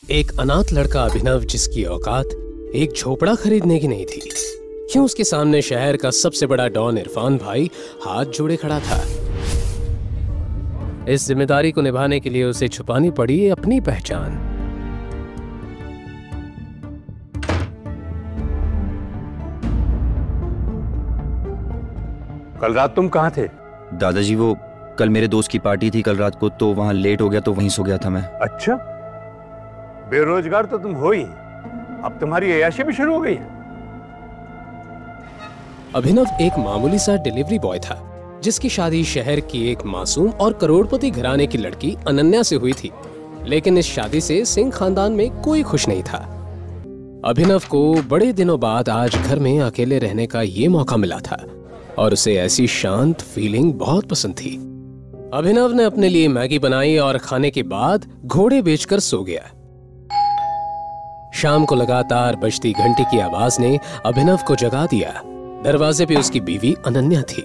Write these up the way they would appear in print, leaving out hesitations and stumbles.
एक अनाथ लड़का अभिनव, जिसकी औकात एक झोपड़ा खरीदने की नहीं थी, क्यों उसके सामने शहर का सबसे बड़ा डॉन इरफान भाई हाथ जोड़े खड़ा था। इस जिम्मेदारी को निभाने के लिए उसे छुपानी पड़ी अपनी पहचान। कल रात तुम कहाँ थे? दादाजी, वो कल मेरे दोस्त की पार्टी थी कल रात को, तो वहां लेट हो गया तो वहीं सो गया था मैं। अच्छा, बेरोजगार तो तुम हो ही, अब तुम्हारी अय्याशी भी शुरू हो गई है। अभिनव एक मामूली सा डिलीवरी बॉय था, जिसकी शादी शहर की एक मासूम और करोड़पति घराने की लड़की अनन्या से हुई थी। लेकिन इस शादी से सिंह खानदान में कोई खुश नहीं था। अभिनव को बड़े दिनों बाद आज घर में अकेले रहने का ये मौका मिला था और उसे ऐसी शांत फीलिंग बहुत पसंद थी। अभिनव ने अपने लिए मैगी बनाई और खाने के बाद घोड़े बेचकर सो गया। शाम को लगातार बजती घंटी की आवाज ने अभिनव को जगा दिया। दरवाजे पे उसकी बीवी अनन्या थी।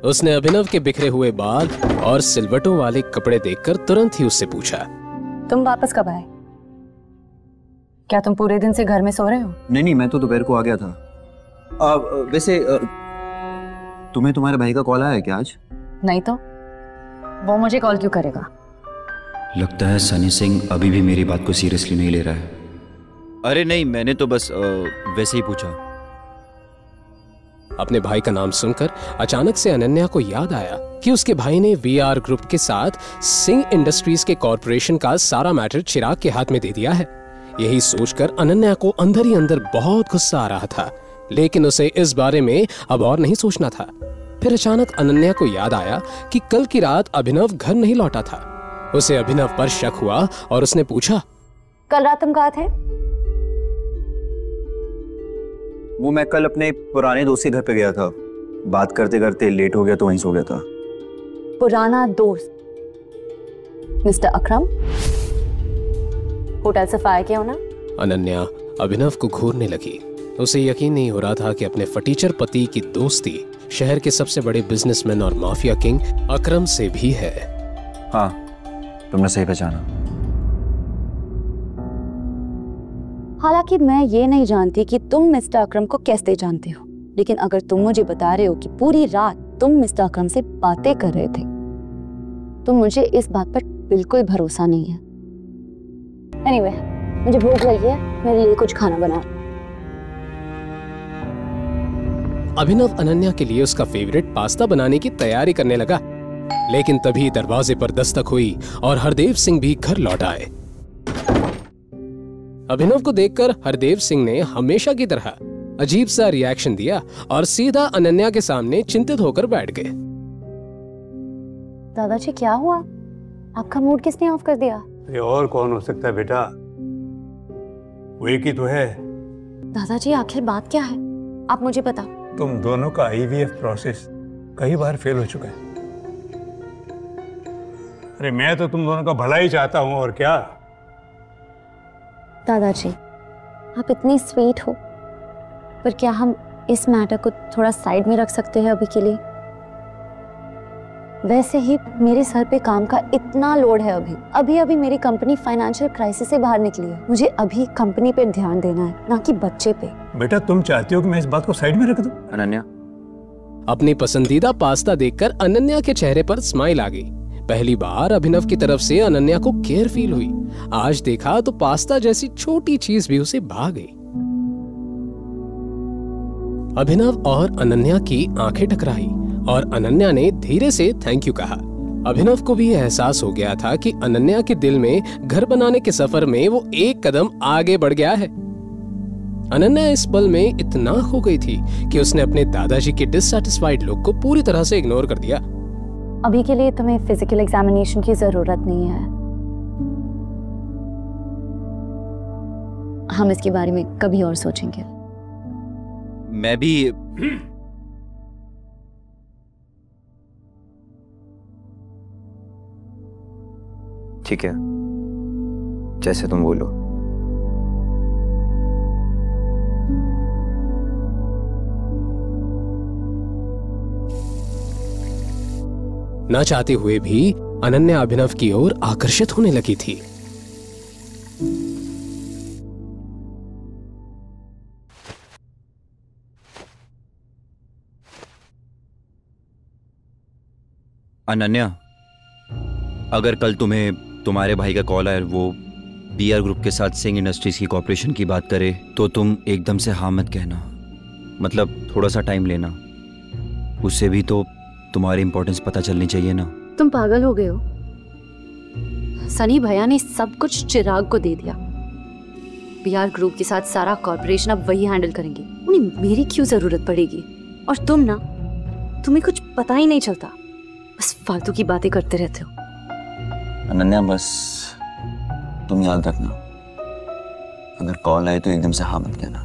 उसने अभिनव के बिखरे हुए बाल और सिलवटों वाले कपड़े देखकर तुरंत ही उससे पूछा, तुम वापस कब आए? क्या तुम पूरे दिन से घर में सो रहे हो? नहीं, मैं तो दोपहर को आ गया था। वैसे तुम्हें तुम्हारे भाई का कॉल आया है क्या आज? नहीं तो वो मुझे कॉल क्यों करेगा? लगता है सनी सिंह अभी भी मेरी बात को सीरियसली नहीं ले रहा है। अरे नहीं, मैंने तो बस वैसे ही पूछा। अपने भाई का नाम सुनकर अचानक से अनन्या को याद आया कि उसके भाई ने वीआर ग्रुप के साथ सिंह इंडस्ट्रीज के कॉर्पोरेशन का सारा मैटर चिराग के हाथ में दे दिया है। यही सोचकर अनन्या को अंदर ही अंदर बहुत गुस्सा आ रहा था, लेकिन उसे इस बारे में अब और नहीं सोचना था। फिर अचानक अनन्या को याद आया कि कल की रात अभिनव घर नहीं लौटा था। उसे अभिनव पर शक हुआ और उसने पूछा, कल रात तुम कहाँ थे? वो मैं कल अपने पुराने दोस्त के घर पे गया था। बात करते करते लेट हो गया तो वहीं सो गया था। पुराना दोस्त मिस्टर अकरम? होटल से फायर किया होना? अनन्या अभिनव को घूरने लगी। उसे यकीन नहीं हो रहा था कि अपने फटीचर पति की दोस्ती शहर के सबसे बड़े बिजनेसमैन और माफिया किंग अकरम से भी है। हाँ, तुमने सही पहचाना। हालांकि मैं ये नहीं जानती कि तुम मिस्टर अकरम को कैसे जानते हो, लेकिन अगर तुम मुझे बता रहे हो कि पूरी रात तुम मिस्टर अकरम से बातें कर रहे थे, तो मुझे इस बात पर बिल्कुल भरोसा नहीं है। एनीवे, मुझे भूख लगी है, मेरे लिए कुछ खाना बनाओ। अभिनव अनन्या के लिए उसका फेवरेट पास्ता बनाने की तैयारी करने लगा, लेकिन तभी दरवाजे पर दस्तक हुई और हरदेव सिंह भी घर लौट आए। अभिनव को देखकर हरदेव सिंह ने हमेशा की तरह अजीब सा रिएक्शन दिया और सीधा अनन्या के सामने चिंतित होकर बैठ गए। दादाजी, क्या हुआ? आपका मूड किसने ऑफ कर दिया? ये और कौन हो सकता है बेटा, वो एक ही तो है। दादाजी, आखिर बात क्या है? आप मुझे बताओ। तुम दोनों का IVF प्रोसेस कई बार फेल हो चुका है। अरे मैं तो तुम दोनों का भला ही चाहता हूं, और क्या। दादाजी, आप इतनी स्वीट हो, पर क्या हम इस मैटर को थोड़ा साइड में रख सकते हैं अभी के लिए? वैसे ही मेरे सर पे काम का इतना लोड है। अभी मेरी कंपनी फाइनेंशियल क्राइसिस से बाहर निकली है। मुझे अभी कंपनी पे ध्यान देना है, ना कि बच्चे पे। बेटा, तुम चाहती हो कि मैं इस बात को साइड में रख दूं? अनन्या, अपनी पसंदीदा पास्ता देखकर अनन्या के चेहरे पर स्माइल आ गई। पहली बार अभिनव की तरफ से अनन्या को केयर फील हुई। आज देखा तो पास्ता जैसी छोटी चीज भी उसे भा गई। अभिनव और अनन्या की आंखें टकराई और अनन्या ने धीरे से थैंक यू कहा। अभिनव को भी एहसास हो गया था कि अनन्या के दिल में घर बनाने के सफर में वो एक कदम आगे बढ़ गया है। अनन्या इस पल में इतना खो गई थी कि उसने अपने दादाजी के डिससैटिस्फाइड लुक को पूरी तरह से इग्नोर कर दिया। अभी के लिए तुम्हें फिजिकल एग्जामिनेशन की जरूरत नहीं है। हम इसके बारे में कभी और सोचेंगे। मैं भी ठीक है, जैसे तुम बोलो। ना चाहते हुए भी अनन्या अभिनव की ओर आकर्षित होने लगी थी। अनन्या, अगर कल तुम्हें तुम्हारे भाई का कॉल आए, वो बीआर ग्रुप के साथ सिंह इंडस्ट्रीज की कॉर्पोरेशन की बात करे, तो तुम एकदम से हाँ मत कहना। मतलब थोड़ा सा टाइम लेना, उससे भी तो तुम्हारी इंपॉर्टेंस पता चलनी चाहिए ना। तुम पागल हो गए हो? सनी भैया ने सब कुछ चिराग को दे दिया। बीआर ग्रुप के साथ सारा कॉर्पोरेशन अब वही हैंडल करेंगे, उन्हें मेरी क्यों जरूरत पड़ेगी? और तुम ना, तुम्हें कुछ पता ही नहीं चलता, बस फालतू की बातें करते रहते हो। अनन्या, बस तुम याद रखना, अगर कॉल आए तो एकदम से हाँ मत कहना।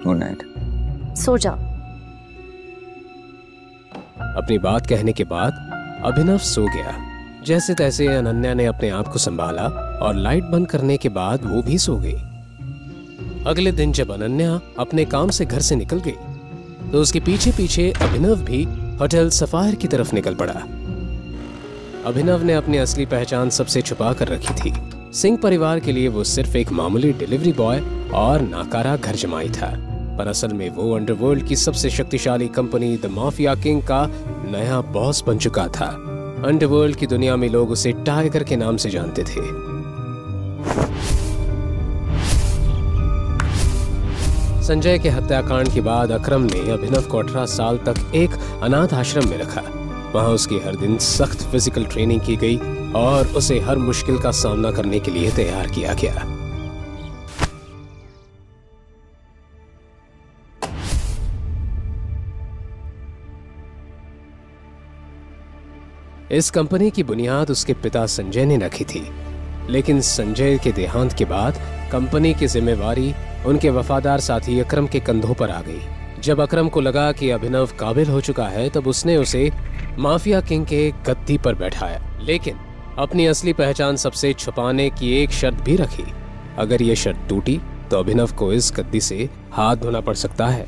Good night. सो जाओ। अपनी बात कहने के बाद अभिनव सो गया। जैसे तैसे अनन्या ने अपने आप को संभाला और लाइट बंद करने के बाद वो भी सो गई। अगले दिन जब अनन्या अपने काम से घर से निकल गई तो उसके पीछे पीछे अभिनव भी होटल सफायर की तरफ निकल पड़ा। अभिनव ने अपनी असली पहचान सबसे छुपा कर रखी थी। सिंह परिवार के लिए वो सिर्फ एक मामूली डिलीवरी बॉय और नाकारा घर जमाई था, पर असल में वो अंडरवर्ल्ड की सबसे शक्तिशाली कंपनी द माफिया किंग का नया बॉस बन चुका था। अंडरवर्ल्ड की दुनिया में लोग उसे टाइगर के नाम से जानते थे। संजय के हत्याकांड के बाद अकरम ने अभिनव को 18 साल तक एक अनाथ आश्रम में रखा। वहां उसकी हर दिन सख्त फिजिकल ट्रेनिंग की गई और उसे हर मुश्किल का सामना करने के लिए तैयार किया गया। इस कंपनी की बुनियाद उसके पिता संजय ने रखी थी, लेकिन संजय के देहांत के बाद कंपनी की जिम्मेवारी उनके वफादार साथी अकरम के कंधों पर आ गई। जब अकरम को लगा कि अभिनव काबिल हो चुका है, तब उसने उसे माफिया किंग के गद्दी पर बैठाया, लेकिन अपनी असली पहचान सबसे छुपाने की एक शर्त भी रखी। अगर ये शर्त टूटी तो अभिनव को इस गद्दी से हाथ धोना पड़ सकता है।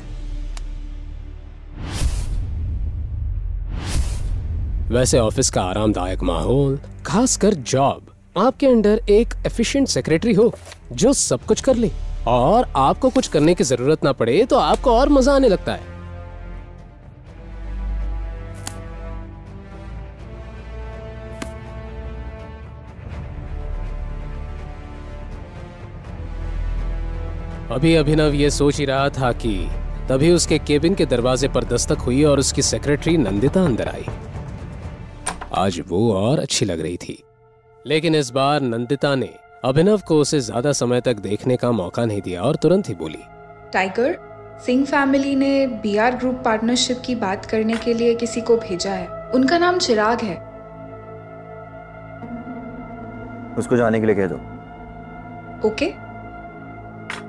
वैसे ऑफिस का आरामदायक माहौल, खासकर जॉब, आपके अंडर एक एफिशिएंट सेक्रेटरी हो जो सब कुछ कर ले और आपको कुछ करने की जरूरत ना पड़े, तो आपको और मजा आने लगता है। अभी अभिनव ये सोच ही रहा था कि तभी उसके केबिन के दरवाजे पर दस्तक हुई और उसकी सेक्रेटरी नंदिता अंदर आई। आज वो और अच्छी लग रही थी, लेकिन इस बार नंदिता ने अभिनव को उसे ज्यादा समय तक देखने का मौका नहीं दिया और तुरंत ही बोली, टाइगर, सिंह फैमिली ने बीआर ग्रुप पार्टनरशिप की बात करने के लिए किसी को भेजा है। उनका नाम चिराग है। उसको जाने के लिए कह दो। ओके?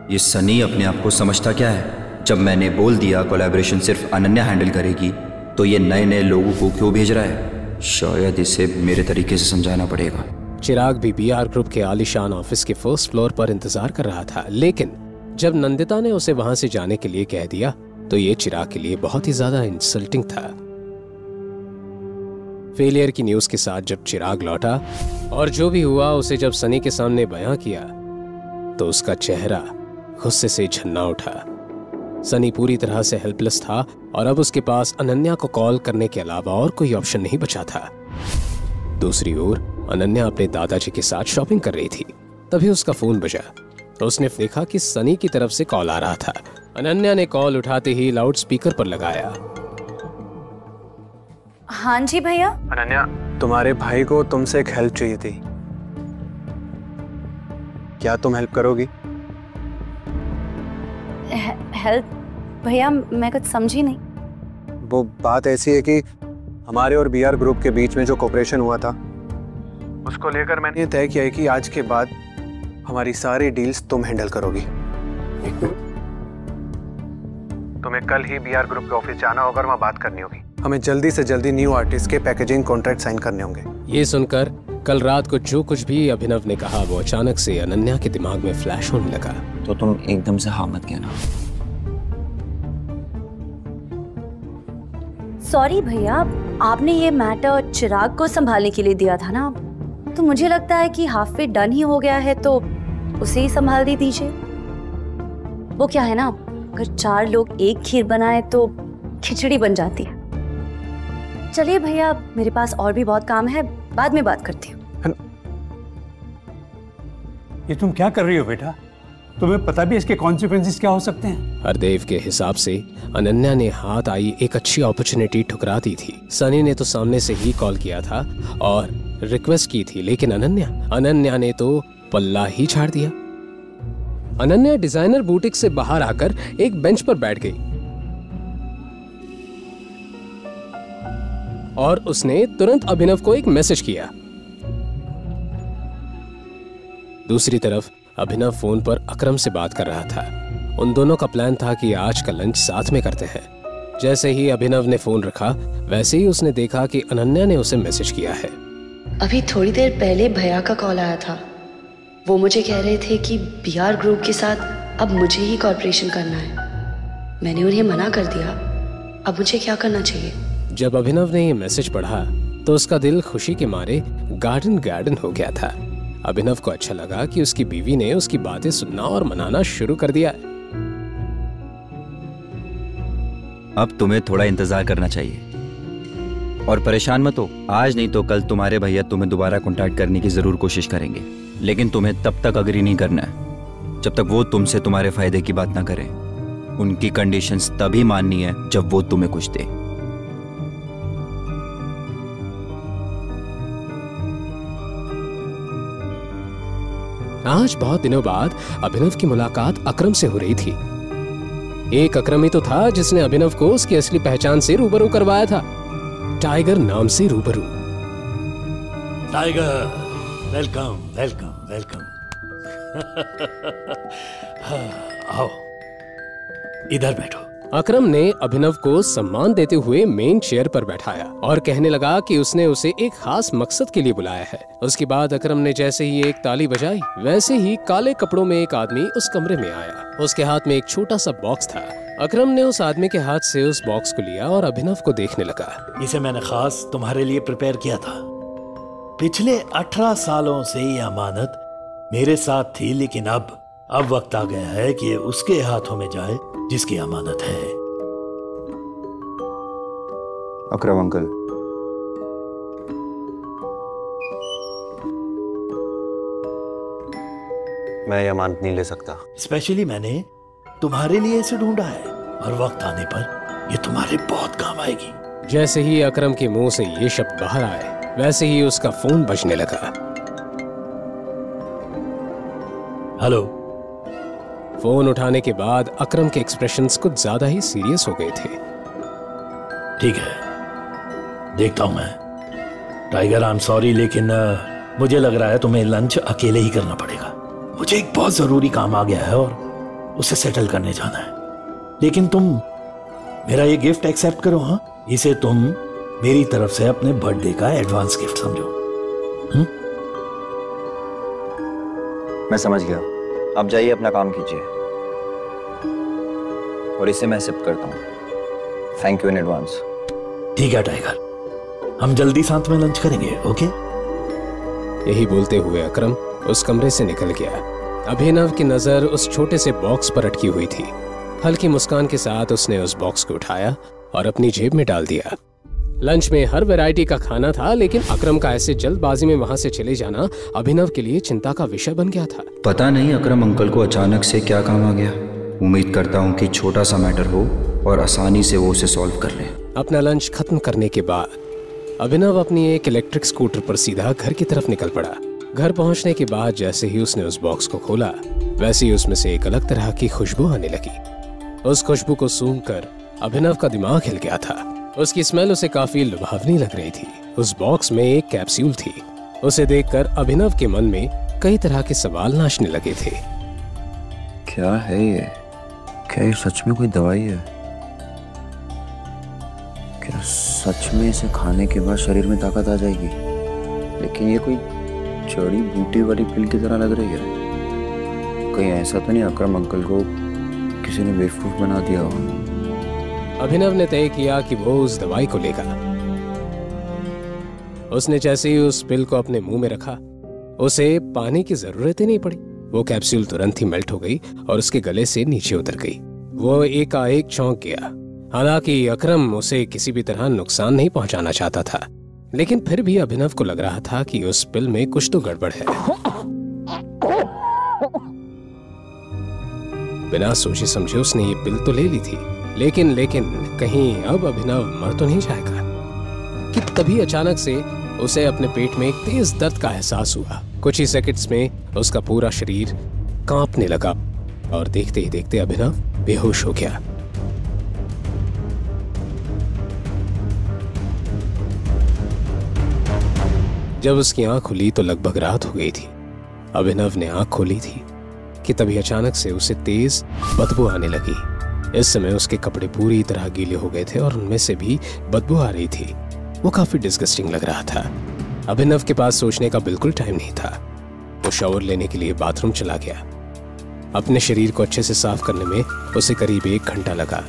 ये सनी अपने आप को समझता क्या है? जब मैंने बोल दिया कोलैबोरेशन सिर्फ अनन्या हैंडल करेगी, तो ये नए नए लोगों को क्यों भेज रहा है? शायद इसे मेरे तरीके से समझाना पड़ेगा। चिराग भी बीआर ग्रुप के आलीशान ऑफिस के फर्स्ट फ्लोर पर इंतजार कर रहा था, लेकिन जब नंदिता ने उसे वहां से जाने के लिए कह दिया तो ये चिराग के लिए बहुत ही ज्यादा इंसल्टिंग था। फेलियर की न्यूज के साथ जब चिराग लौटा और जो भी हुआ उसे जब सनी के सामने बयां किया, तो उसका चेहरा गुस्से से झन्ना उठा। सनी पूरी तरह से हेल्पलेस था और अब उसके पास अनन्या को कॉल करने के अलावा और कोई ऑप्शन नहीं बचा था। दूसरी ओर अनन्या अपने दादाजी के साथ शॉपिंग कर रही थी। तभी उसका फोन बजा तो उसने देखा कि सनी की तरफ से कॉल आ रहा था। अनन्या ने कॉल उठाते ही लाउड स्पीकर पर लगाया। हाँ जी भैया। अनन्या, तुम्हारे भाई को तुमसे एक हेल्प चाहिए थी, क्या तुम हेल्प करोगी? हेल्प? भैया मैं कुछ समझी नहीं। वो बात ऐसी है कि हमारे और बीआर ग्रुप के बीच में जो कोऑपरेशन हुआ था, उसको लेकर मैंने तय किया है कि आज के बाद हमारी सारी डील्स तुम हैंडल करोगी। तुम्हें कल ही बीआर ग्रुप के ऑफिस जाना होगा और वहाँ बात करनी होगी। हमें जल्दी से जल्दी न्यू आर्टिस्ट के पैकेजिंग कॉन्ट्रैक्ट साइन करने होंगे। ये सुनकर कल रात को जो कुछ भी अभिनव ने कहा वो अचानक से अनन्या के दिमाग में फ्लैश होने लगा। तो तुम एकदम से हाँ मत कहना। सॉरी भैया, आपने ये मैटर चिराग को संभालने के लिए दिया था ना, तो मुझे लगता है कि हाफ वे डन ही हो गया है, तो उसे ही संभाल दीजिए। वो क्या है ना, अगर 4 लोग एक खीर बनाए तो खिचड़ी बन जाती है। चलिए भैया, मेरे पास और भी बहुत काम है, बाद में बात करती हूँ। ये तुम क्या कर रही हो बेटा? तुम्हें पता भी इसके कॉन्सिक्वेंसेस क्या हो सकते हैं? हरदेव के हिसाब से अनन्या ने हाथ आई एक अच्छी अपॉर्चुनिटी ठुकरा दी थी। सनी ने तो सामने से ही कॉल किया था और रिक्वेस्ट की थी, लेकिन अनन्या ने तो पल्ला ही झाड़ दिया। अनन्या डिजाइनर बुटीक से बाहर आकर एक बेंच पर बैठ गई और उसने तुरंत अभिनव को एक मैसेज किया। दूसरी तरफ अभिनव फोन पर अकरम से बात कर रहा था। उन दोनों का प्लान था कि आज का लंच साथ में करते हैं। जैसे ही अभिनव ने फोन रखा, वैसे ही उसने देखा कि अनन्या ने उसे मैसेज किया है। अभी थोड़ी देर पहले भैया का कॉल आया था। वो मुझे कह रहे थे कि बीआर ग्रुप के साथ अब मुझे ही कॉर्पोरेशन करना है। मैंने उन्हें मना कर दिया। अब मुझे क्या करना चाहिए? जब अभिनव ने ये मैसेज पढ़ा तो उसका दिल खुशी के मारे गार्डन हो गया था। अभिनव को अच्छा लगा कि उसकी बीवी ने उसकी बातें सुनना और मनाना शुरू कर दिया। अब तुम्हें थोड़ा इंतजार करना चाहिए और परेशान मत हो। आज नहीं तो कल तुम्हारे भैया तुम्हें दोबारा कांटेक्ट करने की जरूर कोशिश करेंगे, लेकिन तुम्हें तब तक अग्री नहीं करना है जब तक वो तुमसे तुम्हारे फायदे की बात ना करें। उनकी कंडीशंस तभी माननी है जब वो तुम्हें कुछ दे। आज बहुत दिनों बाद अभिनव की मुलाकात अकरम से हो रही थी। एक अकरम ही तो था जिसने अभिनव को उसकी असली पहचान से रूबरू करवाया था, टाइगर नाम से रूबरू। Tiger, welcome welcome welcome. आओ, इधर बैठो। अकरम ने अभिनव को सम्मान देते हुए मेन चेयर पर बैठाया और कहने लगा कि उसने उसे एक खास मकसद के लिए बुलाया है। उसके बाद अकरम ने जैसे ही एक ताली बजाई, वैसे ही काले कपड़ों में एक आदमी उस कमरे में आया। उसके हाथ में एक छोटा सा बॉक्स था। अकरम ने उस आदमी के हाथ से उस बॉक्स को लिया और अभिनव को देखने लगा। इसे मैंने खास तुम्हारे लिए प्रिपेयर किया था। पिछले 18 सालों से ये अमानत मेरे साथ थी, लेकिन अब वक्त आ गया है कि ये उसके हाथों में जाए जिसकी अमानत है। अकरम अंकल, मैं ये अमानत नहीं ले सकता। स्पेशली मैंने तुम्हारे लिए इसे ढूंढा है और वक्त आने पर ये तुम्हारे बहुत काम आएगी। जैसे ही अकरम के मुंह से ये शब्द बाहर आए, वैसे ही उसका फोन बजने लगा। हेलो। फोन उठाने के बाद अकरम के एक्सप्रेशंस कुछ ज्यादा ही सीरियस हो गए थे। ठीक है, देखता हूं मैं। टाइगर, आई एम सॉरी, लेकिन मुझे लग रहा है तुम्हें लंच अकेले ही करना पड़ेगा। मुझे एक बहुत जरूरी काम आ गया है और उसे सेटल करने जाना है। लेकिन तुम मेरा ये गिफ्ट एक्सेप्ट करो। हाँ, इसे तुम मेरी तरफ से अपने बर्थडे का एडवांस गिफ्ट समझो। मैं समझ गया। अब जाइए, अपना काम कीजिए और इसे मैं एक्सेप्ट करता हूँ। Thank you in advance. ठीक है टाइगर, हम जल्दी साथ में लंच करेंगे। ओके? यही बोलते हुए अकरम उस कमरे से निकल गया। अभिनव की नजर उस छोटे से बॉक्स पर अटकी हुई थी। हल्की मुस्कान के साथ उसने उस बॉक्स को उठाया और अपनी जेब में डाल दिया। लंच में हर वैरायटी का खाना था, लेकिन अकरम का ऐसे जल्दबाजी में वहां से चले जाना अभिनव के लिए चिंता का विषय बन गया था। पता नहीं अकरम अंकल को अचानक से क्या काम आ गया। उम्मीद करता हूँ कि छोटा सा मैटर हो और आसानी से वो उसे सॉल्व कर ले। अपना लंच खत्म करने के बाद अभिनव अपनी एक इलेक्ट्रिक स्कूटर पर सीधा घर की तरफ निकल पड़ा। घर पहुंचने के बाद जैसे ही उसने उस बॉक्स को खोला, वैसे ही उसमें से एक अलग तरह की खुशबू आने लगी। उस खुशबू को सूंघकर अभिनव का दिमाग हिल गया था। उसकी स्मेल उसे काफी लुभावनी लग रही थी। उस बॉक्स में एक कैप्सूल थी। उसे देखकर अभिनव के मन में कई तरह के सवाल नाचने लगे थे। क्या है ये? क्या ये सच में कोई दवाई है? क्या सच में इसे खाने के बाद शरीर में ताकत आ जाएगी? लेकिन ये कोई जड़ी बूटी वाली पिल की तरह लग रही है। कहीं ऐसा तो नहीं अकरम अंकल को किसी ने बेवकूफ बना दिया हो? अभिनव ने तय किया कि वो उस दवाई को लेगा। उसने जैसे ही उस पिल को अपने मुंह में रखा, उसे पानी की जरूरत ही नहीं पड़ी। वो कैप्सूल तुरंत ही मेल्ट हो गई और उसके गले से नीचे उतर गई। वो एकाएक चौंक गया। हालांकि अकरम उसे किसी भी तरह नुकसान नहीं पहुंचाना चाहता था, लेकिन फिर भी अभिनव को लग रहा था कि उस पिल में कुछ तो गड़बड़ है। बिना सोचे समझे उसने ये पिल तो ले ली थी, लेकिन कहीं अब अभिनव मर तो नहीं जाएगा कि तभी अचानक से उसे अपने पेट में एक तेज दर्द का एहसास हुआ। कुछ ही सेकंड्स में उसका पूरा शरीर कांपने लगा और देखते ही देखते अभिनव बेहोश हो गया। जब उसकी आंख खुली तो लगभग रात हो गई थी। अभिनव ने आंख खोली थी कि तभी अचानक से उसे तेज बदबू आने लगी। इस समय उसके कपड़े पूरी तरह गीले हो गए थे और उनमें से भी बदबू आ रही थी। वो काफी डिस्गस्टिंग लग रहा था। अभिनव के पास सोचने का बिल्कुल टाइम नहीं था। वो शावर लेने के लिए बाथरूम चला गया। अपने शरीर को अच्छे से साफ करने में उसे करीब 1 घंटा लगा।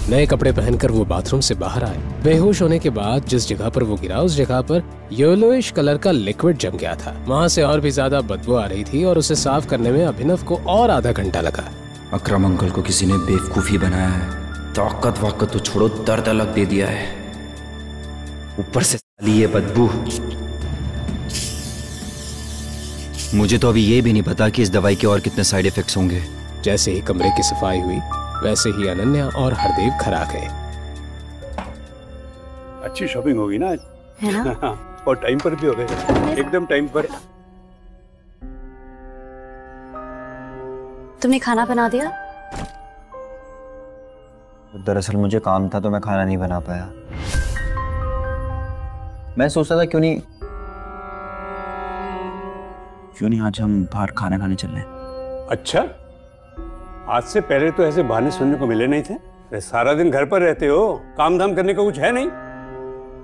नए कपड़े पहनकर वो बाथरूम से बाहर आए। बेहोश होने के बाद जिस जगह पर वो गिरा उस जगह पर येलोइश कलर का लिक्विड जम गया था। वहां से और भी ज्यादा बदबू आ रही थी और उसे साफ करने में अभिनव को और आधा घंटा लगा। अकरम अंकल को किसी ने बेवकूफी बनाया है। ताकत वाकत तो छोड़ो, दर्द अलग दे दिया है, ऊपर से ये बदबू। मुझे तो अभी ये भी नहीं पता कि इस दवाई के और कितने साइड इफेक्ट्स होंगे। जैसे ही कमरे की सफाई हुई वैसे ही अनन्या और हरदेव घर आ गए। अच्छी शॉपिंग होगी ना आज, है ना? और टाइम पर भी हो गए, एकदम टाइम पर। तुमने खाना बना दिया? दरअसल मुझे काम था तो मैं खाना नहीं बना पाया। मैं सोचता था क्यों नहीं आज हम बाहर खाना खाने चल रहे हैं। अच्छा, आज से पहले तो ऐसे बहाने सुनने को मिले नहीं थे। सारा दिन घर पर रहते हो, काम धाम करने का कुछ है नहीं।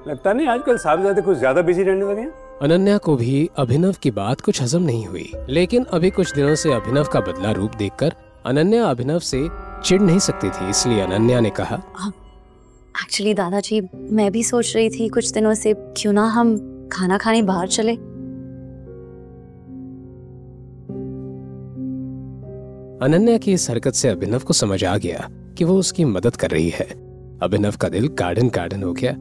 लगता नहीं आजकल साहबजादे कुछ ज्यादा बिजी रहने लगे हैं। अनन्या को भी अभिनव की बात कुछ हजम नहीं हुई, लेकिन अभी कुछ दिनों से अभिनव का बदला रूप देखकर अनन्या अभिनव से चिढ़ नहीं सकती थी। इसलिए अनन्या ने कहा, एक्चुअली दादाजी, मैं भी सोच रही थी कुछ दिनों से क्यों ना हम खाना खाने बाहर चले। अनन्या की इस हरकत से अभिनव को समझ आ गया कि वो उसकी मदद कर रही है। अभिनव का दिल गार्डन हो गया।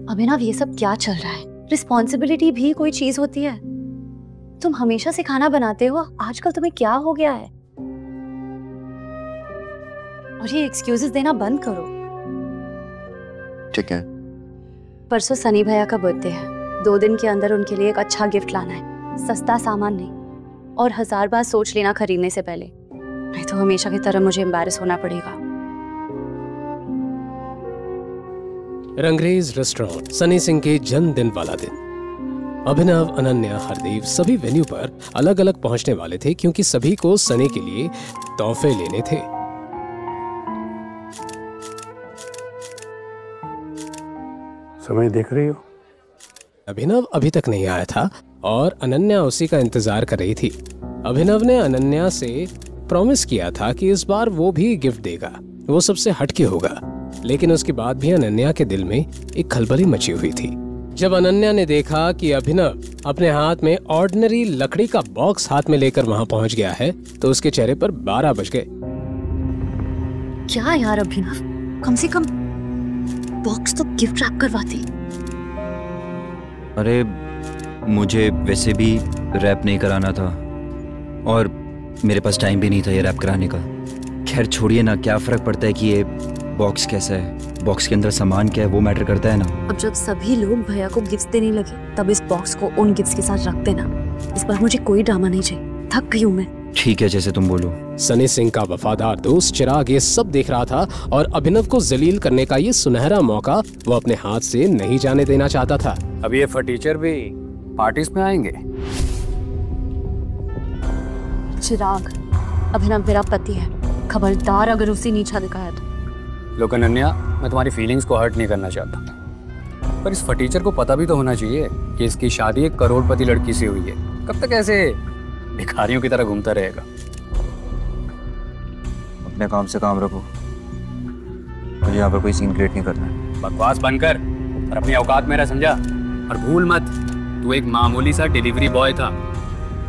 अभिनव, ये सब क्या चल रहा है? रिस्पॉन्सिबिलिटी भी कोई चीज होती है। तुम हमेशा से खाना बनाते हो, आजकल तुम्हें क्या हो गया है? और ये एक्सक्यूजेस देना बंद करो। ठीक है। परसों सनी भैया का बर्थडे है। 2 दिन के अंदर उनके लिए एक अच्छा गिफ्ट लाना है, सस्ता सामान नहीं, और 1000 बार सोच लेना खरीदने से पहले, नहीं तो हमेशा की तरह मुझे एम्बैरेस होना पड़ेगा। रंगरेज रेस्टोरेंट, सनी सिंह के जन्मदिन वाला दिन। अभिनव, अनन्या, हरदेव सभी वेन्यू पर अलग अलग पहुंचने वाले थे क्योंकि सभी को सनी के लिए तोहफे लेने थे। समय देख रही हो? अभिनव अभी तक नहीं आया था और अनन्या उसी का इंतजार कर रही थी। अभिनव ने अनन्या से प्रॉमिस किया था कि इस बार वो भी गिफ्ट देगा, वो सबसे हटके होगा। लेकिन उसके बाद भी अनन्या के दिल में एक खलबली मची हुई थी। जब अनन्या ने देखा कि अभिनव अपने हाथ में ऑर्डिनरी लकड़ी का बॉक्स हाथ में लेकर वहां पहुंच गया है तो उसके चेहरे पर 12 बज गए। क्या यार अभिनव, कम से कम बॉक्स तो गिफ्ट रैप करवाती। अरे मुझे वैसे भी रैप नहीं कराना था और मेरे पास टाइम भी नहीं था ये रैप कराने का। खैर छोड़िए ना, क्या फर्क पड़ता है कि ये बॉक्स कैसा है, बॉक्स के अंदर सामान क्या है वो मैटर करता है ना। अब जब सभी लोग भैया को गिफ्ट देने लगे तब इस बॉक्स को उन गिफ्ट्स के साथ रख देना। इस बार मुझे कोई ड्रामा नहीं चाहिए, थक गई हूँ मैं। ठीक है, जैसे तुम बोलो। सनी सिंह का वफादार दोस्त चिराग ये सब देख रहा था और अभिनव को जलील करने का ये सुनहरा मौका वो अपने हाथ से नहीं जाने देना चाहता था। अब ये फटीचर भी पार्टीज में आएंगे। चिराग, अभिनव मेरा पति है, खबरदार अगर उसे नीचा दिखाया तो। लोग अनन्या, मैं तुम्हारी फीलिंग्स को हर्ट नहीं करना चाहता, पर इस फटीचर को पता भी तो होना चाहिए कि इसकी शादी एक करोड़पति लड़की से हुई है। कब तक ऐसे भिखारियों की तरह घूमता रहेगा? अपने काम से काम रखो, मुझे यहाँ पर कोई सीन क्रिएट नहीं करना है। बकवास बंद कर और अपनी औकात में रह, समझा? और भूल मत, तू एक मामूली सा डिलीवरी बॉय था।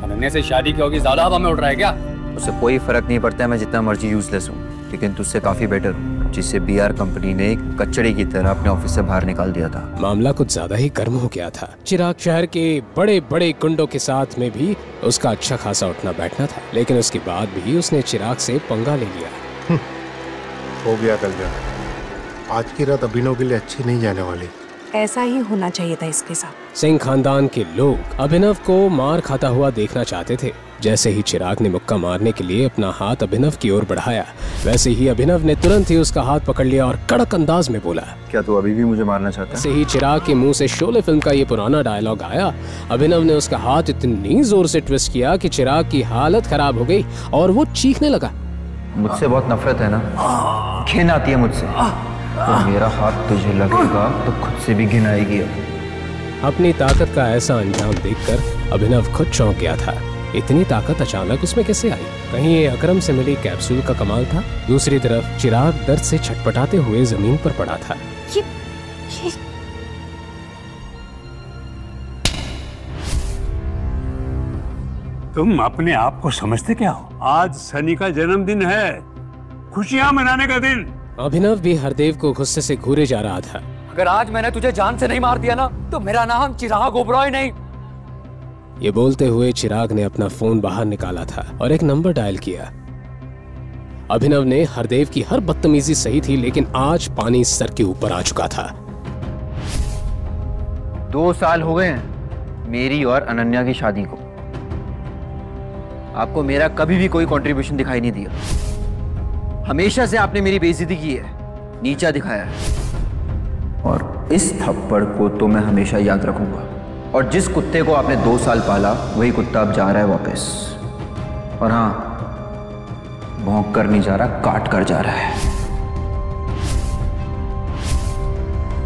अनन्या से शादी की होगी, ज्यादा हवा में उड़ रहा है क्या? उससे कोई फर्क नहीं पड़ता है मैं जितना मर्जी यूजलेस हूँ, लेकिन तुझसे काफी बेटर हूँ, जिससे बीआर कंपनी ने एक कचड़े की तरह अपने ऑफिस से बाहर निकाल दिया था। मामला कुछ ज्यादा ही गर्म हो गया था। चिराग शहर के बड़े बड़े गुंडों के साथ में भी उसका अच्छा खासा उठना बैठना था, लेकिन उसके बाद भी उसने चिराग से पंगा ले लिया। हो गया कल आज की रात अभिनव के लिए अच्छी नहीं जाने वाली। ऐसा ही होना चाहिए था इसके साथ। सिंह खानदान के लोग अभिनव को मार खाता हुआ देखना चाहते थे। जैसे ही चिराग ने मुक्का मारने के लिए अपना हाथ अभिनव की ओर बढ़ाया, वैसे ही अभिनव ने तुरंत ही उसका हाथ पकड़ लिया और कड़क अंदाज में बोला, क्या तू अभी भी मुझे मारना चाहता है? वैसे ही चिराग के मुंह से शोले फिल्म का ये पुराना डायलॉग आया। अभिनव ने उसका हाथ इतनी जोर से ट्विस्ट किया कि चिराग की हालत खराब हो गई और वो चीखने लगा। मुझसे बहुत नफरत है ना? घिन आती है मुझसे। तो मेरा हाथ तुझे लगेगा तो खुद से भी घिन आएगी। अपनी ताकत का ऐसा अंजाम देखकर अभिनव खुद चौंक गया था। इतनी ताकत अचानक उसमें कैसे आई? कहीं ये अकरम से मिली कैप्सूल का कमाल था? दूसरी तरफ चिराग दर्द से छटपटाते हुए जमीन पर पड़ा था। तुम अपने आप को समझते क्या हो? आज सनी का जन्मदिन है, खुशियां मनाने का दिन। अभिनव भी हरदेव को गुस्से से घूरे जा रहा था। अगर आज मैंने तुझे जान से नहीं मार दिया ना, तो मेरा नाम चिराग ओबरॉय नहीं। ये बोलते हुए चिराग ने अपना फोन बाहर निकाला था और एक नंबर डायल किया। अभिनव ने हरदेव की हर बदतमीजी सही थी, लेकिन आज पानी सर के ऊपर आ चुका था। 2 साल हो गए हैं मेरी और अनन्या की शादी को। आपको मेरा कभी भी कोई कंट्रीब्यूशन दिखाई नहीं दिया। हमेशा से आपने मेरी बेइज्जती की है, नीचा दिखाया है, और इस थप्पड़ को तो मैं हमेशा याद रखूंगा। और जिस कुत्ते को आपने 2 साल पाला, वही कुत्ता अब जा रहा है वापस। और हाँ, भौंक कर नहीं जा रहा, काट कर जा रहा है।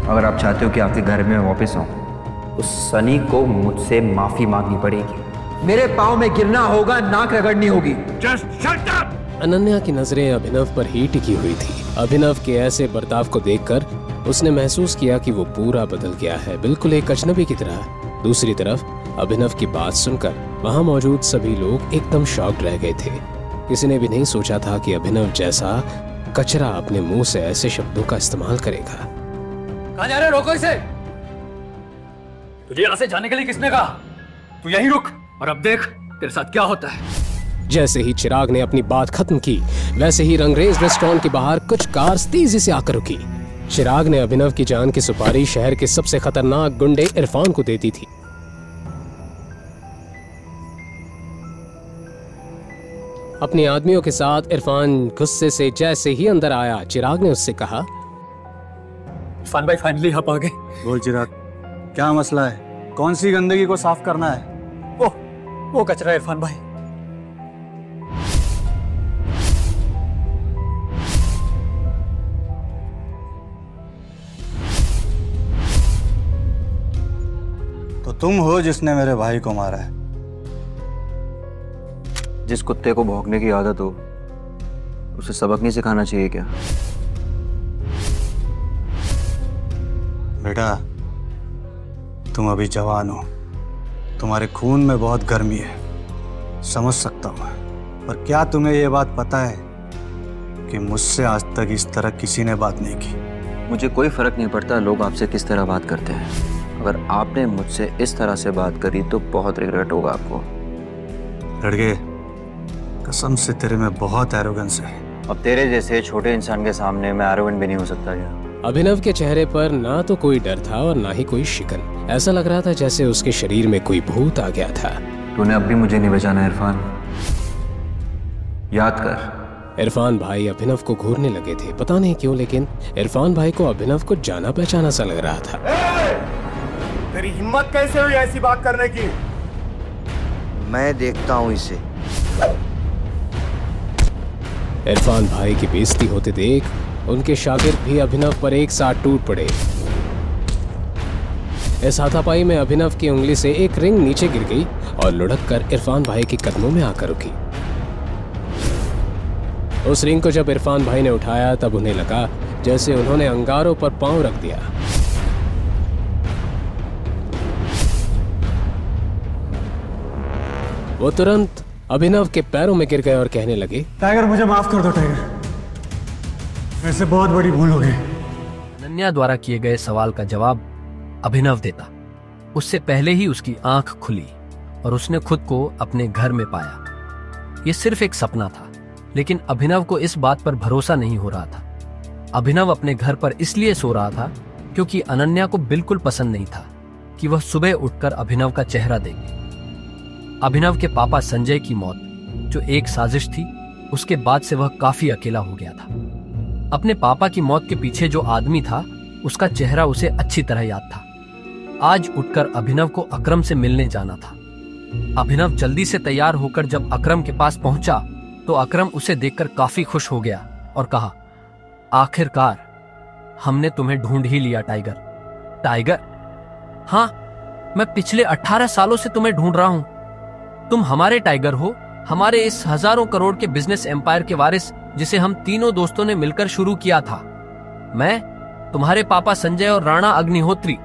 अगर आप चाहते हो कि आपके घर में वापस आऊं, उस सनी को मुझसे माफी मांगनी पड़ेगी। मेरे पांव में गिरना होगा, नाक रगड़नी होगी। Just shut up! अनन्या की नजरें अभिनव पर ही टिकी हुई थी। अभिनव के ऐसे बर्ताव को देखकर उसने महसूस किया कि वो पूरा बदल गया है, बिल्कुल एक अजनबी की तरह। दूसरी तरफ अभिनव की बात सुनकर वहां मौजूद सभी लोग एकदम शॉक्ड रह गए थे। किसी ने भी नहीं सोचा था कि अभिनव जैसा कचरा अपने मुंह से ऐसे शब्दों का इस्तेमाल करेगा। कहां जा रहे? रोको इसे। तुझे यहां से जाने के लिए किसने कहा? तू यहीं रुक और अब देख तेरे साथ क्या होता है। जैसे ही चिराग ने अपनी बात खत्म की, वैसे ही रंगरेज रेस्टोरेंट के बाहर कुछ कार्स तेजी से आकर रुकी। चिराग ने अभिनव की जान की सुपारी शहर के सबसे खतरनाक गुंडे इरफान को दे दी थी। अपने आदमियों के साथ इरफान गुस्से से जैसे ही अंदर आया, चिराग ने उससे कहा, इरफान भाई फाइनली आप आ गए। बोल चिराग, क्या मसला है? कौन सी गंदगी को साफ करना है? वो कचरा इरफान भाई। तो तुम हो जिसने मेरे भाई को मारा है। जिस कुत्ते को भौंकने की आदत हो, उसे सबक नहीं सिखाना चाहिए क्या? बेटा, तुम अभी जवान हो, तुम्हारे खून में बहुत गर्मी है, समझ सकता हूं। पर क्या तुम्हें यह बात पता है कि मुझसे आज तक इस तरह किसी ने बात नहीं की? मुझे कोई फर्क नहीं पड़ता लोग आपसे किस तरह बात करते हैं। अगर आपने मुझसे इस तरह से बात करी तो बहुत रिग्रेट होगा आपको। लड़के, कसम से तेरे में बहुत एरोगेंस है। अब तेरे जैसे छोटे इंसान के सामने मैं एरोगेंट भी नहीं हो सकता क्या? अभिनव के चेहरे पर ना तो कोई डर था और ना ही कोई शिकन। ऐसा लग रहा था जैसे उसके शरीर में कोई भूत आ गया था। तूने अब भी मुझे नहीं बचाना इरफान, याद कर। इरफान भाई अभिनव को घूरने लगे थे, पता नहीं क्यों, लेकिन इरफान भाई को अभिनव को जाना पहचाना सा लग रहा था। तेरी हिम्मत कैसे हुई ऐसी बात करने की? मैं देखता हूं इसे। इरफान भाई की बेइज्जती होते देख उनके शागिर्द भी अभिनव पर एक साथ टूट पड़े। इस हाथापाई में अभिनव की उंगली से एक रिंग नीचे गिर गई और लुढ़क कर इरफान भाई के कदमों में आकर रुकी। उस रिंग को जब इरफान भाई ने उठाया तब उन्हें लगा जैसे उन्होंने अंगारों पर पांव रख दिया। वो तुरंत अभिनव के पैरों में गिर गए और कहने लगे, टाइगर मुझे माफ कर दो टाइगर, मेरे से बहुत बड़ी भूल हो गई। अनन्या द्वारा किए गए सवाल का जवाब अभिनव देता। उससे पहले ही उसकी आंख खुली और उसने खुद को अपने घर में पाया। यह सिर्फ एक सपना था, लेकिन अभिनव को इस बात पर भरोसा नहीं हो रहा था। अभिनव अपने घर पर इसलिए सो रहा था क्योंकि अनन्या को बिल्कुल पसंद नहीं था कि वह सुबह उठकर अभिनव का चेहरा देखे। अभिनव के पापा संजय की मौत, जो एक साजिश थी, उसके बाद से वह काफी अकेला हो गया था। अपने पापा की मौत के पीछे जो आदमी था, उसका चेहरा उसे अच्छी तरह याद था। आज उठकर अभिनव को अकरम से मिलने जाना था। अभिनव जल्दी से तैयार होकर जब अकरम के पास पहुंचा तो अकरम उसे देखकर काफी खुश हो गया और कहा, आखिरकार हमने तुम्हें ढूंढ ही लिया टाइगर। टाइगर? हाँ, मैं पिछले 18 सालों से तुम्हें ढूंढ रहा हूं। तुम हमारे टाइगर हो, हमारे इस हजारों करोड़ के बिजनेस एम्पायर के वारिस, जिसे हम तीनों दोस्तों ने मिलकर शुरू किया था। मैं, तुम्हारे पापा संजय और राणा अग्निहोत्री।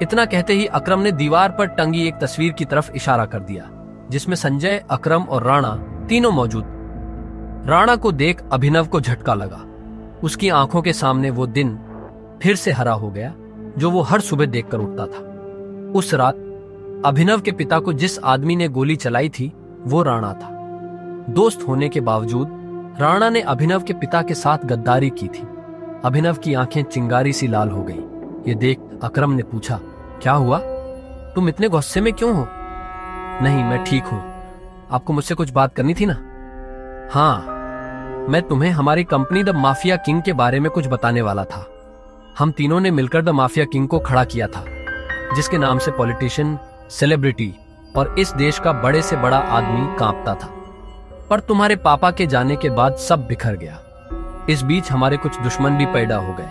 इतना कहते ही अकरम ने दीवार पर टंगी एक तस्वीर की तरफ इशारा कर दिया, जिसमें संजय, अकरम और राणा तीनों मौजूद। राणा को देख अभिनव को झटका लगा। उसकी आंखों के सामने वो दिन फिर से हरा हो गया जो वो हर सुबह देखकर उठता था। उस रात अभिनव के पिता को जिस आदमी ने गोली चलाई थी, वो राणा था। दोस्त होने के बावजूद राणा ने अभिनव के पिता के साथ गद्दारी की थी। अभिनव की आंखें चिंगारी सी लाल हो गई। ये देख अकरम ने पूछा, क्या हुआ? तुम इतने गुस्से में क्यों हो? नहीं, मैं ठीक हूं। आपको मुझसे कुछ बात करनी थी ना? हाँ, मैं तुम्हें हमारी कंपनी द माफिया किंग के बारे में कुछ बताने वाला था। हम तीनों ने मिलकर द माफिया किंग को खड़ा किया था, जिसके नाम से पॉलिटिशियन, सेलिब्रिटी और इस देश का बड़े से बड़ा आदमी कांपता था। पर तुम्हारे पापा के जाने के बाद सब बिखर गया। इस बीच हमारे कुछ दुश्मन भी पैदा हो गए।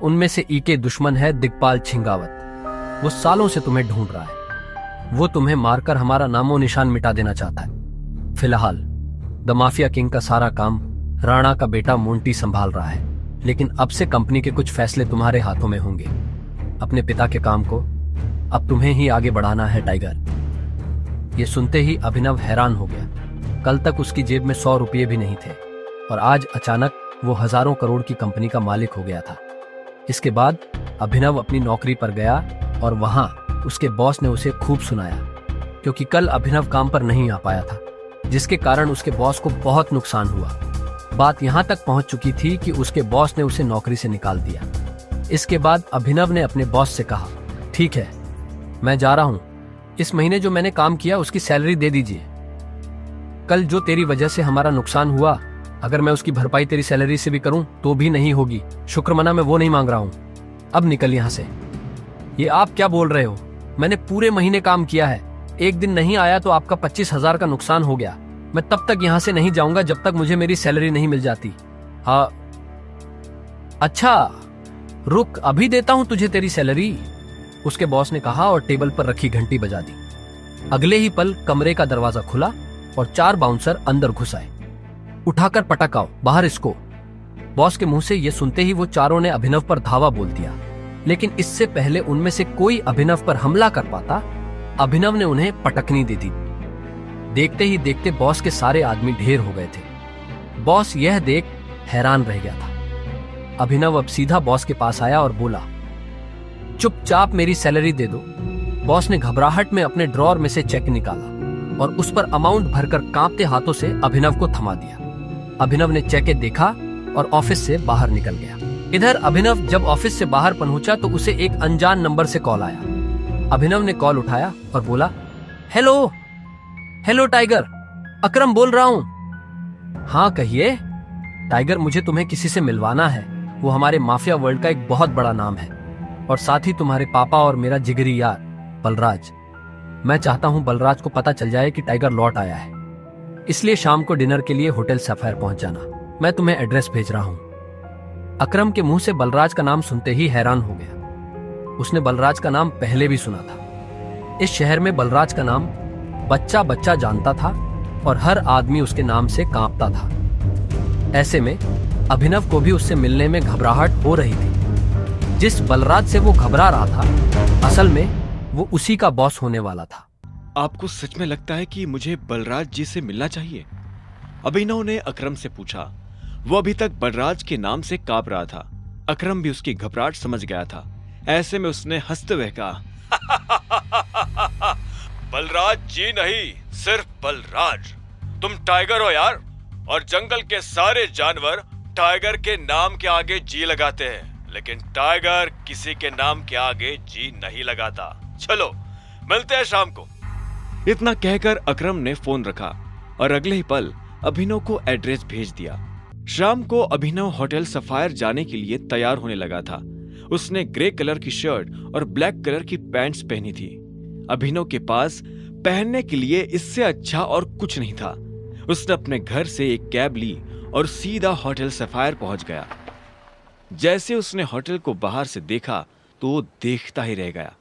उनमें से एक दुश्मन है दिग्पाल छिंगावत। वो सालों से तुम्हें ढूंढ रहा है। वो तुम्हें मारकर हमारा नामो निशान मिटा देना चाहता है। फिलहाल द माफिया किंग का सारा काम राणा का बेटा मोंटी संभाल रहा है, लेकिन अब से कंपनी के कुछ फैसले तुम्हारे हाथों में होंगे। अपने पिता के काम को अब तुम्हें ही आगे बढ़ाना है टाइगर। ये सुनते ही अभिनव हैरान हो गया। कल तक उसकी जेब में 100 रुपये भी नहीं थे और आज अचानक वो हजारों करोड़ की कंपनी का मालिक हो गया था। इसके बाद अभिनव अपनी नौकरी पर गया और वहां उसके बॉस ने उसे खूब सुनाया, क्योंकि कल अभिनव काम पर नहीं आ पाया था, जिसके कारण उसके बॉस को बहुत नुकसान हुआ। बात यहां तक पहुंच चुकी थी कि उसके बॉस ने उसे नौकरी से निकाल दिया। इसके बाद अभिनव ने अपने बॉस से कहा, ठीक है, मैं जा रहा हूं। इस महीने जो मैंने काम किया उसकी सैलरी दे दीजिए। कल जो तेरी वजह से हमारा नुकसान हुआ, अगर मैं उसकी भरपाई तेरी सैलरी से भी करूं तो भी नहीं होगी। शुक्रमना मैं वो नहीं मांग रहा हूं। अब निकल यहां से। ये आप क्या बोल रहे हो? मैंने पूरे महीने काम किया है। एक दिन नहीं आया तो आपका 25,000 का नुकसान हो गया। मैं तब तक यहां से नहीं जाऊंगा जब तक मुझे मेरी सैलरी नहीं मिल जाती। हाँ, अच्छा, रुक, अभी देता हूं तुझे तेरी सैलरी, उसके बॉस ने कहा और टेबल पर रखी घंटी बजा दी। अगले ही पल कमरे का दरवाजा खुला और 4 बाउंसर अंदर घुस आए। उठाकर पटकाओ, बाहर इसको। बॉस के मुंह से यह सुनते ही वो चारों ने अभिनव पर धावा बोल दिया, लेकिन इससे पहले उनमें से कोई अभिनव पर हमला कर पाता, अभिनव ने उन्हें पटकनी दे दी। देखते ही देखते बॉस के सारे आदमी ढेर हो गए थे। बॉस यह देख हैरान रह गया था। अभिनव अब सीधा बॉस के पास आया और बोला, चुपचाप मेरी सैलरी दे दो। बॉस ने घबराहट में अपने ड्रॉर में से चेक निकाला और उस पर अमाउंट भरकर कांपते हाथों से अभिनव को थमा दिया। अभिनव ने चेक देखा और ऑफिस से बाहर निकल गया। इधर अभिनव जब ऑफिस से बाहर पहुंचा तो उसे एक अनजान नंबर से कॉल आया। अभिनव ने कॉल उठाया और बोला, हेलो हेलो टाइगर, अकरम बोल रहा हूं। हाँ कहिए। टाइगर, मुझे तुम्हें किसी से मिलवाना है। वो हमारे माफिया वर्ल्ड का एक बहुत बड़ा नाम है और साथ ही तुम्हारे पापा और मेरा जिगरी यार बलराज। मैं चाहता हूं बलराज को पता चल जाए कि टाइगर लौट आया है, इसलिए शाम को डिनर के लिए होटल सफायर पहुंच जाना। मैं तुम्हें एड्रेस भेज रहा हूं। अकरम के मुंह से बलराज का नाम सुनते ही हैरान हो गया। उसने बलराज का नाम पहले भी सुना था। इस शहर में बलराज का नाम बच्चा बच्चा जानता था और हर आदमी उसके नाम से कांपता था। ऐसे में अभिनव को भी उससे मिलने में घबराहट हो रही थी। जिस बलराज से वो घबरा रहा था, असल में वो उसी का बॉस होने वाला था। आपको सच में लगता है कि मुझे बलराज जी से मिलना चाहिए? अभिनव ने अकरम से पूछा। वो अभी तक बलराज के नाम से कांप रहा था। अकरम भी उसकी घबराहट समझ गया था। ऐसे में उसने हंसते हुए कहा, बलराज जी नहीं, सिर्फ बलराज। तुम टाइगर हो यार, और जंगल के सारे जानवर टाइगर के नाम के आगे जी लगाते हैं, लेकिन टाइगर किसी के नाम के आगे जी नहीं लगाता। चलो मिलते हैं शाम को। इतना कहकर अकरम ने फोन रखा और अगले ही पल अभिनव को एड्रेस भेज दिया। शाम को अभिनव होटल सफायर जाने के लिए तैयार होने लगा था। उसने ग्रे कलर की शर्ट और ब्लैक कलर की पैंट्स पहनी थी। अभिनव के पास पहनने के लिए इससे अच्छा और कुछ नहीं था। उसने अपने घर से एक कैब ली और सीधा होटल सफायर पहुंच गया। जैसे उसने होटल को बाहर से देखा तो वो देखता ही रह गया।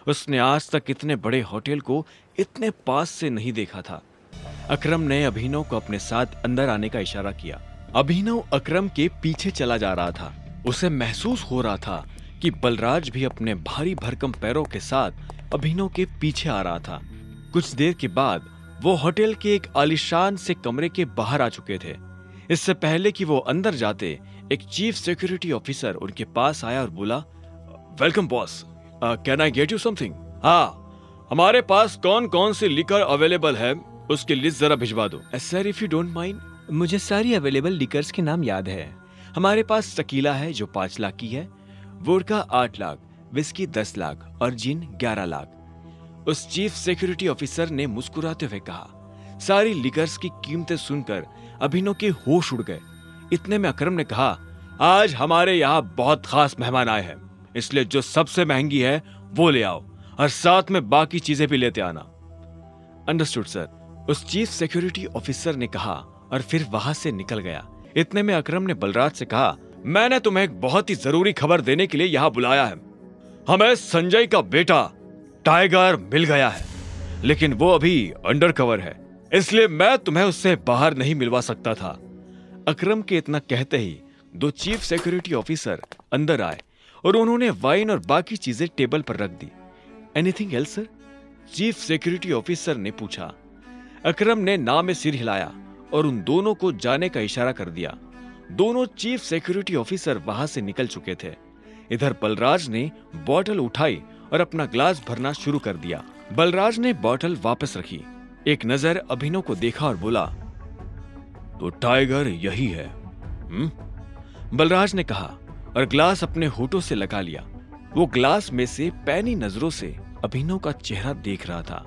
उसने आज तक इतने बड़े होटल को इतने पास से नहीं देखा था। अकरम ने अभिनव को अपने साथ अंदर आने का इशारा किया। अभिनव अकरम के पीछे चला जा रहा था। उसे महसूस हो रहा था कि बलराज भी अपने भारी भरकम पैरों के साथ अभिनव के पीछे आ रहा था। कुछ देर के बाद वो होटल के एक आलीशान से कमरे के बाहर आ चुके थे। इससे पहले कि वो अंदर जाते, एक चीफ सिक्योरिटी ऑफिसर उनके पास आया और बोला, welcome boss, can I get you something? हाँ, हमारे पास कौन कौन सी लिकर अवेलेबल है उसकी लिस्ट जरा भिजवा दो। Sir if you don't mind, मुझे सारी अवेलेबल लिकर्स के नाम याद है। हमारे पास टकीला है जो 5 लाख की है, वोडका 8 लाख, विस्की 10 लाख और जिन 11 लाख। उस चीफ सिक्योरिटी ऑफिसर ने मुस्कुराते हुए कहा। सारी लिकर्स की कीमतें सुनकर अभिनव के होश उड़ गए। इतने में अकरम ने कहा, आज हमारे यहाँ बहुत खास मेहमान आए हैं, इसलिए जो सबसे महंगी है वो ले आओ और साथ में बाकी चीजें भी लेते आना। अंडरस्टूड सर, उस चीफ सिक्योरिटी ऑफिसर ने कहा और फिर वहां से निकल गया। इतने में अकरम ने बलराज से कहा, मैंने तुम्हें एक बहुत ही जरूरी खबर देने के लिए यहाँ बुलाया है। हमें संजय का बेटा टाइगर मिल गया है, लेकिन वो अभी अंडर कवर है, इसलिए मैं तुम्हें उससे बाहर नहीं मिलवा सकता था। अकरम के इतना कहते ही 2 चीफ सिक्योरिटी ऑफिसर अंदर आए और उन्होंने वाइन और बाकी चीजें टेबल पर रख दी। Anything else sir? Chief security officer ने पूछा। अकरम ने ना में सिर हिलाया और उन दोनों को जाने का इशारा कर दिया। दोनों चीफ सिक्योरिटी ऑफिसर वहां से निकल चुके थे। इधर बलराज ने बोतल उठाई और अपना ग्लास भरना शुरू कर दिया। बलराज ने बोतल वापस रखी, एक नजर अभिनव को देखा और बोला, तो टाइगर यही है? बलराज ने कहा और ग्लास अपने होठों से लगा लिया। वो ग्लास में से पैनी नजरों से अभिनव का चेहरा देख रहा था।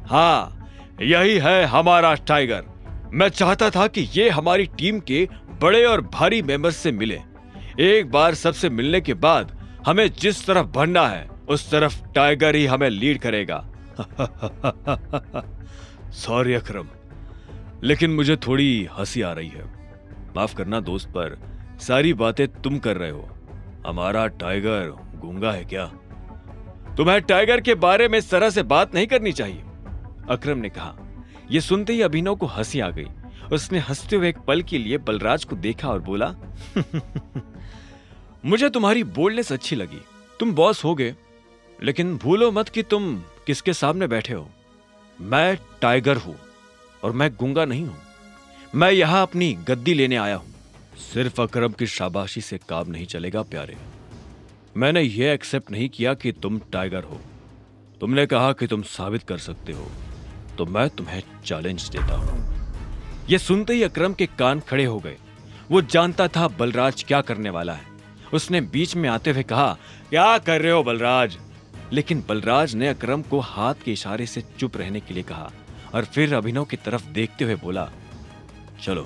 हाँ, यही है हमारा टाइगर। मैं चाहता था कि ये हमारी टीम के बड़े और भारी मेंबर्स से मिले। एक बार सबसे मिलने के बाद हमें जिस तरफ बढ़ना है उस तरफ टाइगर ही हमें लीड करेगा। सॉरी अकरम, लेकिन मुझे थोड़ी हंसी आ रही है। माफ करना दोस्त, पर सारी बातें तुम कर रहे हो। हमारा टाइगर गूंगा है क्या? तुम्हें टाइगर के बारे में इस तरह से बात नहीं करनी चाहिए, अकरम ने कहा। यह सुनते ही अभिनव को हंसी आ गई। उसने हंसते हुए एक पल के लिए बलराज को देखा और बोला, मुझे तुम्हारी बोल्डनेस अच्छी लगी। तुम बॉस हो गए, लेकिन भूलो मत कि तुम किसके सामने बैठे हो। मैं टाइगर हूं और मैं गूंगा नहीं हूं। मैं यहां अपनी गद्दी लेने आया हूं। सिर्फ अकरम की शाबाशी से काम नहीं चलेगा प्यारे। मैंने यह एक्सेप्ट नहीं किया कि तुम टाइगर हो। तुमने कहा कि तुम साबित कर सकते हो, तो मैं तुम्हें चैलेंज देता हूं। यह सुनते ही अकरम के कान खड़े हो गए। वो जानता था बलराज क्या करने वाला है। उसने बीच में आते हुए कहा, क्या कर रहे हो बलराज? लेकिन बलराज ने अकरम को हाथ के इशारे से चुप रहने के लिए कहा और फिर अभिनव की तरफ देखते हुए बोला, चलो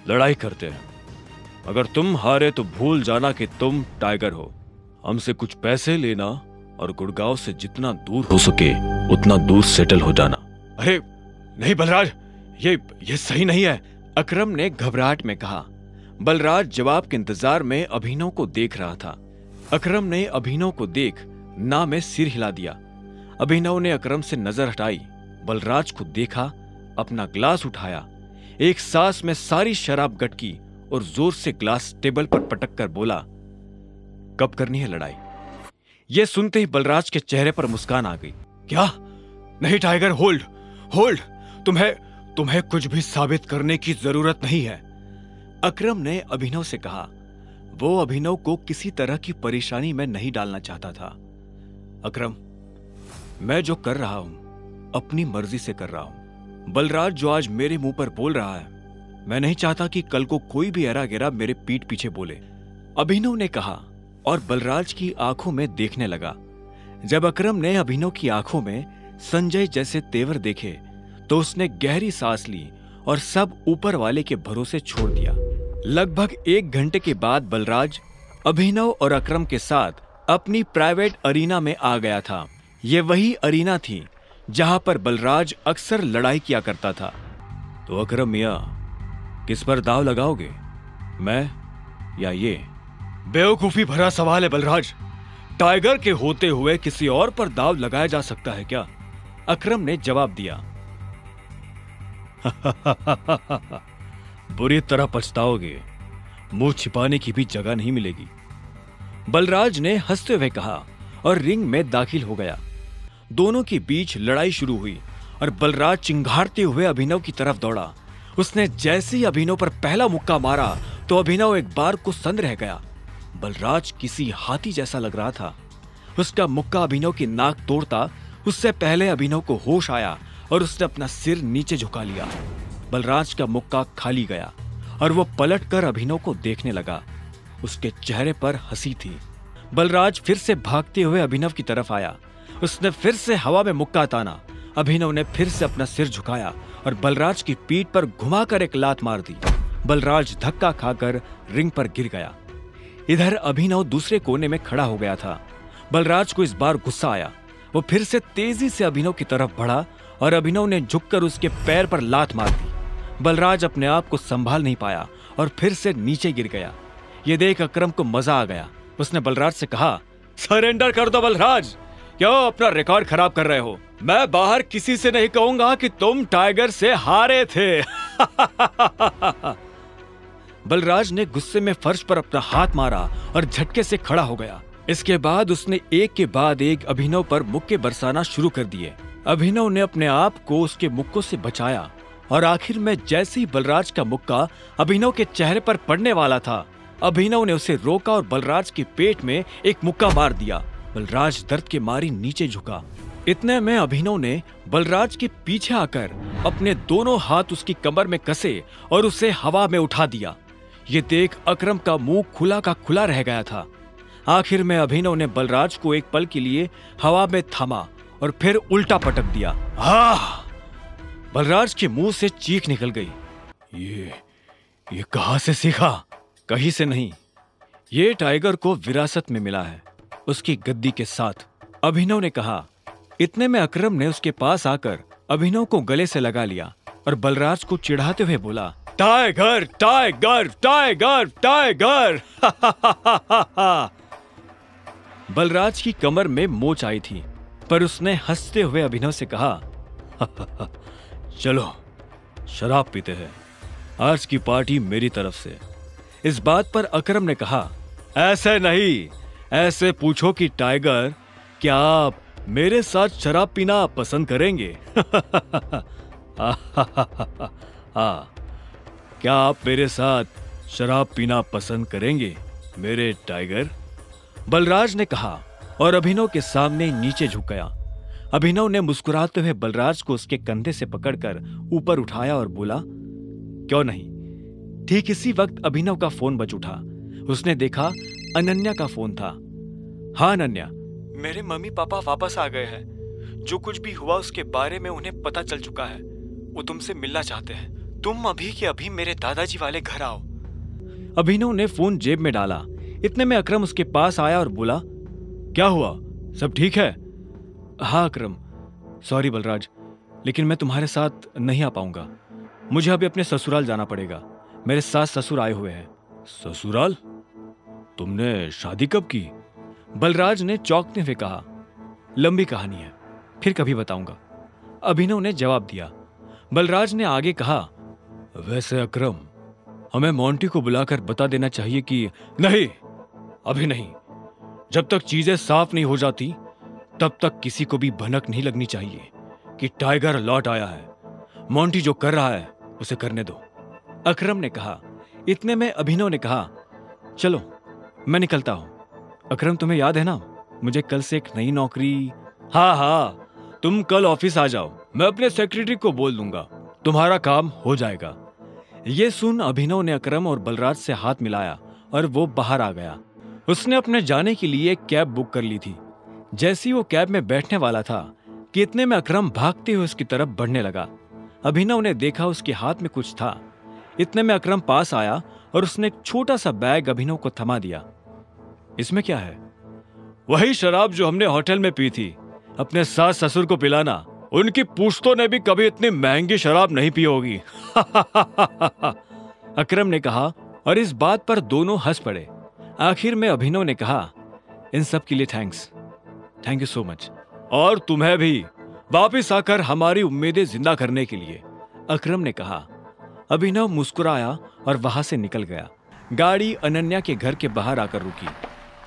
लड़ाई करते हैं। अगर तुम हारे तो भूल जाना कि तुम टाइगर हो। हमसे कुछ पैसे लेना और गुड़गांव से जितना दूर हो सके उतना दूर सेटल हो जाना। अरे नहीं बलराज, ये सही नहीं है, अकरम ने घबराहट में कहा। बलराज जवाब के इंतजार में अभिनव को देख रहा था। अकरम ने अभिनव को देख ना में सिर हिला दिया। अभिनव ने अकरम से नजर हटाई, बलराज को देखा, अपना ग्लास उठाया, एक सांस में सारी शराब गटकी और जोर से ग्लास टेबल पर पटक कर बोला, कब करनी है लड़ाई? यह सुनते ही बलराज के चेहरे पर मुस्कान आ गई। क्या नहीं टाइगर, होल्ड होल्ड, तुम्हें कुछ भी साबित करने की जरूरत नहीं है, अकरम ने अभिनव से कहा। वो अभिनव को किसी तरह की परेशानी में नहीं डालना चाहता था। अकरम, मैं जो कर रहा हूं अपनी मर्जी से कर रहा हूं। बलराज जो आज मेरे मुंह पर बोल रहा है, मैं नहीं चाहता कि कल को कोई भी एरा गेरा मेरे पीठ पीछे बोले, अभिनव ने कहा और बलराज की आंखों में देखने लगा। जब अकरम ने अभिनव की आंखों में संजय जैसे तेवर देखे तो उसने गहरी सांस ली और सब ऊपर वाले के भरोसे छोड़ दिया। लगभग 1 घंटे के बाद बलराज अभिनव और अकरम के साथ अपनी प्राइवेट अरीना में आ गया था। ये वही अरीना थी जहां पर बलराज अक्सर लड़ाई किया करता था। तो अकरम मियां, किस पर दाव लगाओगे, मैं या ये? बेवकूफी भरा सवाल है बलराज। टाइगर के होते हुए किसी और पर दाव लगाया जा सकता है क्या? अकरम ने जवाब दिया। बुरी तरह पछताओगे, मुंह छिपाने की भी जगह नहीं मिलेगी, बलराज ने हंसते हुए कहा और रिंग में दाखिल हो गया। दोनों के बीच लड़ाई शुरू हुई और बलराज चिंघाड़ते हुए अभिनव की तरफ दौड़ा। उसने जैसे ही अभिनव पर पहला मुक्का मारा तो अभिनव एक बार को सन्न रह गया। बलराज किसी हाथी जैसा लग रहा था। उसका मुक्का अभिनव की नाक तोड़ता उससे पहले अभिनव को होश आया और उसने अपना सिर नीचे झुका लिया। बलराज का मुक्का खाली गया और वो पलटकर अभिनव को देखने लगा। उसके चेहरे पर हंसी थी। बलराज फिर से भागते हुए अभिनव की तरफ आया। उसने फिर से हवा में मुक्का ताना। अभिनव ने फिर से अपना सिर झुकाया और बलराज की पीठ पर घुमाकर एक लात मार दी। बलराज धक्का खाकर रिंग पर गिर गया। इधर अभिनव दूसरे कोने में खड़ा हो गया था। बलराज को इस बार गुस्सा आया। वो फिर से तेजी से अभिनव की तरफ बढ़ा और अभिनव ने झुककर उसके पैर पर लात मार दी। बलराज अपने आप को संभाल नहीं पाया और फिर से नीचे गिर गया। ये देख अकरम को मजा आ गया। उसने बलराज से कहा, सरेंडर कर दो बलराज, क्यों अपना रिकॉर्ड खराब कर रहे हो? मैं बाहर किसी से नहीं कहूंगा कि तुम टाइगर से हारे थे। बलराज ने गुस्से में फर्श पर अपना हाथ मारा और झटके से खड़ा हो गया। इसके बाद उसने एक के बाद एक अभिनव पर मुक्के बरसाना शुरू कर दिए। अभिनव ने अपने आप को उसके मुक्कों से बचाया और आखिर में जैसे ही बलराज का मुक्का अभिनव के चेहरे पर पड़ने वाला था, अभिनव ने उसे रोका और बलराज के पेट में एक मुक्का मार दिया। बलराज दर्द के मारी नीचे झुका। इतने में अभिनव ने बलराज के पीछे आकर अपने दोनों हाथ उसकी कमर में कसे और उसे हवा में उठा दिया। ये देख अकरम का मुंह खुला का खुला रह गया था। आखिर में अभिनव ने बलराज को एक पल के लिए हवा में थामा और फिर उल्टा पटक दिया। बलराज के मुंह से चीख निकल गई। ये कहां से सीखा? कहीं से नहीं, ये टाइगर को विरासत में मिला है, उसकी गद्दी के साथ, अभिनव ने कहा। इतने में अकरम ने उसके पास आकर अभिनव को गले से लगा लिया और बलराज को चिढ़ाते हुए बोला, tiger tiger tiger tiger. Balraj की कमर में मोच आई थी, पर उसने हंसते हुए अभिनव से कहा, चलो शराब पीते हैं, आज की पार्टी मेरी तरफ से। इस बात पर अकरम ने कहा, ऐसे नहीं, ऐसे पूछो कि टाइगर, क्या आप मेरे साथ शराब पीना पसंद करेंगे? क्या आप मेरे साथ शराब पीना पसंद करेंगे मेरे टाइगर? बलराज ने कहा और अभिनव के सामने नीचे झुक गया। अभिनव ने मुस्कुराते हुए बलराज को उसके कंधे से पकड़कर ऊपर उठाया और बोला, क्यों नहीं। ठीक इसी वक्त अभिनव का फोन बज उठा। उसने देखा अनन्या का फोन था। हाँ अनन्या, मेरे मम्मी पापा वापस आ गए हैं। जो कुछ भी हुआ उसके बारे में उन्हें पता चल चुका है। वो तुमसे मिलना चाहते हैं। तुम अभी के अभी मेरे दादाजी वाले घर आओ। अभिनव ने फोन जेब में डाला। इतने में अकरम उसके पास आया और बोला, क्या हुआ, सब ठीक है? हाँ अकरम, सॉरी बलराज, लेकिन मैं तुम्हारे साथ नहीं आ पाऊंगा। मुझे अभी अपने ससुराल जाना पड़ेगा। मेरे सास ससुर आए हुए हैं। ससुराल? तुमने शादी कब की? बलराज ने चौंकते हुए कहा। लंबी कहानी है, फिर कभी बताऊंगा, अभिनव ने जवाब दिया। बलराज ने आगे कहा, वैसे अकरम, हमें मोंटी को बुलाकर बता देना चाहिए कि नहीं, अभी नहीं। जब तक चीजें साफ नहीं हो जाती तब तक किसी को भी भनक नहीं लगनी चाहिए। कि टाइगर लौट आया है। मोंटी जो कर रहा है उसे करने दो। अकरम ने कहा। इतने में अभिनव ने कहा, चलो मैं निकलता हूं। अकरम, तुम्हें याद है ना, मुझे कल से एक नई नौकरी। हाँ, तुम कल ऑफिस आ जाओ, मैं अपने सेक्रेटरी को बोल दूंगा, तुम्हारा काम हो जाएगा। ये सुन अभिनव ने अकरम और बलराज से हाथ मिलाया और वो बाहर आ गया। उसने अपने जाने के लिए एक कैब बुक कर ली थी। जैसे ही वो कैब में बैठने वाला था कि इतने में अकरम भागते हुए उसकी तरफ बढ़ने लगा। अभिनव ने देखा उसके हाथ में कुछ था। इतने में अकरम पास आया और उसने एक छोटा सा बैग अभिनव को थमा दिया। इसमें क्या है? वही शराब जो हमने होटल में पी थी। अपने सास ससुर को पिलाना। उनकी पूछतों ने भी कभी इतनी महंगी शराब नहीं पी होगी। अकरम ने कहा और इस बात पर दोनों हंस पड़े। आखिर में अभिनव ने कहा, इन सब के लिए thanks, thank you so much. और तुम्हें भी वापिस आकर हमारी उम्मीदें जिंदा करने के लिए, अकरम ने कहा। अभिनव मुस्कुराया और वहां से निकल गया। गाड़ी अनन्या के घर के बाहर आकर रुकी।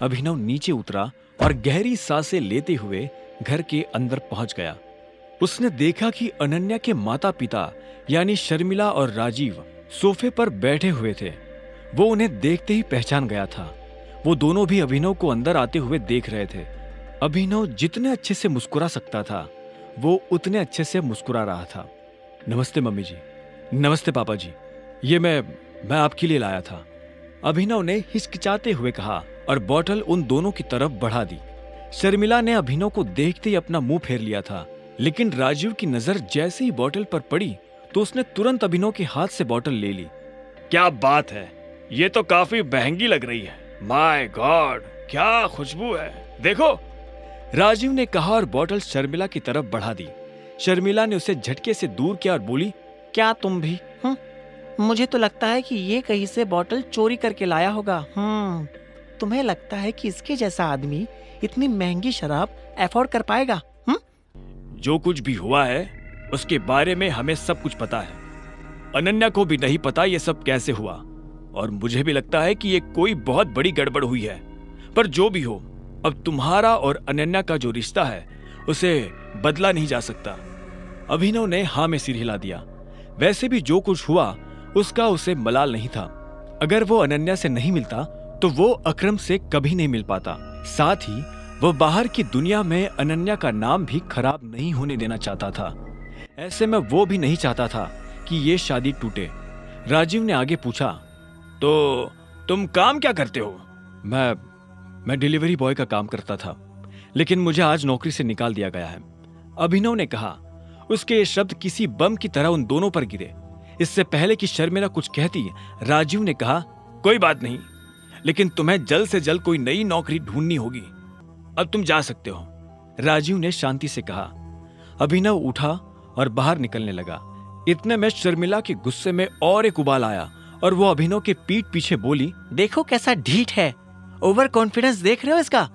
अभिनव नीचे उतरा और गहरी सांसें लेते हुए घर के अंदर पहुंच गया। उसने देखा कि अनन्या के माता पिता यानी शर्मिला और राजीव सोफे पर बैठे हुए थे। वो उन्हें देखते ही पहचान गया था। वो दोनों भी अभिनव को अंदर आते हुए देख रहे थे। अभिनव जितने अच्छे से मुस्कुरा सकता था वो उतने अच्छे से मुस्कुरा रहा था। नमस्ते मम्मी जी। नमस्ते पापा जी। ये मैं आपके लिए लाया था, अभिनव ने हिचकिचाते हुए कहा और बोतल उन दोनों की तरफ बढ़ा दी। शर्मिला ने अभिनव को देखते ही अपना मुंह फेर लिया था, लेकिन राजीव की नजर जैसे ही बोतल पर पड़ी तो उसने तुरंत अभिनव के हाथ से बोतल ले ली। क्या बात है, ये तो काफी महंगी लग रही है। माय गॉड, क्या खुशबू है, देखो, राजीव ने कहा और बोतल शर्मिला की तरफ बढ़ा दी। शर्मिला ने उसे झटके से दूर किया और बोली, क्या तुम भी? मुझे तो लगता है कि ये कहीं से बोतल चोरी करके लाया होगा। तुम्हें लगता है कि इसके जैसा आदमी इतनी महंगी शराब अफोर्ड कर पाएगा? जो कुछ भी हुआ है उसके बारे में हमें सब कुछ पता है। अनन्या को भी नहीं पता ये सब कैसे हुआ, और मुझे भी लगता है कि ये कोई बहुत बड़ी गड़बड़ हुई है। पर जो भी हो, अब तुम्हारा और अनन्या का जो रिश्ता है उसे बदला नहीं जा सकता। अभिनव ने हाँ में सिर हिला दिया। वैसे भी जो कुछ हुआ उसका उसे मलाल नहीं था। अगर वो अनन्या से नहीं मिलता तो वो अकरम से कभी नहीं मिल पाता। साथ ही वो बाहर की दुनिया में अनन्या का नाम भी खराब नहीं होने देना चाहता था। ऐसे में वो भी नहीं चाहता था कि ये शादी टूटे। राजीव ने आगे पूछा, तो तुम काम क्या करते हो? मैं डिलीवरी बॉय का काम करता था, लेकिन मुझे आज नौकरी से निकाल दिया गया है, अभिनव ने कहा। उसके ये शब्द किसी बम की तरह उन दोनों पर गिरे। इससे पहले कि शर्मिला कुछ कहती, राजीव ने कहा, कोई बात नहीं, लेकिन तुम्हें जल्द से जल्द कोई नई नौकरी ढूंढनी होगी। अब तुम जा सकते हो, राजीव ने शांति से कहा। अभिनव उठा और बाहर निकलने लगा। इतने में शर्मिला के गुस्से में और एक उबाल आया और वो अभिनव के पीठ पीछे बोली, देखो कैसा ढीठ है, ओवर कॉन्फिडेंस देख रहे हो इसका?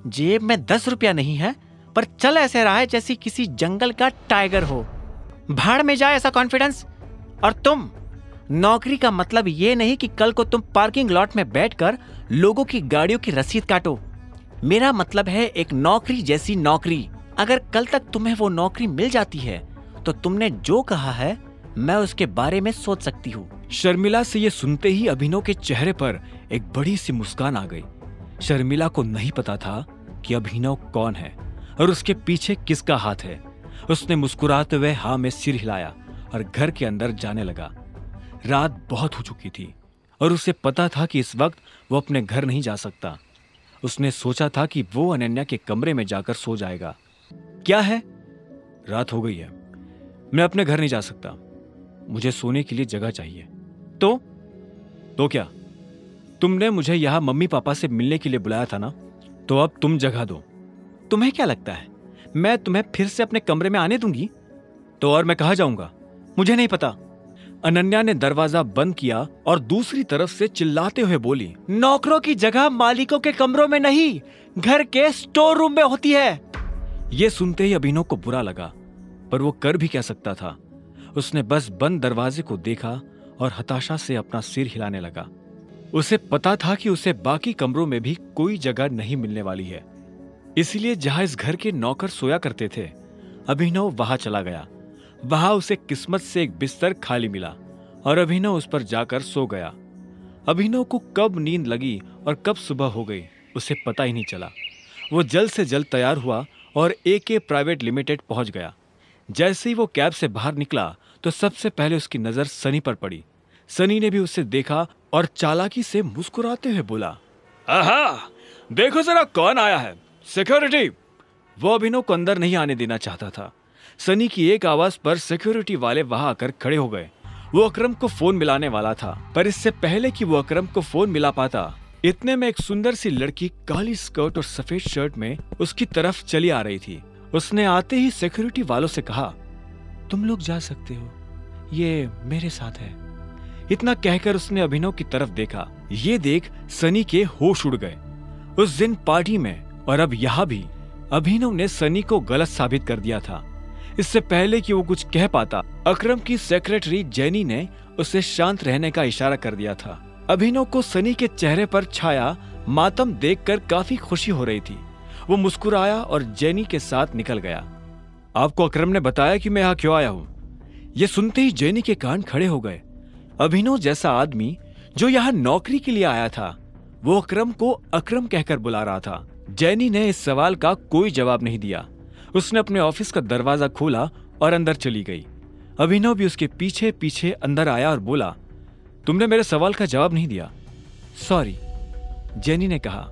जेब में 10 रुपया नहीं है पर चल ऐसे रहा है जैसे किसी जंगल का टाइगर हो। भाड़ में जाए ऐसा कॉन्फिडेंस। और तुम, नौकरी का मतलब ये नहीं कि कल को तुम पार्किंग लॉट में बैठकर लोगों की गाड़ियों की रसीद काटो। मेरा मतलब है एक नौकरी जैसी नौकरी। अगर कल तक तुम्हें वो नौकरी मिल जाती है तो तुमने जो कहा है मैं उसके बारे में सोच सकती हूँ। शर्मिला से ये सुनते ही अभिनव के चेहरे पर एक बड़ी सी मुस्कान आ गई। शर्मिला को नहीं पता था कि अभिनव कौन है और उसके पीछे किसका हाथ है। उसने मुस्कुराते हुए हाँ में सिर हिलाया और घर के अंदर जाने लगा। रात बहुत हो चुकी थी और उसे पता था कि इस वक्त वो अपने घर नहीं जा सकता। उसने सोचा था कि वो अनन्या के कमरे में जाकर सो जाएगा। क्या है, रात हो गई है, मैं अपने घर नहीं जा सकता, मुझे सोने के लिए जगह चाहिए। तो क्या, तुमने मुझे यहां मम्मी पापा से मिलने के लिए बुलाया था ना, तो अब तुम जगह दो। तुम्हें क्या लगता है मैं तुम्हें फिर से अपने कमरे में आने दूंगी? तो और मैं कहां जाऊंगा, मुझे नहीं पता। अनन्या ने दरवाजा बंद किया और दूसरी तरफ से चिल्लाते हुए बोली, नौकरों की जगह मालिकों के कमरों में नहीं, घर के स्टोर रूम में होती है। यह सुनते ही अभिनव को बुरा लगा, पर वो कर भी क्या सकता था। उसने बस बंद दरवाजे को देखा और हताशा से अपना सिर हिलाने लगा। उसे पता था कि उसे बाकी कमरों में भी कोई जगह नहीं मिलने वाली है। इसलिए जहां इस घर के नौकर सोया करते थे अभिनव वहां चला गया। वहां उसे किस्मत से एक बिस्तर खाली मिला और अभिनव उस पर जाकर सो गया। अभिनव को कब नींद लगी और कब सुबह हो गई उसे पता ही नहीं चला। वो जल्द से जल्द तैयार हुआ और AK प्राइवेट लिमिटेड पहुंच गया। जैसे ही वो कैब से बाहर निकला तो सबसे पहले उसकी नजर सनी पर पड़ी। सनी ने भी उसे देखा और चालाकी से मुस्कुराते हुए बोला, आहा, देखो जरा कौन आया है, सिक्योरिटी। वो अभिनव को अंदर नहीं आने देना चाहता था। सनी की एक आवाज पर सिक्योरिटी वाले वहां आकर खड़े हो गए। वो अकरम को फोन मिलाने वाला था, पर इससे पहले कि वो अकरम को फोन मिला पाता, इतने में एक सुंदर सी लड़की काली स्कर्ट और सफेद शर्ट में उसकी तरफ चली आ रही थी। उसने आते ही सिक्योरिटी वालों से कहा, तुम लोग जा सकते हो, ये मेरे साथ है। इतना कहकर उसने अभिनव की तरफ देखा। ये देख सनी के होश उड़ गए। उस दिन पार्टी में और अब यहाँ भी अभिनव ने सनी को गलत साबित कर दिया था। इससे पहले कि वो कुछ कह पाता, अकरम की सेक्रेटरी जेनी ने उसे शांत रहने का इशारा कर दिया था। अभिनव को सनी के चेहरे पर छाया मातम देखकर काफी खुशी हो रही थी। वो मुस्कुराया और जेनी के साथ निकल गया। आपको अकरम ने बताया कि मैं यहाँ क्यों आया हूँ? ये सुनते ही जेनी के कान खड़े हो गए। अभिनव जैसा आदमी जो यहाँ नौकरी के लिए आया था, वो अकरम को अकरम कहकर बुला रहा था। जेनी ने इस सवाल का कोई जवाब नहीं दिया। उसने अपने ऑफिस का दरवाजा खोला और अंदर चली गई। अभिनव भी उसके पीछे पीछे अंदर आया और बोला, तुमने मेरे सवाल का जवाब नहीं दिया। सॉरी, जेनी ने कहा।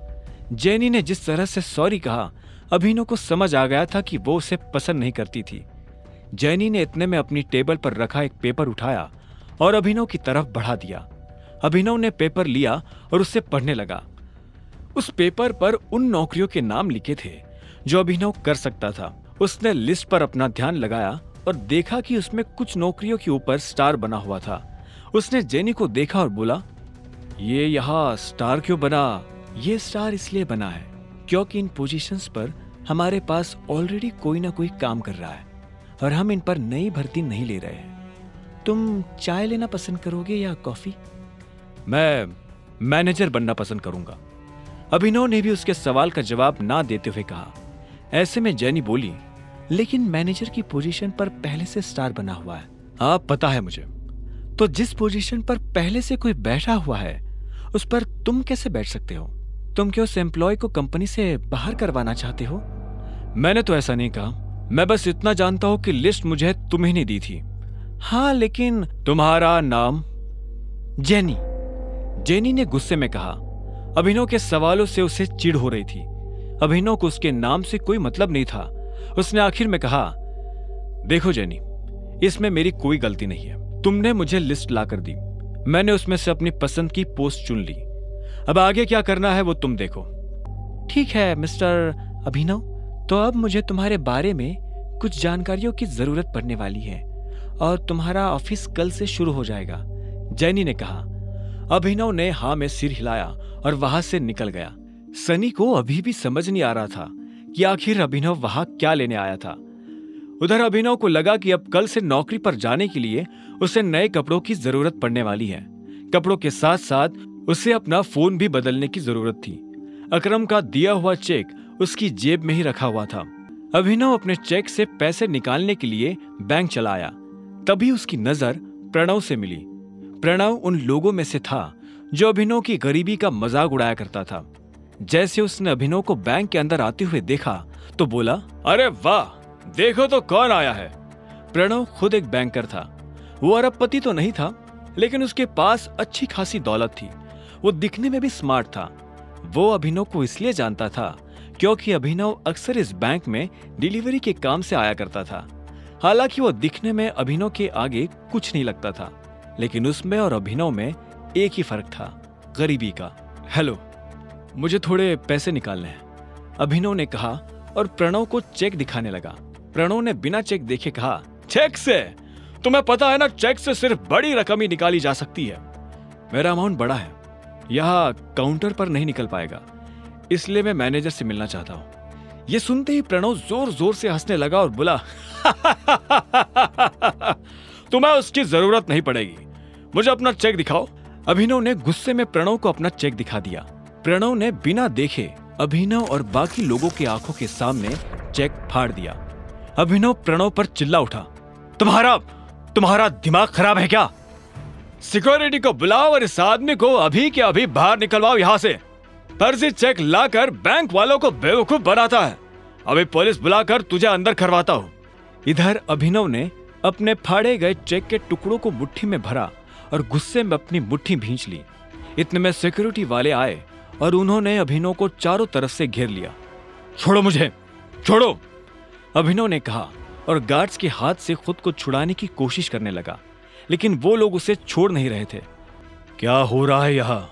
जेनी ने जिस तरह से सॉरी कहा, अभिनव को समझ आ गया था कि वो उसे पसंद नहीं करती थी। जेनी ने इतने में अपनी टेबल पर रखा एक पेपर उठाया और अभिनव की तरफ बढ़ा दिया। अभिनव ने पेपर लिया और उससे पढ़ने लगा। उस पेपर पर उन नौकरियों के नाम लिखे थे जो अभिनव कर सकता था। उसने लिस्ट पर अपना ध्यान लगाया और देखा कि उसमें कुछ नौकरियों के ऊपर स्टार बना हुआ था। उसने जेनी को देखा और बोला, ये यहाँ स्टार क्यों बना? ये स्टार इसलिए बना है क्योंकि इन पोजीशंस पर हमारे पास ऑलरेडी कोई ना कोई काम कर रहा है और हम इन पर नई भर्ती नहीं ले रहे हैं। तुम चाय लेना पसंद करोगे या कॉफी? मैं मैनेजर बनना पसंद करूंगा। अभिनव ने भी उसके सवाल का जवाब ना देते हुए कहा। ऐसे में जेनी बोली, लेकिन मैनेजर की पोजीशन पर पहले से स्टार बना हुआ है। आप पता है मुझे। तो जिस पोजीशन पर पहले से कोई बैठा हुआ है उस पर तुम कैसे बैठ सकते हो? तुम क्या उस एम्प्लॉय को कंपनी से बाहर करवाना चाहते हो? मैंने तो ऐसा नहीं कहा। मैं बस इतना जानता हूं कि लिस्ट मुझे तुम्हें नहीं दी थी। हाँ, लेकिन तुम्हारा नाम? जेनी। जेनी ने गुस्से में कहा। अभिनव के सवालों से उसे चिढ़ हो रही थी। अभिनव को उसके नाम से कोई मतलब नहीं था। उसने आखिर में कहा, देखो जेनी, इसमें मेरी कोई गलती नहीं है। तुमने मुझे लिस्ट लाकर दी, मैंने उसमें से अपनी पसंद की पोस्ट चुन ली। अब आगे क्या करना है वो तुम देखो। ठीक है मिस्टर अभिनव, तो अब मुझे तुम्हारे बारे में कुछ जानकारियों की जरूरत पड़ने वाली है और तुम्हारा ऑफिस कल से शुरू हो जाएगा, जेनी ने कहा। अभिनव ने हाँ में सिर हिलाया और वहां से निकल गया। सनी को अभी भी समझ नहीं आ रहा था कि आखिर अभिनव वहां क्या लेने आया था। उधर अभिनव को लगा कि अब कल से नौकरी पर जाने के लिए उसे नए कपड़ों की जरूरत पड़ने वाली है। कपड़ों के साथ साथ उसे अपना फोन भी बदलने की जरूरत थी। अकरम का दिया हुआ चेक उसकी जेब में ही रखा हुआ था। अभिनव अपने चेक से पैसे निकालने के लिए बैंक चला आया। तभी उसकी नजर प्रणव से मिली। प्रणव उन लोगों में से था जो अभिनव की गरीबी का मजाक उड़ाया करता था। जैसे उसने अभिनव को बैंक के अंदर आते हुए देखा तो बोला, अरे वाह, देखो तो कौन आया है। प्रणव खुद एक बैंकर था। वो अरबपति तो नहीं था, लेकिन उसके पास अच्छी खासी दौलत थी। वो दिखने में भी स्मार्ट था। वो अभिनव को इसलिए जानता था क्योंकि अभिनव अक्सर इस बैंक में डिलीवरी के काम से आया करता था। हालांकि वो दिखने में अभिनव के आगे कुछ नहीं लगता था, लेकिन उसमें और अभिनव में एक ही फर्क था, गरीबी का। हेलो, मुझे थोड़े पैसे निकालने हैं, अभिनव ने कहा और प्रणव को चेक दिखाने लगा। प्रणव ने बिना चेक देखे कहा, चेक से? तुम्हें पता है ना, चेक से सिर्फ बड़ी रकम ही निकाली जा सकती है। मेरा अमाउंट बड़ा है, यहाँ काउंटर पर नहीं निकल पाएगा, इसलिए मैं मैनेजर से मिलना चाहता हूँ। ये सुनते ही प्रणव जोर जोर से हंसने लगा और बोला, तुम्हें उसकी जरूरत नहीं पड़ेगी, मुझे अपना चेक दिखाओ। अभिनव ने गुस्से में प्रणव को अपना चेक दिखा दिया। प्रणव ने बिना देखे अभिनव और बाकी लोगों की आंखों के सामने चेक फाड़ दिया। अभिनव प्रणव पर चिल्ला उठा, तुम्हारा दिमाग खराब है क्या? सिक्योरिटी को बुलाओ और इस आदमी को अभी के अभी बाहर निकलवाओ यहाँ से। फर्जी चेक लाकर बैंक वालों को बेवकूफ बनाता है। अभी पुलिस बुलाकर तुझे अंदर करवाता हूँ। इधर अभिनव ने अपने फाड़े गए चेक के टुकड़ों को मुट्ठी में भरा और गुस्से में अपनी मुट्ठी भींच ली। इतने में सिक्योरिटी वाले आए और उन्होंने अभिनव को चारों तरफ से घेर लिया। छोड़ो मुझे, छोड़ो, अभिनव ने कहा और गार्ड्स के हाथ से खुद को छुड़ाने की कोशिश करने लगा, लेकिन वो लोग उसे छोड़ नहीं रहे थे। क्या हो रहा है यहाँ?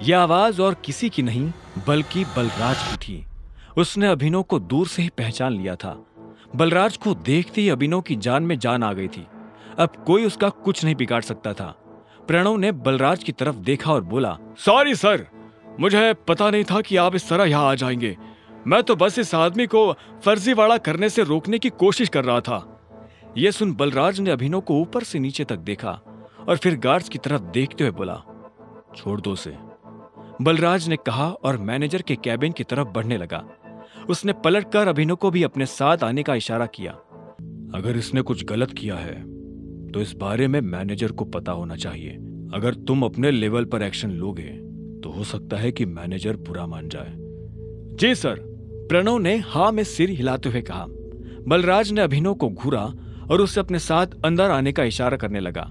यह आवाज और किसी की नहीं बल्कि बलराज की थी। उसने अभिनव को दूर से ही पहचान लिया था। बलराज को देखते ही अभिनव की जान में जान आ गई थी। अब कोई उसका कुछ नहीं बिगाड़ सकता था। प्रणव ने बलराज की तरफ देखा और बोला, सॉरी सर, मुझे पता नहीं था कि आप इस तरह यहाँ आ जाएंगे। मैं तो बस इस आदमी को फर्जीवाड़ा करने से रोकने की कोशिश कर रहा था। यह सुन बलराज ने अभिनव को ऊपर से नीचे तक देखा और फिर गार्ड्स की तरफ देखते हुए बोला, छोड़ दो उसे। बलराज ने कहा और मैनेजर के कैबिन की तरफ बढ़ने लगा। उसने पलटकर अभिनव को भी अपने साथ आने का इशारा किया। अगर इसने कुछ गलत किया है तो इस बारे में मैनेजर को पता होना चाहिए। अगर तुम अपने लेवल पर एक्शन लोगे तो हो सकता है कि मैनेजर बुरा मान जाए। जी सर, प्रणव ने हाँ में सिर हिलाते हुए कहा। बलराज ने अभिनव को घूरा और उसे अपने साथ अंदर आने का इशारा करने लगा।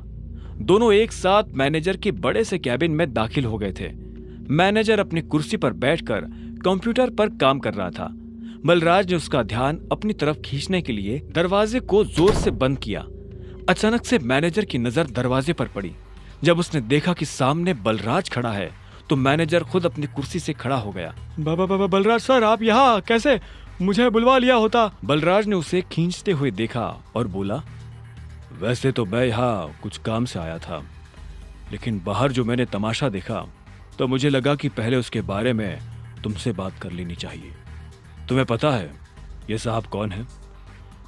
दोनों एक साथ मैनेजर के बड़े से कैबिन में दाखिल हो गए थे। मैनेजर अपनी कुर्सी पर बैठकर कंप्यूटर पर काम कर रहा था। बलराज ने उसका ध्यान अपनी तरफ खींचने के लिए दरवाजे को जोर से बंद किया। अचानक से मैनेजर की नजर दरवाजे पर पड़ी। जब उसने देखा कि सामने बलराज खड़ा है तो मैनेजर खुद अपनी कुर्सी से खड़ा हो गया। बलराज सर, आप यहाँ कैसे? मुझे बुलवा लिया होता। बलराज ने उसे खींचते हुए देखा और बोला, वैसे तो मैं यहाँ कुछ काम से आया था, लेकिन बाहर जो मैंने तमाशा देखा तो मुझे लगा कि पहले उसके बारे में तुमसे बात कर लेनी चाहिए। तुम्हें पता है ये साहब कौन है?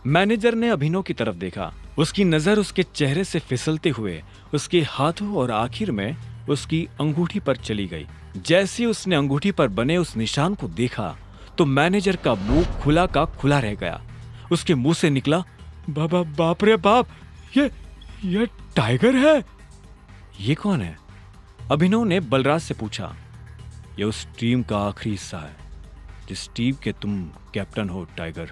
मैनेजर ने अभिनव की तरफ देखा। उसकी नजर उसके चेहरे से फिसलते हुए उसके हाथों और आखिर में उसकी अंगूठी पर चली गई। जैसे उसने अंगूठी पर बने उस निशान को देखा तो मैनेजर का मुंह खुला का खुला रह गया। उसके मुंह से निकला, बाप रे बाप, ये टाइगर है। ये कौन है? अभिनव ने बलराज से पूछा। यह उस टीम का आखिरी हिस्सा है जिस टीम के तुम कैप्टन हो, टाइगर।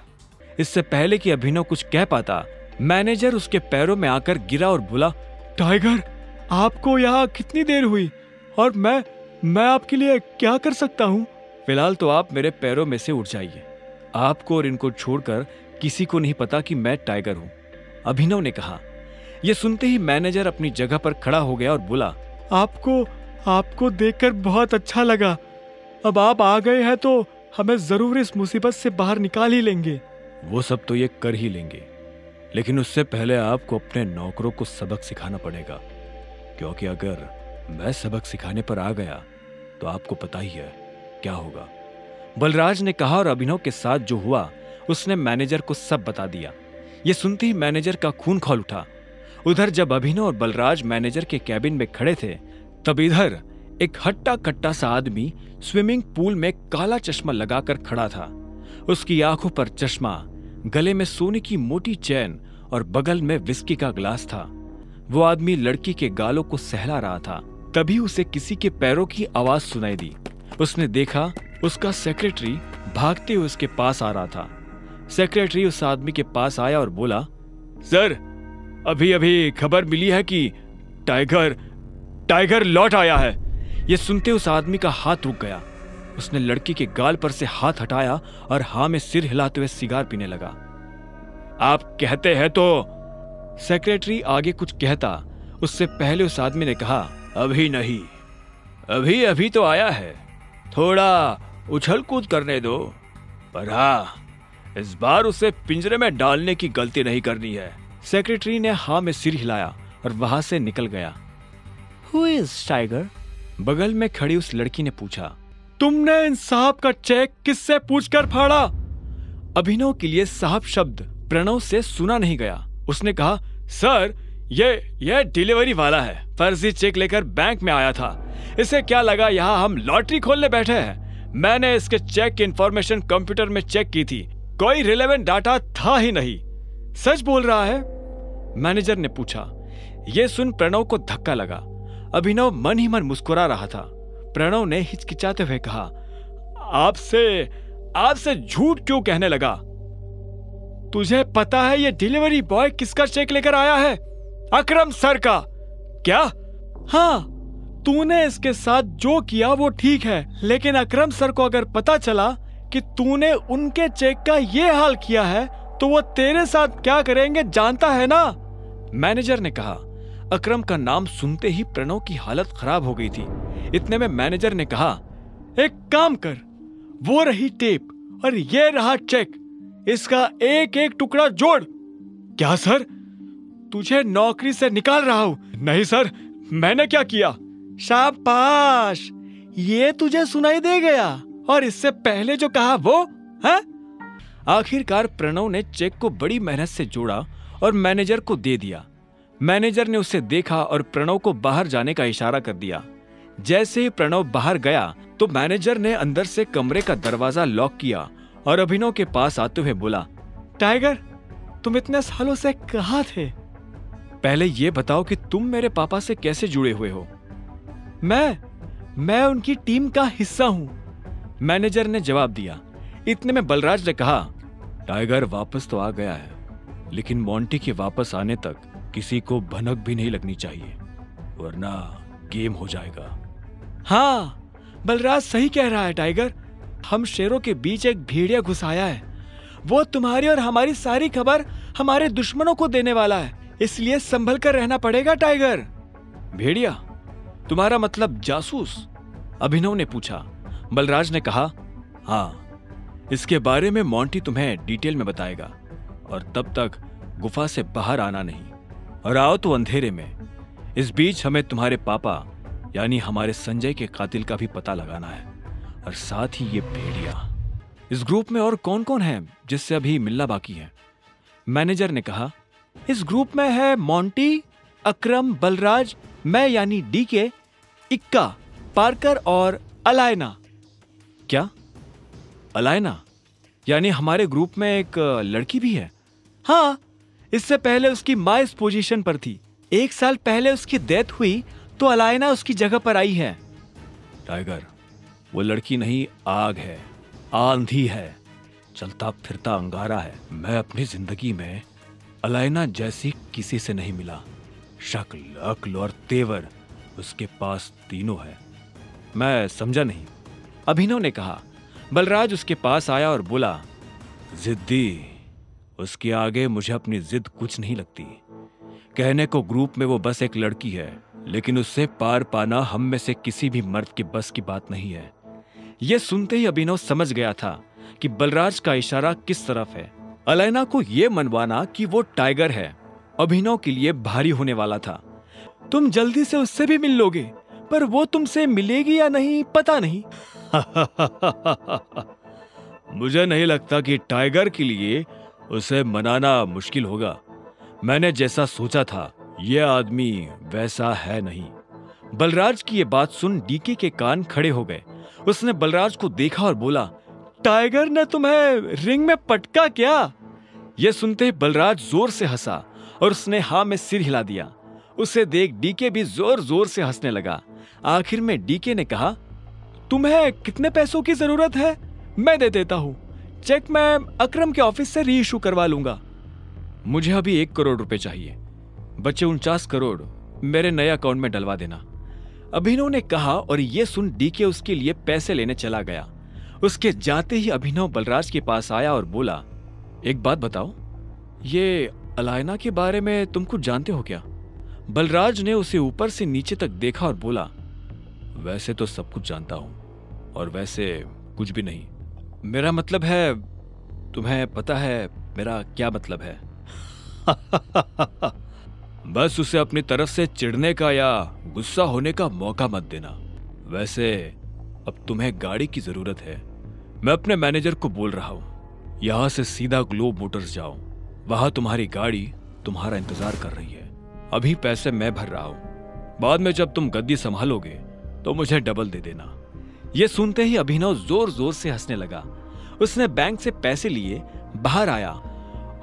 इससे पहले कि अभिनव कुछ कह पाता, मैनेजर उसके पैरों में आकर गिरा और बोला, टाइगर, आपको यहाँ कितनी देर हुई और मैं आपके लिए क्या कर सकता हूँ? फिलहाल तो आप मेरे पैरों में से उठ जाइए। आपको और इनको छोड़कर किसी को नहीं पता कि मैं टाइगर हूँ, अभिनव ने कहा। यह सुनते ही मैनेजर अपनी जगह पर खड़ा हो गया और बोला, आपको देखकर बहुत अच्छा लगा। अब आप आ गए हैं तो हमें जरूर इस मुसीबत से बाहर निकाल ही लेंगे। वो सब तो ये कर ही लेंगे, लेकिन उससे पहले आपको अपने नौकरों को सबक सिखाना पड़ेगा, क्योंकि अगर मैं सबक सिखाने पर आ गया तो आपको पता ही है क्या होगा। बलराज ने कहा और अभिनव के साथ जो हुआ उसने मैनेजर को सब बता दिया। यह सुनते ही मैनेजर का खून खौल उठा। उधर जब अभिनव और बलराज मैनेजर के कैबिन में खड़े थे तब इधर एक हट्टा कट्टा सा आदमी स्विमिंग पूल में काला चश्मा लगाकर खड़ा था। उसकी आंखों पर चश्मा, गले में सोने की मोटी चैन और बगल में विस्की का ग्लास था। वो आदमी लड़की के गालों को सहला रहा था। तभी उसे किसी के पैरों की आवाज सुनाई दी। उसने देखा उसका सेक्रेटरी भागते हुए उसके पास आ रहा था। सेक्रेटरी उस आदमी के पास आया और बोला, सर, अभी अभी खबर मिली है कि टाइगर लौट आया है। यह सुनते उस आदमी का हाथ रुक गया। उसने लड़की के गाल पर से हाथ हटाया और हाँ में सिर हिलाते हुए सिगार पीने लगा। आप कहते हैं तो? सेक्रेटरी आगे कुछ कहता उससे पहले उस आदमी ने कहा, अभी नहीं, अभी तो आया है, थोड़ा उछल कूद करने दो, पर हाँ, इस बार उसे पिंजरे में डालने की गलती नहीं करनी है। सेक्रेटरी ने हाँ में सिर हिलाया और वहां से निकल गया। Who is tiger? बगल में खड़ी उस लड़की ने पूछा। तुमने इन साहब का चेक किससे पूछकर फाड़ा? अभिनव के लिए साहब शब्द प्रणव से सुना नहीं गया। उसने कहा, सर, ये डिलीवरी वाला है, फर्जी चेक लेकर बैंक में आया था। इसे क्या लगा यहाँ हम लॉटरी खोलने बैठे हैं? मैंने इसके चेक की इंफॉर्मेशन कंप्यूटर में चेक की थी। कोई रिलेवेंट डाटा था ही नहीं। सच बोल रहा है? मैनेजर ने पूछा। यह सुन प्रणव को धक्का लगा। अभिनव मन ही मन मुस्कुरा रहा था। प्रणव ने हिचकिचाते हुए कहा, आपसे झूठ क्यों कहने लगा? तुझे पता है ये डिलीवरी बॉय किसका चेक लेकर आया है? अकरम सर का। क्या? हाँ, तूने इसके साथ जो किया वो ठीक है, लेकिन अकरम सर को अगर पता चला कि तूने उनके चेक का ये हाल किया है तो वो तेरे साथ क्या करेंगे जानता है ना? मैनेजर ने कहा। अकरम का नाम सुनते ही प्रणव की हालत खराब हो गई थी। इतने में मैनेजर ने कहा, एक काम कर, वो रही टेप और ये रहा चेक, इसका एक एक टुकड़ा जोड़। क्या सर, तुझे नौकरी से निकाल रहा हूं? नहीं सर, मैंने क्या किया? शाबाश, ये तुझे सुनाई दे गया, और इससे पहले जो कहा वो है? आखिरकार प्रणव ने चेक को बड़ी मेहनत से जोड़ा और मैनेजर को दे दिया। मैनेजर ने उसे देखा और प्रणव को बाहर जाने का इशारा कर दिया। जैसे ही प्रणव बाहर गया तो मैनेजर ने अंदर से कमरे का दरवाजा लॉक किया और अभिनव के पास आते हुए बोला, टाइगर, तुम इतने सालों से कहाँ थे? पहले ये बताओ कि तुम मेरे पापा से कैसे जुड़े हुए हो? मैं उनकी टीम का हिस्सा हूं, मैनेजर ने जवाब दिया। इतने में बलराज ने कहा, टाइगर वापस तो आ गया है, लेकिन मोंटी के वापस आने तक किसी को भनक भी नहीं लगनी चाहिए, वरना गेम हो जाएगा। हाँ, बलराज सही कह रहा है टाइगर, हम शेरों के बीच एक भेड़िया घुसाया है। वो तुम्हारी और हमारी सारी खबर हमारे दुश्मनों को देने वाला है, इसलिए संभल कर रहना पड़ेगा टाइगर। भेड़िया? तुम्हारा मतलब जासूस? अभिनव ने पूछा। बलराज ने कहा, हाँ, इसके बारे में मोंटी तुम्हें डिटेल में बताएगा, और तब तक गुफा से बाहर आना नहीं, और आओ तो अंधेरे में। इस बीच हमें तुम्हारे पापा यानी हमारे संजय के कातिल का भी पता लगाना है, और साथ ही ये भेड़िया। इस ग्रुप में और कौन कौन है जिससे अभी मिलना बाकी है? मैनेजर ने कहा, इस ग्रुप में है मोंटी, अकरम, बलराज, मैं यानी डीके, इक्का, पार्कर और अलायना। क्या? अलायना? यानी हमारे ग्रुप में एक लड़की भी है? हाँ, इससे पहले उसकी माँ इस पोजीशन पर थी। 1 साल पहले उसकी डेथ हुई तो अलायना उसकी जगह पर आई है। टाइगर, वो लड़की नहीं, आग है, आंधी है, चलता फिरता अंगारा है। मैं अपनी जिंदगी में अलायना जैसी किसी से नहीं मिला। शक्ल, अक्ल और तेवर उसके पास तीनों है। मैं समझा नहीं, अभिनव ने कहा। बलराज उसके पास आया और बोला, जिद्दी, उसके आगे मुझे अपनी जिद कुछ नहीं लगती। कहने को ग्रुप में वो बस एक लड़की है, लेकिन उससे पार पाना हम में से किसी भी मर्द के बस की बात नहीं है। यह सुनते ही अभिनव समझ गया था कि बलराज का इशारा किस तरफ है। अलायना को यह मनवाना कि वो टाइगर है अभिनव के लिए भारी होने वाला था। तुम जल्दी से उससे भी मिल लोगे, पर वो तुमसे मिलेगी या नहीं पता नहीं। मुझे नहीं लगता कि टाइगर के लिए उसे मनाना मुश्किल होगा। मैंने जैसा सोचा था यह आदमी वैसा है नहीं। बलराज की यह बात सुन डीके के कान खड़े हो गए। उसने बलराज को देखा और बोला, टाइगर ने तुम्हें रिंग में पटका क्या? यह सुनते ही बलराज जोर से हंसा और उसने हाँ में सिर हिला दिया। उसे देख डीके भी जोर जोर से हंसने लगा। आखिर में डीके ने कहा, तुम्हें कितने पैसों की जरूरत है? मैं दे देता हूं। चेक मैं अकरम के ऑफिस से री इशू करवा लूंगा। मुझे अभी 1 करोड़ रुपए चाहिए, बचे 49 करोड़ मेरे नए अकाउंट में डलवा देना, अभिनव ने कहा। और यह सुन डीके उसके लिए पैसे लेने चला गया। उसके जाते ही अभिनव बलराज के पास आया और बोला, एक बात बताओ, ये अलायना के बारे में तुम कुछ जानते हो क्या? बलराज ने उसे ऊपर से नीचे तक देखा और बोला, वैसे तो सब कुछ जानता हूं, और वैसे कुछ भी नहीं। मेरा मतलब है, तुम्हें पता है मेरा क्या मतलब है? बस उसे अपनी तरफ से चिढ़ने का या गुस्सा होने का मौका मत देना। वैसे अब तुम्हें गाड़ी की जरूरत है। मैं अपने मैनेजर को बोल रहा हूं, यहां से सीधा ग्लोब मोटर्स जाओ, वहां तुम्हारी गाड़ी तुम्हारा इंतजार कर रही है। अभी पैसे मैं भर रहा हूं, बाद में जब तुम गद्दी संभालोगे तो मुझे डबल दे देना। यह सुनते ही अभिनव जोर जोर से हंसने लगा। उसने बैंक से पैसे लिए, बाहर आया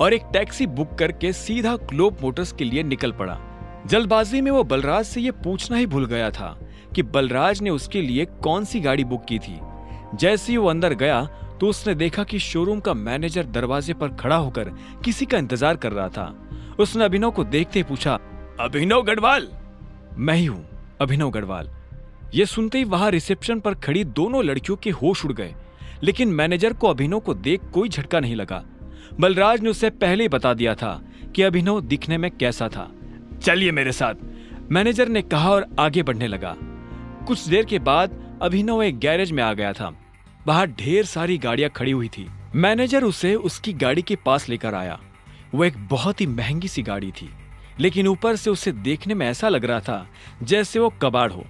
और एक टैक्सी बुक करके सीधा ग्लोब मोटर्स के लिए निकल पड़ा। जल्दबाजी में वो बलराज से ये पूछना ही भूल गया था कि बलराज ने उसके लिए कौन सी गाड़ी बुक की थी। जैसे ही वो अंदर गया तो उसने देखा कि शोरूम का मैनेजर दरवाजे पर खड़ा होकर किसी का इंतजार कर रहा था। उसने अभिनव को देखते ही पूछा, अभिनव गढ़वाल? मैं ही हूं, अभिनव गढ़वाल। ये सुनते ही वहां रिसेप्शन पर खड़ी दोनों लड़कियों के होश उड़ गए, लेकिन मैनेजर को अभिनव को देख कोई झटका नहीं लगा। बलराज ने उसे पहले ही बता दिया था कि अभिनव दिखने में कैसा था। चलिए मेरे साथ, मैनेजर ने कहा और आगे बढ़ने लगा। कुछ देर के बाद अभिनव एक गैरेज में आ गया था। बाहर ढेर सारी गाड़ियां खड़ी हुई थी। मैनेजर उसे उसकी गाड़ी के पास लेकर आया। वो एक बहुत ही महंगी सी गाड़ी थी, लेकिन ऊपर से उसे देखने में ऐसा लग रहा था जैसे वो कबाड़ हो।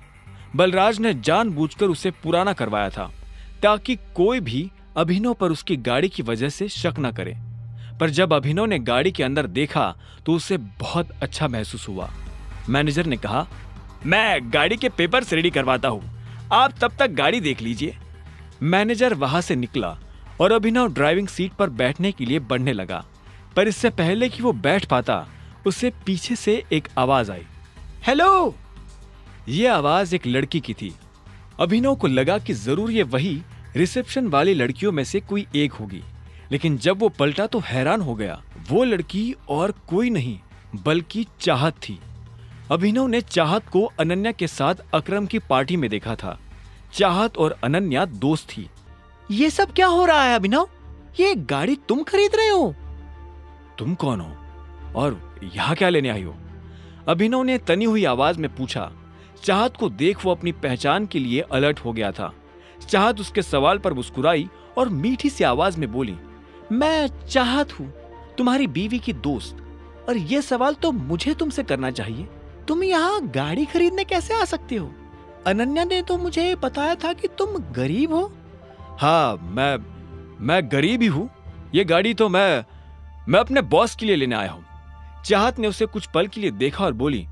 बलराज ने जानबूझकर उसे पुराना करवाया था ताकि कोई भी अभिनव पर उसकी गाड़ी की वजह से शक न करे। पर जब अभिनव ने गाड़ी के अंदर देखा तो उसे बहुत अच्छा महसूस हुआ। मैनेजर ने कहा, मैं गाड़ी के पेपर्स रेडी करवाता हूं, आप तब तक गाड़ी देख लीजिए। मैनेजर वहां से निकला और अभिनव ड्राइविंग सीट पर बैठने के लिए बढ़ने लगा, पर इससे पहले कि वो बैठ पाता उसे पीछे से एक आवाज आई, हेलो। ये आवाज एक लड़की की थी। अभिनव को लगा कि जरूर ये वही रिसेप्शन वाली लड़कियों में से कोई एक होगी, लेकिन जब वो पलटा तो हैरान हो गया। वो लड़की और कोई नहीं बल्कि चाहत थी। अभिनव ने चाहत को अनन्या के साथ अकरम की पार्टी में देखा था। चाहत और अनन्या दोस्त थी। ये सब क्या हो रहा है अभिनव? ये गाड़ी तुम खरीद रहे हो? तुम कौन हो और यहाँ क्या लेने आई हो? अभिनव ने तनी हुई आवाज में पूछा। चाहत को देख वो अपनी पहचान के लिए अलर्ट हो गया था। चाहत उसके सवाल पर मुस्कुराई और मीठी सी आवाज में बोली, मैं चाहत हूँ, तुम्हारी बीवी की दोस्त, और ये सवाल तो मुझे तुमसे करना चाहिए। तुम यहाँ गाड़ी खरीदने कैसे आ सकते हो? अनन्या ने तो मुझे बताया था कि तुम गरीब हो। हाँ, मैं गरीब ही हूँ। ये गाड़ी तो मैं अपने बॉस के लिए लेने आया हूँ। चाहत ने उसे कुछ पल के लिए देखा और बोली,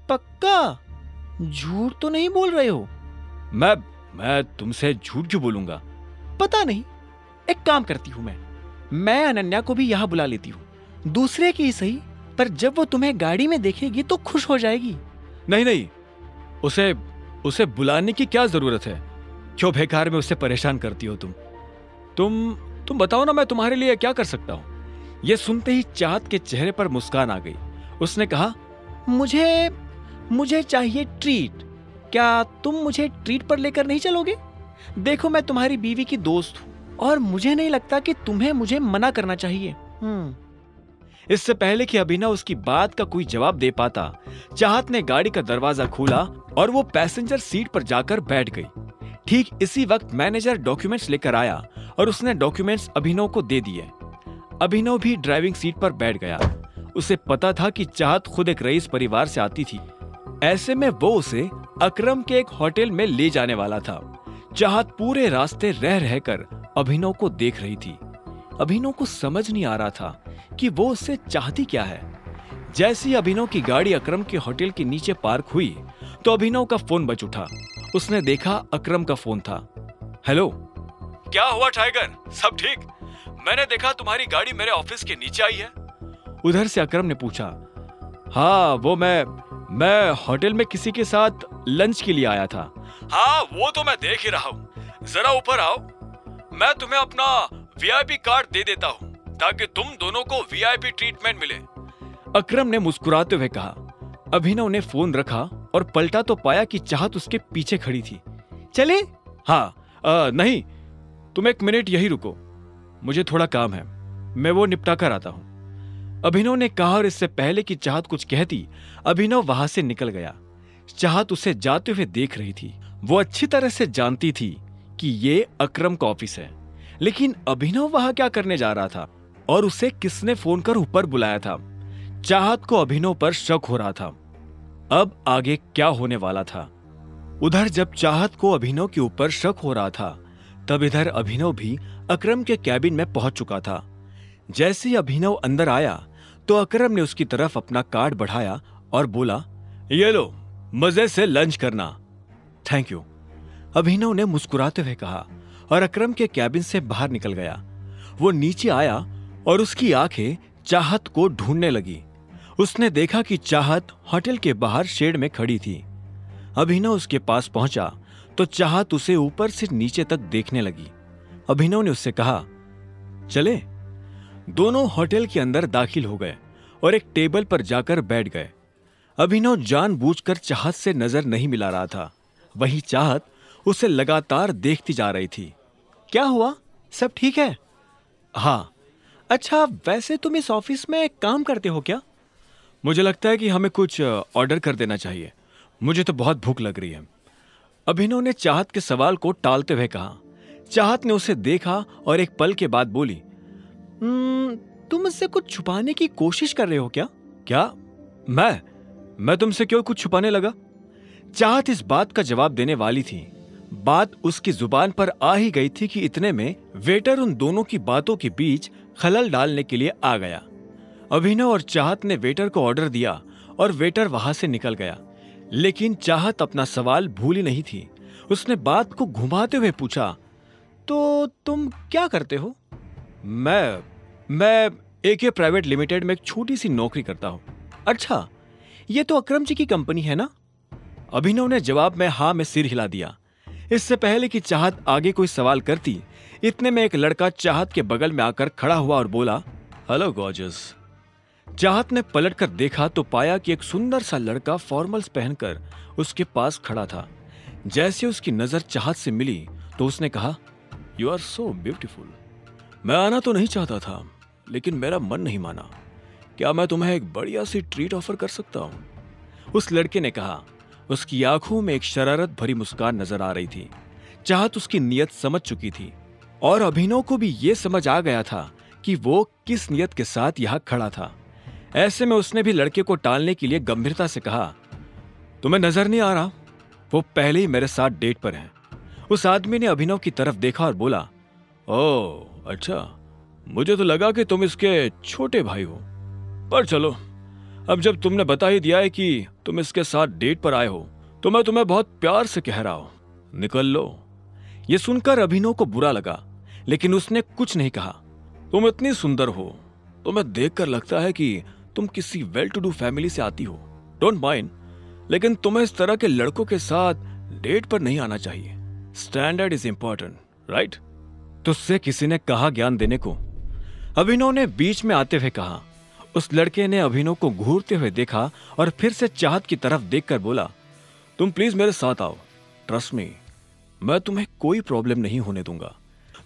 पक्का झूठ तो नहीं बोल रहे हो? मैं तुमसे झूठ क्यों बोलूंगा? पता नहीं, एक काम करती हूँ, मैं अनन्या को भी यहाँ बुला लेती हूँ, दूसरे की सही, पर जब वो तुम्हें गाड़ी में देखेगी तो खुश हो जाएगी। नहीं, उसे बुलाने की क्या जरूरत है? क्यों बेकार में उसे परेशान करती हो तुम बताओ ना, मैं तुम्हारे लिए क्या कर सकता हूँ? ये सुनते ही चाहत के चेहरे पर मुस्कान आ गई। उसने कहा, मुझे चाहिए ट्रीट। क्या तुम मुझे ट्रीट पर लेकर नहीं चलोगे? देखो, मैं तुम्हारी बीवी की दोस्त हूँ और मुझे नहीं लगता कि तुम्हें मुझे मना करना चाहिए। इससे पहले कि अभिनव उसकी बात का कोई जवाब दे पाता, चाहत ने गाड़ी का दरवाजा खोला और वो पैसेंजर सीट पर जाकर बैठ गई। ठीक इसी वक्त मैनेजर डॉक्यूमेंट्स लेकर आया और उसने डॉक्यूमेंट्स अभिनव को दे दिए। अभिनव भी ड्राइविंग सीट पर बैठ गया। उसे पता था कि चाहत खुद एक रईस परिवार से आती थी। ऐसे में वो उसे अकरम के एक होटल में ले जाने वाला था। चाहत पूरे रास्ते रह रहकर अभिनव को देख रही थी। अभिनव को समझ नहीं आ रहा था कि वो उससे चाहती क्या है। जैसे ही अभिनव की गाड़ी अकरम के होटल के नीचे पार्क हुई तो अभिनव का फोन बज उठा। उसने देखा अकरम का फोन था। हेलो, क्या हुआ टाइगर, सब ठीक? मैंने देखा तुम्हारी गाड़ी मेरे ऑफिस के नीचे आई है। उधर से अकरम ने पूछा। हाँ, वो मैं होटल में किसी के साथ लंच के लिए आया था। हाँ, वो तो मैं देख ही रहा हूँ। जरा ऊपर आओ, मैं तुम्हें अपना वीआईपी कार्ड दे देता हूँ ताकि तुम दोनों को वीआईपी ट्रीटमेंट मिले। अकरम ने मुस्कुराते हुए कहा। अभिनव ने फोन रखा और पलटा तो पाया कि चाहत उसके पीछे खड़ी थी। चले? हाँ, नहीं, तुम एक मिनट यही रुको, मुझे थोड़ा काम है, मैं वो निपटा कर आता हूं, अभिनव ने कहा। और इससे पहले कि चाहत कुछ कहती, अभिनव वहां से निकल गया। चाहत उसे जाते हुए देख रही थी। वो अच्छी तरह से जानती थी कि ये अकरम का ऑफिस है, लेकिन अभिनव वहां क्या करने जा रहा था और उसे किसने फोन कर ऊपर बुलाया था? चाहत को अभिनव पर शक हो रहा था। अब आगे क्या होने वाला था? उधर जब चाहत को अभिनव के ऊपर शक हो रहा था, तब इधर अभिनव भी अकरम के कैबिन में पहुंच चुका था। जैसे ही अभिनव अंदर आया तो अकरम ने उसकी तरफ अपना कार्ड बढ़ाया और बोला, ये लो, मजे से लंच करना। थैंक यू, अभिनव ने मुस्कुराते हुए कहा और अकरम के कैबिन से बाहर निकल गया। वो नीचे आया और उसकी आंखें चाहत को ढूंढने लगी। उसने देखा कि चाहत होटल के बाहर शेड में खड़ी थी। अभिनव उसके पास पहुंचा तो चाहत उसे ऊपर से नीचे तक देखने लगी। अभिनव ने उससे कहा, चले। दोनों होटल के अंदर दाखिल हो गए और एक टेबल पर जाकर बैठ गए। अभिनव जानबूझकर चाहत से नजर नहीं मिला रहा था, वहीं चाहत उसे लगातार देखती जा रही थी। क्या हुआ, सब ठीक है? हाँ। अच्छा, वैसे तुम इस ऑफिस में काम करते हो क्या? मुझे लगता है कि हमें कुछ ऑर्डर कर देना चाहिए, मुझे तो बहुत भूख लग रही है। अभिनव ने चाहत के सवाल को टालते हुए कहा। चाहत ने उसे देखा और एक पल के बाद बोली, तुम मुझसे कुछ छुपाने की कोशिश कर रहे हो क्या? क्या? मैं तुमसे क्यों कुछ छुपाने लगा? चाहत इस बात का जवाब देने वाली थी, बात उसकी जुबान पर आ ही गई थी कि इतने में वेटर उन दोनों की बातों के बीच खलल डालने के लिए आ गया। अभिनव और चाहत ने वेटर को ऑर्डर दिया और वेटर वहां से निकल गया, लेकिन चाहत अपना सवाल भूली नहीं थी। उसने बात को घुमाते हुए पूछा, तो तुम क्या करते हो? मैं AK प्राइवेट लिमिटेड में एक छोटी सी नौकरी करता हूं। अच्छा, ये तो अकरम जी की कंपनी है ना? अभिनव ने जवाब में हाँ में सिर हिला दिया। इससे पहले कि चाहत आगे कोई सवाल करती, इतने में एक लड़का चाहत के बगल में आकर खड़ा हुआ और बोला, हेलो गॉर्जियस। चाहत ने पलटकर देखा तो पाया कि एक सुंदर सा लड़का फॉर्मल्स पहनकर उसके पास खड़ा था। जैसे उसकी नजर चाहत से मिली तो उसने कहा, यू आर सो ब्यूटीफुल। मैं आना तो नहीं चाहता था, लेकिन मेरा मन नहीं माना। क्या मैं तुम्हें एक बढ़िया सी ट्रीट ऑफर कर सकता हूं? उस लड़के ने कहा। उसकी आंखों में एक शरारत भरी मुस्कान नजर आ रही थी। चाहत उसकी नीयत समझ चुकी थी और अभिनव को भी यह समझ आ गया था कि वो किस नीयत के साथ यहां खड़ा था। ऐसे में उसने भी लड़के को टालने के लिए गंभीरता से कहा, तुम्हें नजर नहीं आ रहा? वो पहले ही मेरे साथ डेट पर है। उस आदमी ने अभिनव की तरफ देखा और बोला, ओह अच्छा, मुझे तो लगा कि तुम इसके छोटे भाई हो। पर चलो, अब जब तुमने बता ही दिया है कि तुम इसके साथ डेट पर आए हो, तो मैं तुम्हें बहुत प्यार से कह रहा हूं, निकल लो। यह सुनकर अभिनव को बुरा लगा, लेकिन उसने कुछ नहीं कहा। तुम इतनी सुंदर हो, तुम्हें देखकर लगता है कि तुम किसी वेल टू डू फैमिली से आती हो। डोंट माइंड, लेकिन तुम्हें इस तरह के लड़कों के साथ डेट पर नहीं आना चाहिए। Standard is important, right? तुझसे किसी ने कहा ज्ञान देने को? अभिनव ने बीच में आते हुए कहा। उस लड़के ने अभिनव को घूरते हुए देखा और फिर से चाहत की तरफ देखकर बोला, तुम प्लीज मेरे साथ आओ, ट्रस्ट मी, मैं तुम्हें कोई प्रॉब्लम नहीं होने दूंगा।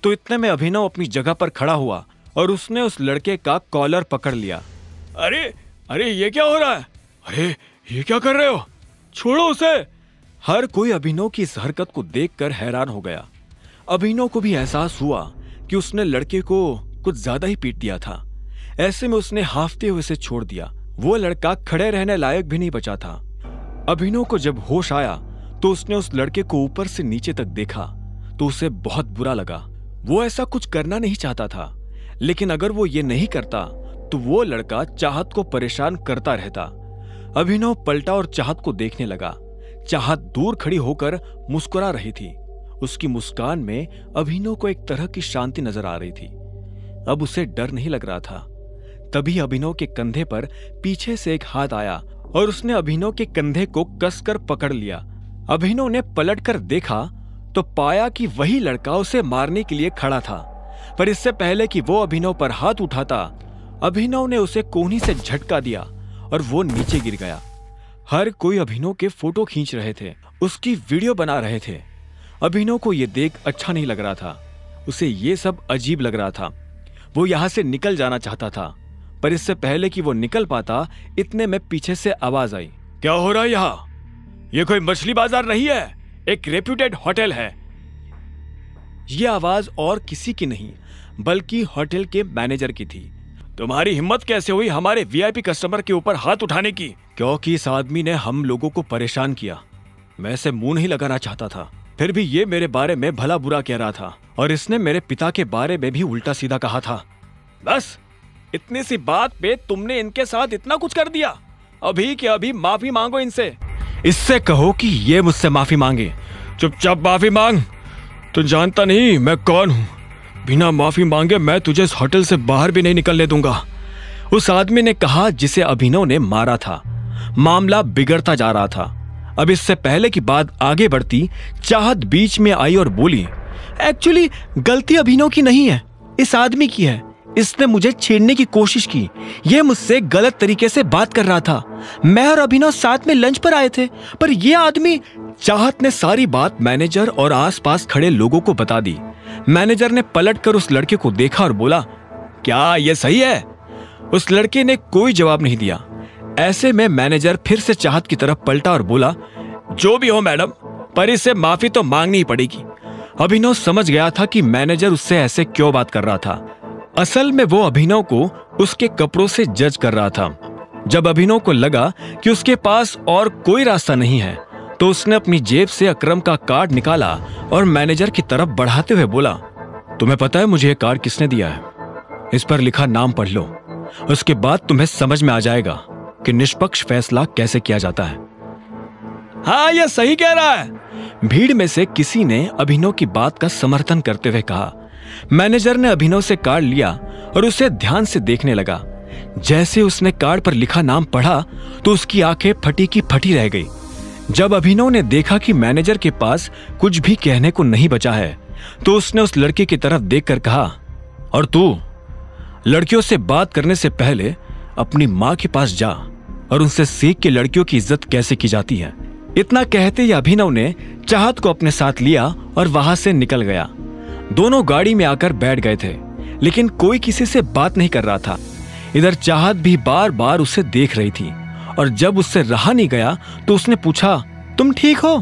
तो इतने में अभिनव अपनी जगह पर खड़ा हुआ और उसने उस लड़के का कॉलर पकड़ लिया। अरे ये क्या हो रहा है? अरे ये क्या कर रहे हो? छोड़ो उसे। हर कोई अभिनव की इस हरकत को देखकर हैरान हो गया। अभिनव को भी एहसास हुआ कि उसने लड़के को कुछ ज्यादा ही पीट दिया था। ऐसे में उसने हाफते हुए उसे छोड़ दिया। वो लड़का खड़े रहने लायक भी नहीं बचा था। अभिनव को जब होश आया तो उसने उस लड़के को ऊपर से नीचे तक देखा तो उसे बहुत बुरा लगा। वो ऐसा कुछ करना नहीं चाहता था, लेकिन अगर वो ये नहीं करता तो वो लड़का चाहत को परेशान करता रहता। अभिनव पलटा और चाहत को देखने लगा। चाहत दूर खड़ी होकर मुस्कुरा रही थी। उसकी मुस्कान में अभिनव को एक तरह की शांति नजर आ रही थी। अब उसे डर नहीं लग रहा था। तभी अभिनव के कंधे पर पीछे से एक हाथ आया और उसने अभिनव के कंधे को कसकर पकड़ लिया। अभिनव ने पलटकर देखा तो पाया कि वही लड़का उसे मारने के लिए खड़ा था, पर इससे पहले कि वो अभिनव पर हाथ उठाता, अभिनव ने उसे कोहनी से झटका दिया और वो नीचे गिर गया। हर कोई अभिनव के फोटो खींच रहे थे, उसकी वीडियो बना रहे थे। अभिनव को यह देख अच्छा नहीं लग रहा था। उसे ये सब अजीब लग रहा था। वो यहां से निकल जाना चाहता था, पर इससे पहले कि वो निकल पाता, इतने में पीछे से आवाज आई, क्या हो रहा है यहाँ? ये कोई मछली बाजार नहीं है, एक रेप्यूटेड होटल है। यह आवाज और किसी की नहीं बल्कि होटल के मैनेजर की थी। तुम्हारी हिम्मत कैसे हुई हमारे VIP कस्टमर के ऊपर हाथ उठाने की? क्योंकि इस आदमी ने हम लोगों को परेशान किया। मैं इसे मुंह नहीं लगाना चाहता था, फिर भी ये मेरे बारे में भला बुरा कह रहा था और इसने मेरे पिता के बारे में भी उल्टा सीधा कहा था। बस इतनी सी बात पे तुमने इनके साथ इतना कुछ कर दिया। अभी के अभी माफी मांगो इनसे। इससे कहो कि ये मुझसे माफी मांगे। चुपचाप माफी मांग। तू जानता नहीं मैं कौन हूं। बिना माफी मांगे मैं तुझे इस होटल से बाहर भी नहीं निकलने दूंगा। उस आदमी ने कहा जिसे अभिनव ने मारा था। मामला बिगड़ता जा रहा था। अब इससे पहले कि बात आगे बढ़ती, चाहत बीच में आई और बोली, एक्चुअली गलती अभिनव की नहीं है, इस आदमी की है। इसने मुझे छेड़ने की कोशिश की। यह मुझसे गलत तरीके से बात कर रहा था। मैं और अभिनव साथ में लंच पर आए थे, पर यह आदमी। चाहत ने सारी बात मैनेजर और आसपास खड़े लोगों को बता दी। मैनेजर ने पलटकर उस लड़के को देखा और बोला, क्या यह सही है? उस लड़के ने कोई जवाब नहीं दिया। ऐसे में मैनेजर फिर से चाहत की तरफ पलटा और बोला, जो भी हो मैडम, पर इससे माफी तो मांगनी ही पड़ेगी। अभिनव समझ गया था कि मैनेजर उससे ऐसे क्यों बात कर रहा था। असल में वो अभिनव को उसके कपड़ों से जज कर रहा था। जब अभिनव को लगा कि उसके पास और कोई रास्ता नहीं है, तो उसने अपनी जेब से अकरम का कार्ड निकाला और मैनेजर की तरफ बढ़ाते हुए बोला, तुम्हें पता है मुझे ये कार्ड किसने दिया है? इस पर लिखा नाम पढ़ लो, उसके बाद तुम्हें समझ में आ जाएगा कि निष्पक्ष फैसला कैसे किया जाता है। हाँ, यह सही कह रहा है। भीड़ में से किसी ने अभिनव की बात का समर्थन करते हुए कहा। मैनेजर ने अभिनव से कार्ड लिया और उसे ध्यान से देखने लगा। जैसे उसने कार्ड पर लिखा नाम पढ़ा तो उसकी आंखें फटी की फटी रह गई। जब अभिनव ने देखा कि मैनेजर के पास कुछ भी कहने को नहीं बचा है, तो उसने उस लड़के की तरफ देखकर कहा, और तू लड़कियों से बात करने से पहले अपनी मां के पास जा और उनसे सीख के लड़कियों की इज्जत कैसे की जाती है। इतना कहते ही अभिनव ने चाहत को अपने साथ लिया और वहां से निकल गया। दोनों गाड़ी में आकर बैठ गए थे, लेकिन कोई किसी से बात नहीं कर रहा था। इधर चाहत भी बार बार उसे देख रही थी, और जब उससे रहा नहीं गया तो उसने पूछा, तुम ठीक हो?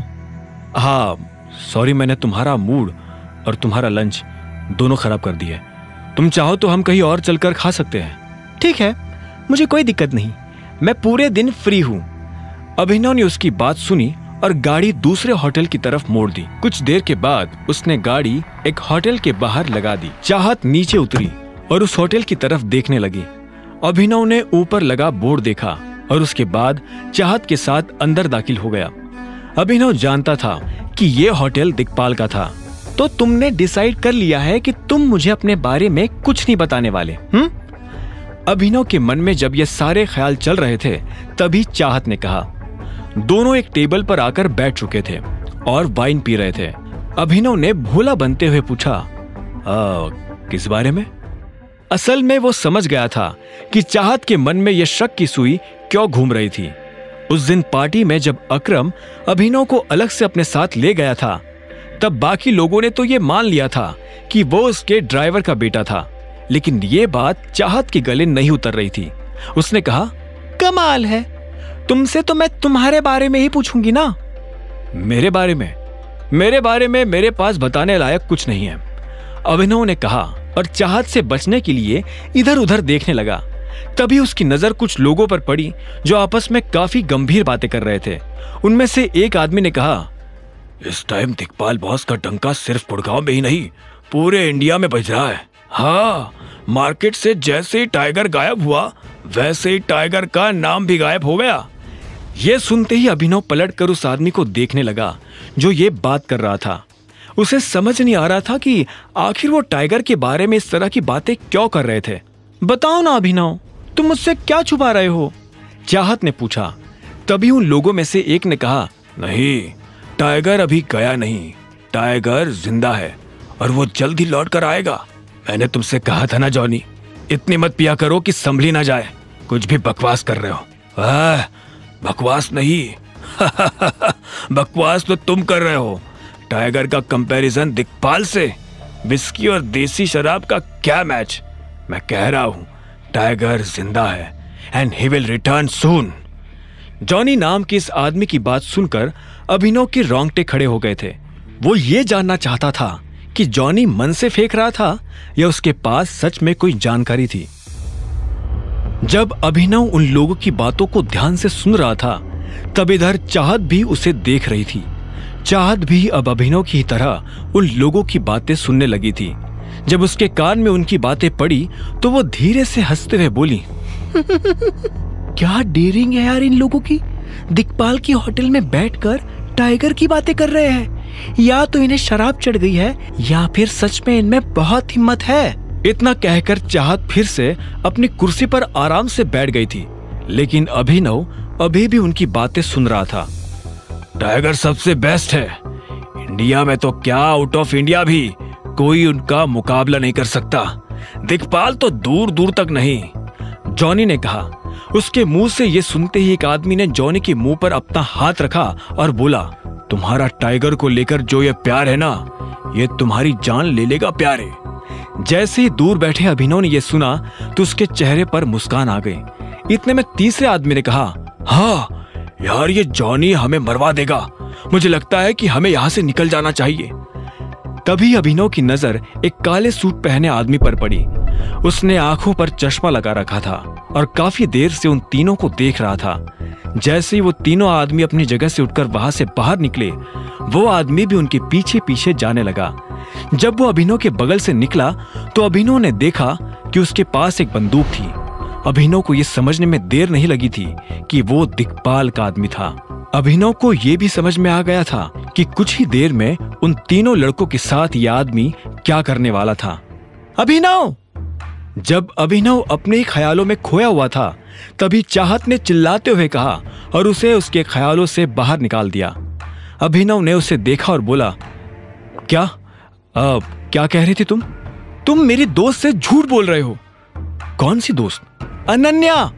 हाँ सॉरी, मैंने तुम्हारा मूड और तुम्हारा लंच दोनों खराब कर दिए। तुम चाहो तो हम कहीं और चलकर खा सकते हैं। ठीक है, मुझे कोई दिक्कत नहीं, मैं पूरे दिन फ्री हूं। अभिनव ने उसकी बात सुनी और गाड़ी दूसरे होटल की तरफ मोड़ दी। कुछ देर के बाद उसने गाड़ी एक होटल के बाहर लगा दी। चाहत नीचे उतरी और उस होटल की तरफ देखने लगी। अभिनव ने ऊपर लगा बोर्ड देखा और उसके बाद चाहत के साथ अंदर दाखिल हो गया। अभिनव जानता था कि यह होटल दिक्पाल का था। तो तुमने डिसाइड कर लिया है कि तुम मुझे अपने बारे में कुछ नहीं बताने वाले? अभिनव के मन में जब ये सारे ख्याल चल रहे थे, तभी चाहत ने कहा। दोनों एक टेबल पर आकर बैठ चुके थे और वाइन पी रहे थे। अभिनव ने भोला बनते हुए पूछा, किस बारे में? असल में वो समझ गया था कि चाहत के मन में यह शक की सुई क्यों घूम रही थी। उस दिन पार्टी में जब अकरम अभिनव को अलग से अपने साथ ले गया था, तब बाकी लोगों ने तो ये मान लिया था कि वो उसके ड्राइवर का बेटा था, लेकिन ये बात चाहत के गले नहीं उतर रही थी। उसने कहा, कमाल है, तुमसे तो मैं तुम्हारे बारे में ही पूछूंगी ना। मेरे बारे में मेरे पास बताने लायक कुछ नहीं है, अभिनव ने कहा और चाहत से बचने के लिए इधर उधर देखने लगा। तभी उसकी नजर कुछ लोगों पर पड़ी जो आपस में काफी गंभीर बातें कर रहे थे। उनमें से एक आदमी ने कहा, इस टाइम दिक्पाल बॉस का डंका सिर्फ गुड़गांव में ही नहीं, पूरे इंडिया में बज रहा है। हाँ, मार्केट से जैसे ही टाइगर गायब हुआ, वैसे ही टाइगर का नाम भी गायब हो गया। यह सुनते ही अभिनव पलटकर उस आदमी को देखने लगा जो ये बात कर रहा था। उसे समझ नहीं आ रहा था कि आखिर वो टाइगर के बारे में इस तरह की बातें क्यों कर रहे थे। बताओ ना अभिनव, तुम मुझसे क्या छुपा रहे हो? चाहत ने पूछा। तभी उन लोगों में से एक ने कहा, नहीं, टाइगर अभी गया नहीं, टाइगर जिंदा है और वो जल्द ही लौट कर आएगा। मैंने तुमसे कहा था ना जॉनी, इतनी मत पिया करो कि संभली ना जाए। कुछ भी बकवास कर रहे हो। बकवास नहीं बकवास तो तुम कर रहे हो। टाइगर का कंपैरिजन दिक्पाल से, विस्की और देसी शराब का क्या मैच। मैं कह रहा हूं टाइगर जिंदा है and he will return soon. Johnny नाम के इस आदमी की बात सुनकर अभिनव के रोंगटे खड़े हो गए थे। वो ये जानना चाहता था कि जॉनी मन से फेंक रहा था या उसके पास सच में कोई जानकारी थी। जब अभिनव उन लोगों की बातों को ध्यान से सुन रहा था, तब इधर चाहत भी उसे देख रही थी। चाहत भी अब अभिनव की तरह उन लोगों की बातें सुनने लगी थी। जब उसके कान में उनकी बातें पड़ी तो वो धीरे से हंसते हुए बोली, क्या डेयरिंग है यार इन लोगों की। दिक्पाल की होटल में बैठकर टाइगर की बातें कर रहे हैं। या तो इन्हें शराब चढ़ गई है या फिर सच में इनमें बहुत हिम्मत है। इतना कहकर चाहत फिर से अपनी कुर्सी पर आराम से बैठ गई थी, लेकिन अभिनव अभी भी उनकी बातें सुन रहा था। टाइगर सबसे बेस्ट है, इंडिया में तो क्या आउट ऑफ इंडिया भी कोई उनका मुकाबला नहीं कर सकता। दिखपाल तो दूर दूर तक नहीं, जॉनी ने कहा। उसके मुंह से ये सुनते ही एक आदमी ने जॉनी के मुंह पर अपना हाथ रखा और बोला, तुम्हारा टाइगर को लेकर जो ये प्यार है ना, ये तुम्हारी जान ले लेगा प्यारे। जैसे ही दूर बैठे अभिनव ने यह सुना तो उसके चेहरे पर मुस्कान आ गई। इतने में तीसरे आदमी ने कहा, हाँ यार ये जॉनी हमें मरवा देगा, मुझे लगता है कि हमें यहां से निकल जाना चाहिए। तभी अभिनव की नजर एक काले सूट पहने आदमी पर पड़ी। उसने आंखों पर चश्मा लगा रखा था और काफी देर से उन तीनों को देख रहा था। जैसे ही वो तीनों आदमी अपनी जगह से उठकर वहां से बाहर निकले, वो आदमी भी उनके पीछे पीछे जाने लगा। जब वो अभिनव के बगल से निकला तो अभिनव ने देखा कि उसके पास एक बंदूक थी। अभिनव को यह समझने में देर नहीं लगी थी कि वो दिक्पाल का आदमी था। अभिनव को यह भी समझ में आ गया था कि कुछ ही देर में उन तीनों लड़कों के साथ यह आदमी क्या करने वाला था। अभिनव! जब अभिनव अपने ख्यालों में खोया हुआ था, तभी चाहत ने चिल्लाते हुए कहा और उसे उसके ख्यालों से बाहर निकाल दिया। अभिनव ने उसे देखा और बोला, क्या कह रही थी तुम मेरी दोस्त से झूठ बोल रहे हो। कौन सी दोस्त? अनन्या!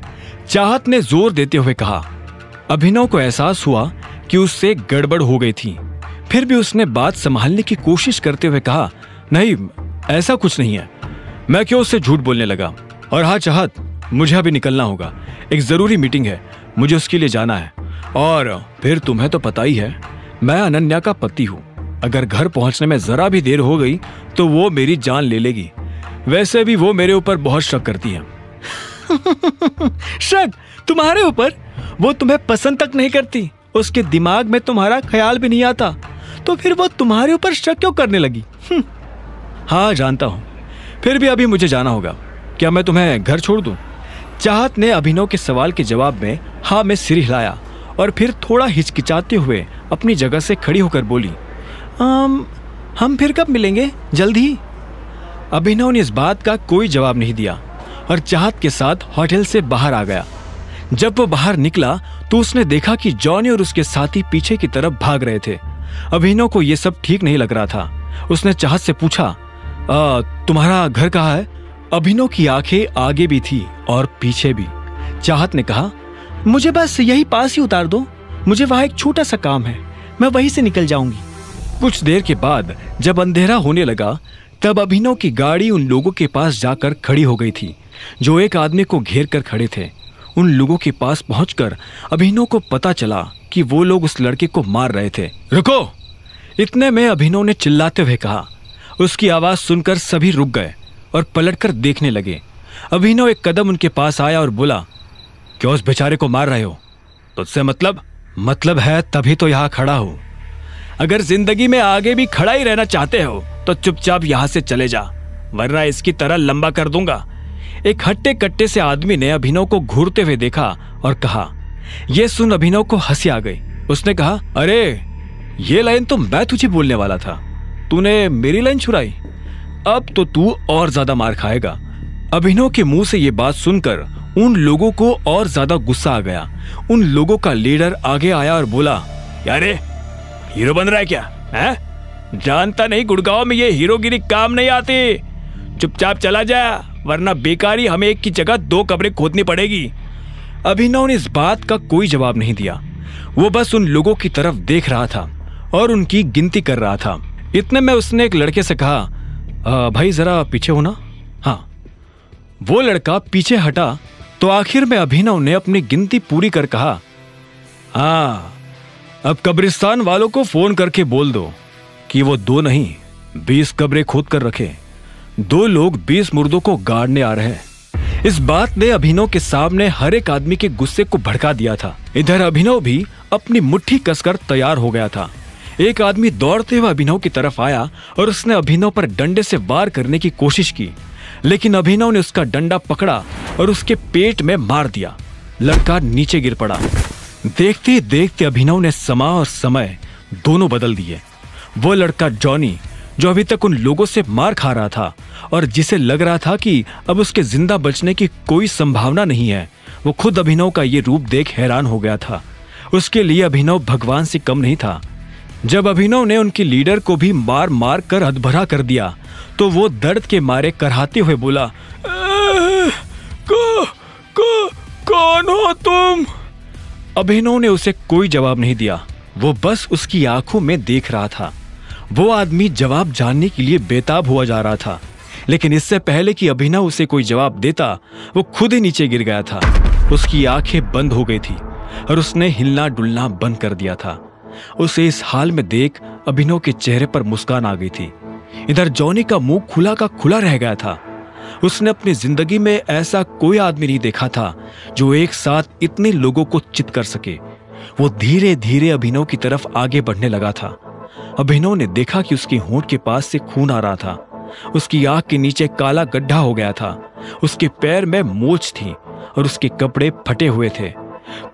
चाहत ने जोर देते हुए कहा। अभिनव को एहसास हुआ कि उससे गड़बड़ हो गई थी। फिर भी उसने बात संभालने की कोशिश करते हुए कहा, नहीं ऐसा कुछ नहीं है, मैं क्यों उससे झूठ बोलने लगा। और हाँ चाहत, मुझे अभी निकलना होगा, एक जरूरी मीटिंग है, मुझे उसके लिए जाना है। और फिर तुम्हें तो पता ही है, मैं अनन्या का पति हूं, अगर घर पहुंचने में जरा भी देर हो गई तो वो मेरी जान ले लेगी। वैसे भी वो मेरे ऊपर बहुत शक करती है। शक तुम्हारे ऊपर? वो तुम्हें पसंद तक नहीं करती, उसके दिमाग में तुम्हारा ख्याल भी नहीं आता, तो फिर वो तुम्हारे ऊपर शक क्यों करने लगी? हाँ जानता हूं, फिर भी अभी मुझे जाना होगा, क्या मैं तुम्हें घर छोड़ दूं? चाहत ने अभिनव के सवाल के जवाब में हाँ में सिर हिलाया और फिर थोड़ा हिचकिचाते हुए अपनी जगह से खड़ी होकर बोली, हम फिर कब मिलेंगे? जल्दी? अभिनव ने इस बात का कोई जवाब नहीं दिया और चाहत के साथ होटल से बाहर आ गया। जब वो बाहर निकला तो उसने देखा कि जॉनी और उसके साथी पीछे की तरफ भाग रहे थे। अभिनव को यह सब ठीक नहीं लग रहा था। उसने चाहत से पूछा, तुम्हारा घर कहाँ है? अभिनव की आंखें आगे भी थी और पीछे भी। चाहत ने कहा, मुझे बस यही पास ही उतार दो, मुझे वहां एक छोटा सा काम है, मैं वहीं से निकल जाऊंगी। कुछ देर के बाद जब अंधेरा होने लगा, तब अभिनव की गाड़ी उन लोगों के पास जाकर खड़ी हो गई थी जो एक आदमी को घेर कर खड़े थे। उन लोगों के पास पहुंचकर अभिनव को पता चला कि वो लोग उस लड़के को मार रहे थे। रुको! इतने में अभिनव ने चिल्लाते हुए कहा। उसकी आवाज सुनकर सभी रुक गए और पलटकर देखने लगे। अभिनव एक कदम उनके पास आया और बोला, क्यों उस बेचारे को मार रहे हो? तुझसे मतलब है तभी तो यहाँ खड़ा हूं। अगर जिंदगी में आगे भी खड़ा ही रहना चाहते हो तो चुपचाप यहां से चले जा, वरना इसकी तरह लंबा कर दूंगा। एक हट्टे कट्टे से आदमी ने अभिनव को घूरते हुए देखा और कहा। यह सुन अभिनव को हंसी आ गई। उसने कहा, अरे ये लाइन तो मैं तुझे बोलने वाला था, तूने मेरी लाइन छुड़ाई, अब तो तू और ज्यादा मार खाएगा। अभिनव के मुंह से ये बात सुनकर उन लोगों को और ज्यादा गुस्सा आ गया। उन लोगों का लीडर आगे आया और बोला, यारे हीरो बन रहा है क्या? है? जानता नहीं गुड़गांव में ये हीरोगिरी काम नहीं आती, चुपचाप चला जा, वरना बेकारी हमें एक की जगह 2 कब्रें खोदनी पड़ेगी। अभिनव ने इस बात का कोई जवाब नहीं दिया। वो बस उन लोगों की तरफ देख रहा था और उनकी गिनती कर रहा था। इतने में उसने एक लड़के से कहा, भाई जरा पीछे हो ना। हाँ। वो लड़का पीछे हटा तो आखिर में अभिनव ने अपनी गिनती पूरी कर कहा, हाँ अब कब्रिस्तान वालों को फोन करके बोल दो कि वो 2 नहीं 20 कब्रें खोद कर रखे। 2 लोग 20 मुर्दों को गाड़ने आ रहे हैं। इस बात ने अभिनव के सामने हर एक आदमी के गुस्से को भड़का दिया था। इधर अभिनव भी अपनी मुट्ठी कसकर तैयार हो गया था। एक आदमी दौड़ते हुए अभिनव की तरफ आया और उसने अभिनव पर डंडे से वार करने की कोशिश की, लेकिन अभिनव ने उसका डंडा पकड़ा और उसके पेट में मार दिया। लड़का नीचे गिर पड़ा। देखते देखते अभिनव ने समा और समय दोनों बदल दिए। वो लड़का जॉनी जो अभी तक उन लोगों से मार खा रहा था और जिसे लग रहा था कि अब उसके जिंदा बचने की कोई संभावना नहीं है, वो खुद अभिनव का ये रूप देख हैरान हो गया था। उसके लिए अभिनव भगवान से कम नहीं था। जब अभिनव ने उनकी लीडर को भी मार मार कर हदभरा कर दिया तो वो दर्द के मारे कराहते हुए बोला, कौन हो तुम? अभिनव ने उसे कोई जवाब नहीं दिया। वो बस उसकी आंखों में देख रहा था। वो आदमी जवाब जानने के लिए बेताब हुआ जा रहा था, लेकिन इससे पहले कि अभिनव उसे कोई जवाब देता वो खुद ही नीचे गिर गया था। उसकी आंखें बंद हो गई थी और उसने हिलना डुलना बंद कर दिया था। उसे इस हाल में देख अभिनव के चेहरे पर मुस्कान आ गई थी। इधर जॉनी का मुंह खुला का खुला रह गया था। उसने अपनी जिंदगी में ऐसा कोई आदमी नहीं देखा था जो एक साथ इतने लोगों को चित कर सके। वो धीरे धीरे अभिनव की तरफ आगे बढ़ने लगा था। अभिनव ने देखा कि उसके होंठ के पास से खून आ रहा था। उसकी आंख के नीचे काला गड्ढा हो गया था। उसके पैर में मोच थी और उसके कपड़े फटे हुए थे।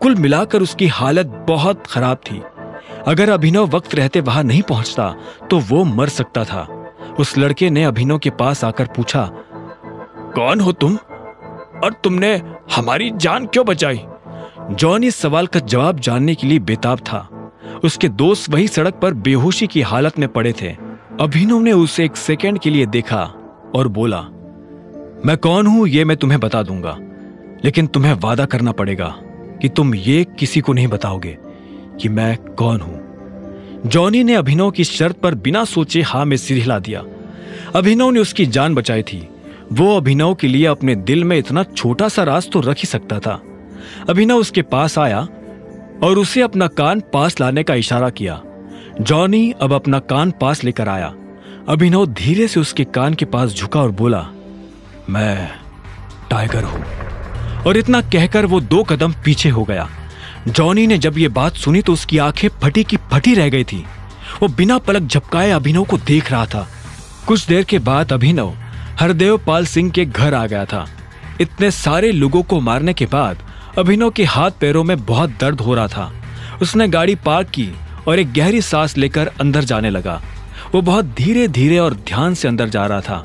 कुल मिलाकर उसकी हालत बहुत खराब थी। अगर अभिनव वक्त रहते वहां नहीं पहुंचता तो वो मर सकता था। उस लड़के ने अभिनव के पास आकर पूछा, कौन हो तुम और तुमने हमारी जान क्यों बचाई? जॉनी इस सवाल का जवाब जानने के लिए बेताब था। उसके दोस्त वही सड़क पर बेहोशी की हालत में पड़े थे। अभिनव ने उसे एक सेकंड के लिए देखा और बोला, मैं कौन हूं ये मैं तुम्हें बता दूंगा, लेकिन तुम्हें वादा करना पड़ेगा कि तुम ये किसी को नहीं बताओगे कि मैं कौन हूं। जॉनी ने अभिनव की शर्त पर बिना सोचे हाँ में सिर हिला दिया। अभिनव ने उसकी जान बचाई थी। वो अभिनव के लिए अपने दिल में इतना छोटा सा राज तो रख ही सकता था। अभिनव उसके पास आया और उसे अपना कान पास लाने का इशारा किया। जॉनी अब अपना कान पास लेकर आया। अभिनव धीरे से उसके कान के पास झुका और बोला, मैं टाइगर हूं। और इतना कहकर वो 2 कदम पीछे हो गया। जॉनी ने जब ये बात सुनी तो उसकी आंखें फटी की फटी रह गई थी। वो बिना पलक झपकाए अभिनव को देख रहा था। कुछ देर के बाद अभिनव हरदेव पाल सिंह के घर आ गया था। इतने सारे लोगों को मारने के बाद अभिनव के हाथ पैरों में बहुत दर्द हो रहा था। उसने गाड़ी पार्क की और एक गहरी सांस लेकर अंदर जाने लगा। वो बहुत धीरे धीरे और ध्यान से अंदर जा रहा था।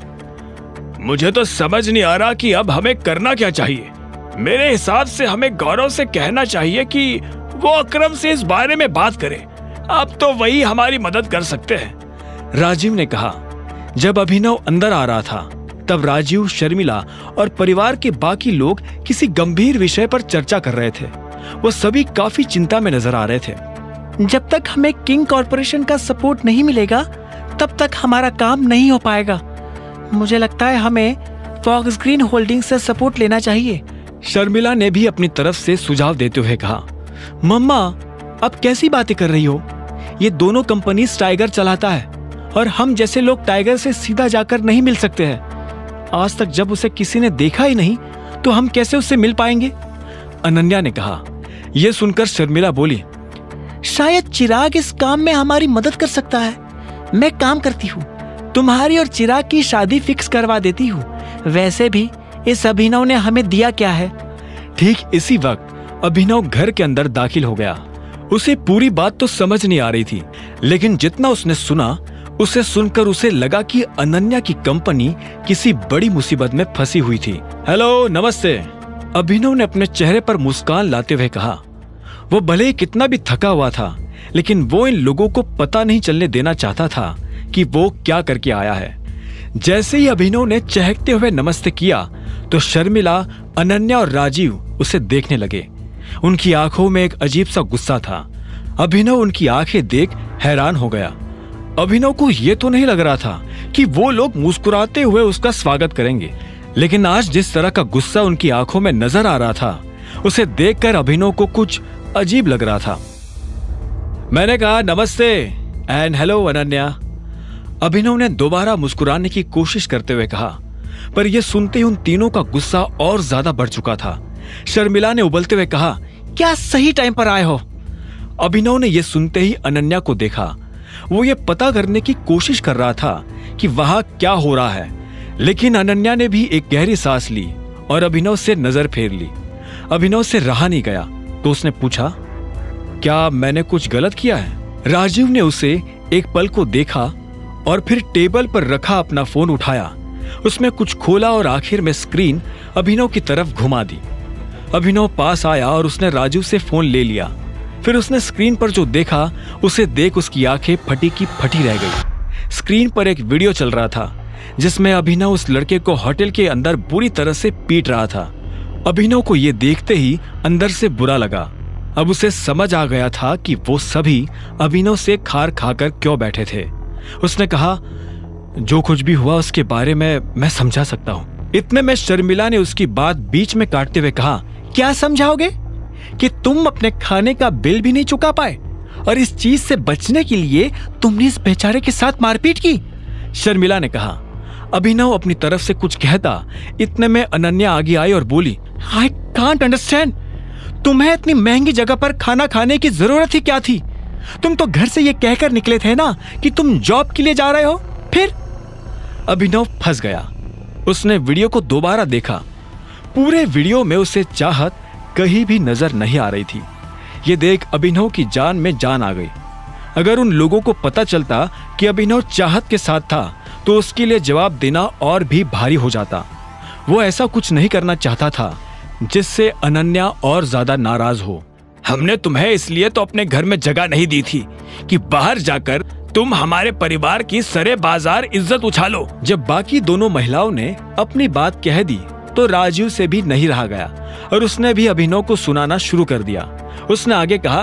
मुझे तो समझ नहीं आ रहा कि अब हमें करना क्या चाहिए। मेरे हिसाब से हमें गौरव से कहना चाहिए कि वो अकरम से इस बारे में बात करे। अब तो वही हमारी मदद कर सकते हैं, राजीव ने कहा। जब अभिनव अंदर आ रहा था तब राजीव, शर्मिला और परिवार के बाकी लोग किसी गंभीर विषय पर चर्चा कर रहे थे। वो सभी काफी चिंता में नजर आ रहे थे। जब तक हमें किंग कॉर्पोरेशन का सपोर्ट नहीं मिलेगा तब तक हमारा काम नहीं हो पाएगा। मुझे लगता है हमें फॉक्स ग्रीन होल्डिंग से सपोर्ट लेना चाहिए। शर्मिला ने भी अपनी तरफ से सुझाव देते हुए कहा, मम्मा अब कैसी बातें कर रही हो? ये दोनों कंपनी टाइगर चलाता है और हम जैसे लोग टाइगर से सीधा जाकर नहीं मिल सकते हैं। आज तक जब उसे किसी ने देखा ही नहीं तो हम कैसे उससे मिल पाएंगे? अनन्या ने कहा। यह सुनकर शर्मिला बोली, शायद चिराग इस काम में हमारी मदद कर सकता है। मैं काम करती हूँ, तुम्हारी और चिराग की शादी फिक्स करवा देती हूँ। वैसे भी इस अभिनव ने हमें दिया क्या है? ठीक इसी वक्त अभिनव घर के अंदर दाखिल हो गया। उसे पूरी बात तो समझ नहीं आ रही थी, लेकिन जितना उसने सुना उसे सुनकर उसे लगा कि अनन्या की कंपनी किसी बड़ी मुसीबत में फंसी हुई थी। हेलो, नमस्ते, अभिनव ने अपने चेहरे पर मुस्कान लाते हुए कहा। वो भले ही कितना भी थका हुआ था, लेकिन वो इन लोगों को पता नहीं चलने देना चाहता था कि वो क्या करके आया है। जैसे ही अभिनव ने चहकते हुए नमस्ते किया तो शर्मिला, अनन्या और राजीव उसे देखने लगे। उनकी आंखों में एक अजीब सा गुस्सा था। अभिनव उनकी आंखें देख हैरान हो गया। अभिनव को यह तो नहीं लग रहा था कि वो लोग मुस्कुराते हुए उसका स्वागत करेंगे, लेकिन आज जिस तरह का गुस्सा उनकी आंखों में नजर आ रहा था उसे देखकर अभिनव को कुछ अजीब लग रहा था। मैंने कहा नमस्ते एंड हेलो अनन्या, अभिनव ने दोबारा मुस्कुराने की कोशिश करते हुए कहा, पर यह सुनते ही उन तीनों का गुस्सा और ज्यादा बढ़ चुका था। शर्मिला ने उबलते हुए कहा, क्या सही टाइम पर आए हो? अभिनव ने यह सुनते ही अनन्या को देखा। वो ये पता करने की कोशिश कर रहा था कि वहां क्या हो रहा है, लेकिन अनन्या ने भी एक गहरी सांस ली और अभिनव से नजर फेर ली। अभिनव से रहा नहीं गया तो उसने पूछा, क्या मैंने कुछ गलत किया है? राजीव ने उसे एक पल को देखा और फिर टेबल पर रखा अपना फोन उठाया, उसमें कुछ खोला और आखिर में स्क्रीन अभिनव की तरफ घुमा दी। अभिनव पास आया और उसने राजू से फोन ले लिया। फिर उसने स्क्रीन पर जो देखा उसे देख उसकी आंखें फटी की फटी रह गई। स्क्रीन पर एक वीडियो चल रहा था जिसमें अभिनव उस लड़के को होटल के अंदर बुरी तरह से पीट रहा था। अभिनव को यह देखते ही अंदर से बुरा लगा। अब उसे समझ आ गया था कि वो सभी अभिनव से खार खाकर क्यों बैठे थे। उसने कहा, जो कुछ भी हुआ उसके बारे में मैं समझा सकता हूं। इतने में शर्मिला ने उसकी बात बीच में काटते हुए कहा, क्या समझाओगे कि तुम अपने खाने का बिल भी नहीं चुका पाए और इस चीज से बचने के लिए तुमने इस बेचारे के साथ मारपीट की? शर्मिला ने कहा। अभिनव अपनी तरफ से कुछ कहता, इतने में अनन्या आगे आई और बोली, आई कांट अंडरस्टैंड, तुम्हें इतनी महंगी जगह पर खाना खाने की जरूरत ही क्या थी? तुम तो घर से ये कहकर निकले थे ना कि तुम जॉब के लिए जा रहे हो। फिर अभिनव फंस गया। उसने वीडियो को दोबारा देखा। पूरे वीडियो में उसे चाहत कहीं भी नजर नहीं आ रही थी। ये देख अभिनव की जान में जान आ गई। अगर उन लोगों को पता चलता कि अभिनव चाहत के साथ था तो उसके लिए जवाब देना और भी भारी हो जाता। वो ऐसा कुछ नहीं करना चाहता था जिससे अनन्या और ज्यादा नाराज हो। हमने तुम्हें इसलिए तो अपने घर में जगह नहीं दी थी कि बाहर जाकर तुम हमारे परिवार की सरे बाजार इज्जत उछालो। जब बाकी दोनों महिलाओं ने अपनी बात कह दी तो राजीव से भी नहीं रहा गया और उसने भी अभिनव को सुनाना शुरू कर दिया। उसने आगे कहा,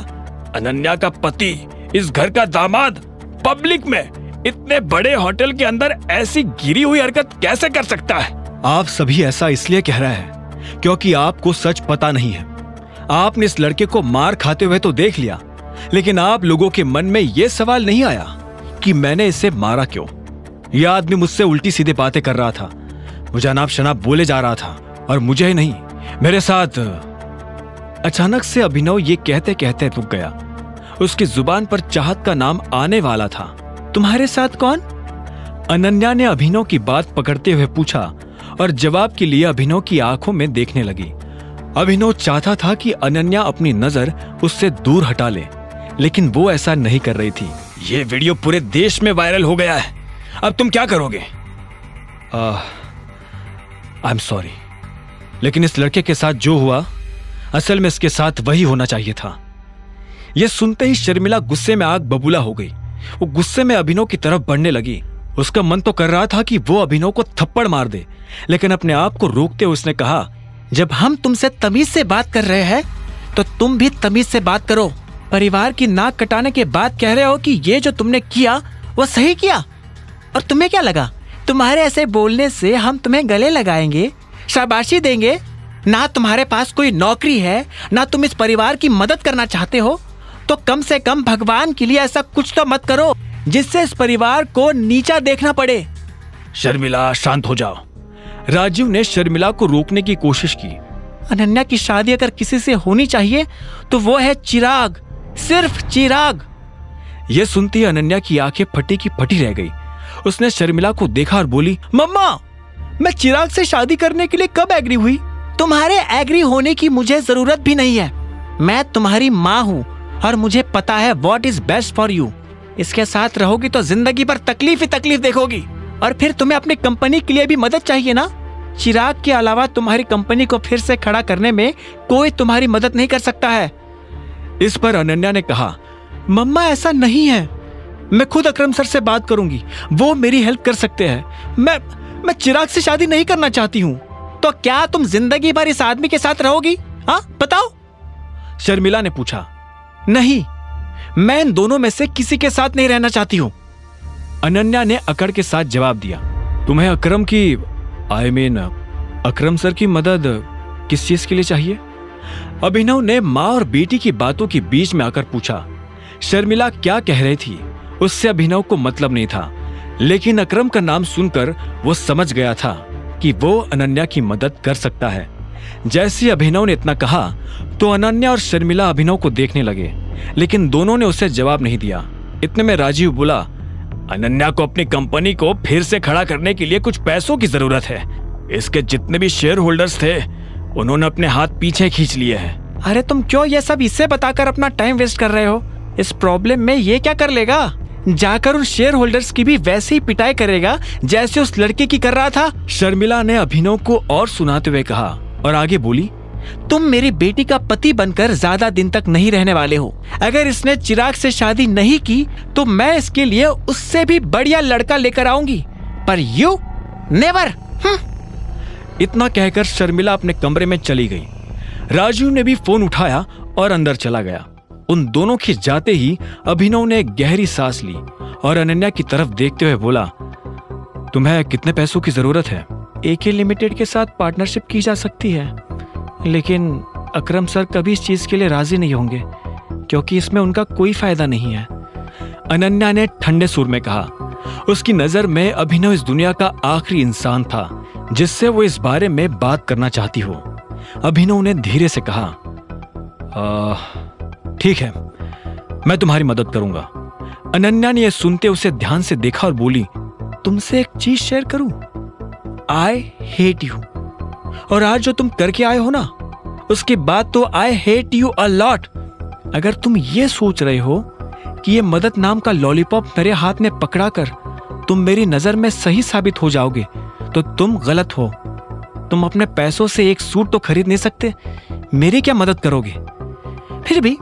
अनन्या का पति, इस घर का दामाद, पब्लिक में इतने बड़े होटल के अंदर ऐसी गिरी हुई हरकत कैसे कर सकता है? आप सभी ऐसा इसलिए कह रहे हैं क्योंकि आपको सच पता नहीं है। आपने इस लड़के को मार खाते हुए तो देख लिया, लेकिन आप लोगों के मन में यह सवाल नहीं आया कि मैंने इसे मारा क्यों। यह आदमी मुझसे उल्टी सीधे बातें कर रहा था, मुझे अनाप शनाप बोले जा रहा था और मुझे ही नहीं, मेरे साथ। अचानक से अभिनव ये कहते कहते रुक गया। उसकी जुबान पर चाहत का नाम आने वाला था। तुम्हारे साथ कौन? अनन्या ने अभिनव की बात पकड़ते हुए पूछा और जवाब के लिए अभिनव की आंखों में देखने लगी। अभिनव चाहता था कि अनन्या अपनी नजर उससे दूर हटा ले, लेकिन वो ऐसा नहीं कर रही थी। ये वीडियो पूरे देश में वायरल हो गया है, अब तुम क्या करोगे? आई एम सॉरी, लेकिन इस लड़के के साथ जो हुआ असल में इसके साथ वही होना चाहिए था। यह सुनते ही शर्मिला गुस्से में आग बबूला हो गई। वो गुस्से में अभिनव की तरफ बढ़ने लगी। उसका मन तो कर रहा था कि वो अभिनव को थप्पड़ मार दे, लेकिन अपने आप को रोकते हुए उसने कहा, जब हम तुमसे तमीज से बात कर रहे हैं तो तुम भी तमीज से बात करो। परिवार की नाक कटाने के बाद कह रहे हो कि ये जो तुमने किया वो सही किया, और तुम्हें क्या लगा तुम्हारे ऐसे बोलने से हम तुम्हें गले लगाएंगे, शाबाशी देंगे? ना तुम्हारे पास कोई नौकरी है, ना तुम इस परिवार की मदद करना चाहते हो, तो कम से कम भगवान के लिए ऐसा कुछ तो मत करो जिससे इस परिवार को नीचा देखना पड़े। शर्मिला, शांत हो जाओ। राजीव ने शर्मिला को रोकने की कोशिश की। अनन्या की शादी अगर किसी से होनी चाहिए तो वो है चिराग, सिर्फ चिराग। यह सुनती अनन्या की आंखें फटी की फटी रह गई। उसने शर्मिला को देखा और बोली, मम्मा, मैं चिराग से शादी करने के लिए कब एग्री हुई? तुम्हारे एग्री होने की मुझे जरूरत भी नहीं है। मैं तुम्हारी माँ हूँ और मुझे पता है what is best for you. इसके साथ रहोगी तो जिंदगी भर तकलीफ ही तकलीफ देखोगी, और फिर तुम्हें अपनी कंपनी के लिए भी मदद चाहिए ना। चिराग के अलावा तुम्हारी कंपनी को फिर से खड़ा करने में कोई तुम्हारी मदद नहीं कर सकता है। इस पर अनन्या ने कहा, मम्मा ऐसा नहीं है, मैं खुद अकरम सर से बात करूंगी, वो मेरी हेल्प कर सकते हैं। मैं चिराग से शादी नहीं करना चाहती हूँ। तो क्या तुम जिंदगी भर इस आदमी के साथ रहोगी? हाँ बताओ। शर्मिला ने पूछा। नहीं, मैं इन दोनों में से किसी के साथ नहीं रहना चाहती हूँ। अनन्या ने अकड़ के साथ जवाब दिया। तुम्हें अकरम की अकरम सर की मदद किस चीज के लिए चाहिए? अभिनव ने माँ और बेटी की बातों के बीच में आकर पूछा। शर्मिला क्या कह रही थी उससे अभिनव को मतलब नहीं था, लेकिन अकरम का नाम सुनकर वो समझ गया था कि वो अनन्या की मदद कर सकता है। जैसे अभिनव ने इतना कहा तो अनन्या और शर्मिला अभिनव को देखने लगे, लेकिन दोनों ने उसे जवाब नहीं दिया। इतने में राजीव बोला, अनन्या को अपनी कंपनी को फिर से खड़ा करने के लिए कुछ पैसों की जरूरत है। इसके जितने भी शेयर होल्डर्स थे उन्होंने अपने हाथ पीछे खींच लिए हैं। अरे तुम क्यों ये सब इससे बताकर अपना टाइम वेस्ट कर रहे हो? इस प्रॉब्लम में ये क्या कर लेगा? जाकर उन शेयर होल्डर्स की भी वैसे ही पिटाई करेगा जैसे उस लड़के की कर रहा था। शर्मिला ने अभिनव को और सुनाते हुए कहा और आगे बोली, तुम मेरी बेटी का पति बनकर ज्यादा दिन तक नहीं रहने वाले हो। अगर इसने चिराग से शादी नहीं की तो मैं इसके लिए उससे भी बढ़िया लड़का लेकर आऊंगी, पर यू नेवर। इतना कहकर शर्मिला अपने कमरे में चली गई। राजीव ने भी फोन उठाया और अंदर चला गया। उन दोनों के जाते ही अभिनव ने एक गहरी सांस ली और अनन्या की तरफ देखते हुए बोला, तुम्हें कितने पैसों की जरूरत है? एके लिमिटेड के साथ पार्टनरशिप की जा सकती है, लेकिन अकरम सर कभी इस चीज के लिए राजी नहीं होंगे क्योंकि इसमें उनका कोई फायदा नहीं है। अनन्या ने ठंडे सुर में कहा। उसकी नजर में अभिनव इस दुनिया का आखिरी इंसान था जिससे वो इस बारे में बात करना चाहती हो। अभिनव ने धीरे से कहा, ठीक है, मैं तुम्हारी मदद करूंगा। अनन्या ने यह सुनते उसे ध्यान से देखा और बोली, तुमसे एक चीज शेयर करूं? I hate you. और आज जो तुम करके आए हो ना, उसके बाद तो I hate you a lot. अगर तुम ये सोच रहे हो कि ये मदद नाम का लॉलीपॉप मेरे हाथ में पकड़ाकर तुम मेरी नजर में सही साबित हो जाओगे तो तुम गलत हो। तुम अपने पैसों से एक सूट तो खरीद नहीं सकते, मेरी क्या मदद करोगे? फिर भी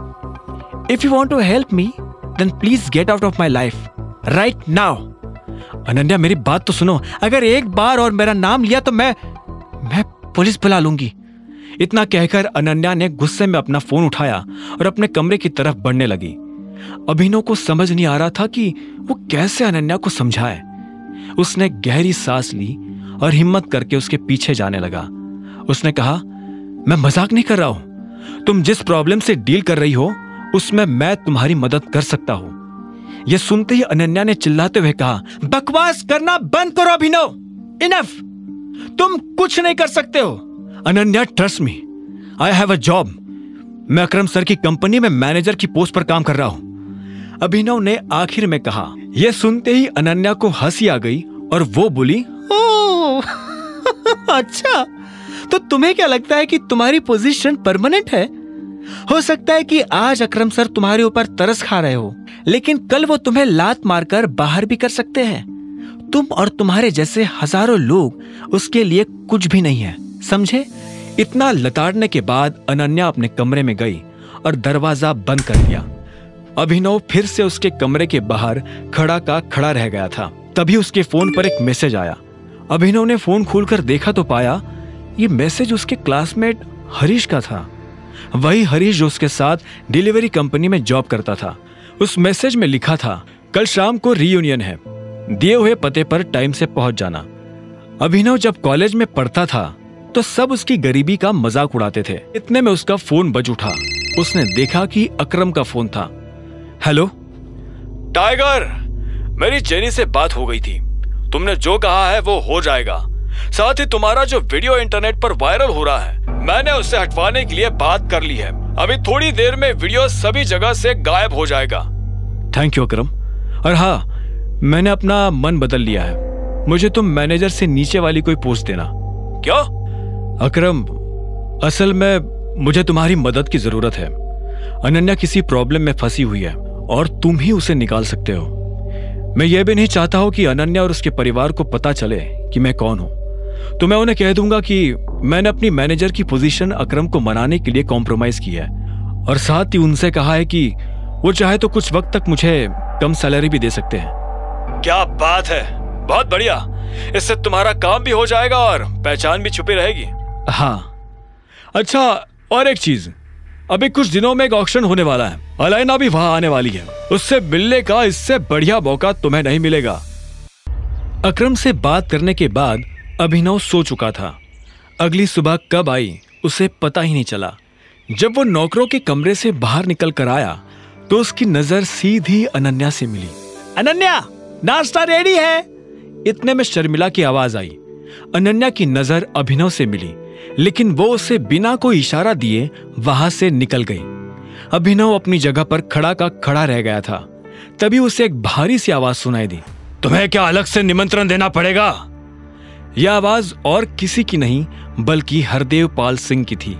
if you want to help me then please get out of my life right now. Ananya मेरी बात तो सुनो। अगर एक बार और मेरा नाम लिया तो मैं पुलिस बुला लूंगी। इतना कहकर अनन्या ने गुस्से में अपना फोन उठाया और अपने कमरे की तरफ बढ़ने लगी। अभिनव को समझ नहीं आ रहा था कि वो कैसे अनन्या को समझाए। उसने गहरी सांस ली और हिम्मत करके उसके पीछे जाने लगा। उसने कहा, मैं मजाक नहीं कर रहा हूं। तुम जिस प्रॉब्लम से डील कर रही हो उसमें मैं तुम्हारी मदद कर सकता हूं। यह सुनते ही अनन्या ने चिल्लाते हुए कहा, बकवास करना बंद करो अभिनव, इनफ। तुम कुछ नहीं कर सकते हो। Ananya trust me, I have a job. मैं अकरम सर की कंपनी में मैनेजर की पोस्ट पर काम कर रहा हूं, अभिनव ने आखिर में कहा। यह सुनते ही अनन्या को हंसी आ गई और वो बोली, ओह अच्छा, तो तुम्हें क्या लगता है कि तुम्हारी पोजीशन परमानेंट है? हो सकता है कि आज अकरम सर तुम्हारे ऊपर तरस खा रहे हो, लेकिन कल वो तुम्हें लात मारकर बाहर भी कर सकते हैं। तुम और तुम्हारे जैसे हजारों लोग उसके लिए कुछ भी नहीं है, समझे? इतना लताड़ने के बाद अनन्या अपने कमरे में गई और दरवाजा बंद कर दिया। अभिनव फिर से उसके कमरे के बाहर खड़ा का खड़ा रह गया था। तभी उसके फोन पर एक मैसेज आया। अभिनव ने फोन खोलकर देखा तो पाया ये मैसेज उसके क्लासमेट हरीश का था। वही हरीश जो उसके साथ डिलीवरी कंपनी में जॉब करता था। उस मैसेज में लिखा था, कल शाम को रीयूनियन है, दिए हुए पते पर टाइम से पहुंच जाना। अभिनव जब कॉलेज में पढ़ता था तो सब उसकी गरीबी का मजाक उड़ाते थे। इतने में उसका फोन बज उठा। उसने देखा कि अकरम का फोन था। हेलो टाइगर, मेरी जेनी से बात हो गई थी। तुमने जो कहा है वो हो जाएगा। साथ ही तुम्हारा जो वीडियो इंटरनेट पर वायरल हो रहा है, मैंने उससे हटवाने के लिए बात कर ली है। अभी थोड़ी देर में वीडियो सभी जगह से गायब हो जाएगा। थैंक यू अकरम। और हाँ, मैंने अपना मन बदल लिया है। मुझे तुम मैनेजर से नीचे वाली कोई पोस्ट देना। क्या? अकरम, असल में मुझे तुम्हारी मदद की जरूरत है। अनन्या किसी प्रॉब्लम में फंसी हुई है और तुम ही उसे निकाल सकते हो। मैं यह भी नहीं चाहता हूं कि अनन्या और उसके परिवार को पता चले कि मैं कौन हूं। तो मैं उन्हें कह दूंगा कि मैंने अपनी मैनेजर की पोजीशन अकरम को मनाने के लिए कॉम्प्रोमाइज किया है और साथ ही उनसे कहा है कि वो चाहे तो कुछ वक्त तक मुझे कम सैलरी भी दे सकते हैं। क्या बात है, बहुत बढ़िया। इससे तुम्हारा काम भी हो जाएगा और पहचान भी छुपी रहेगी। हाँ, अच्छा, और एक चीज, अभी कुछ दिनों में एक ऑक्शन होने वाला है। अलाइना भी वहां आने वाली है। उससे मिलने का इससे बढ़िया मौका तुम्हें नहीं मिलेगा। अकरम से बात करने के बाद अभिनव सो चुका था। अगली सुबह कब आई उसे पता ही नहीं चला। जब वो नौकरों के कमरे से बाहर निकल कर आया तो उसकी नजर सीधी अनन्या से मिली। अनन्या, नाश्ता रेडी है। इतने में शर्मिला की आवाज आई। अनन्या की नजर अभिनव से मिली, लेकिन वो उसे बिना कोई इशारा दिए वहां से निकल गई। अभिनव अपनी जगह पर खड़ा का खड़ा रह गया था। तभी उसे एक भारी सी आवाज सुनाई दी। तुम्हें क्या अलग से निमंत्रण देना पड़ेगा? यह आवाज और किसी की नहीं बल्कि हरदेव पाल सिंह की थी।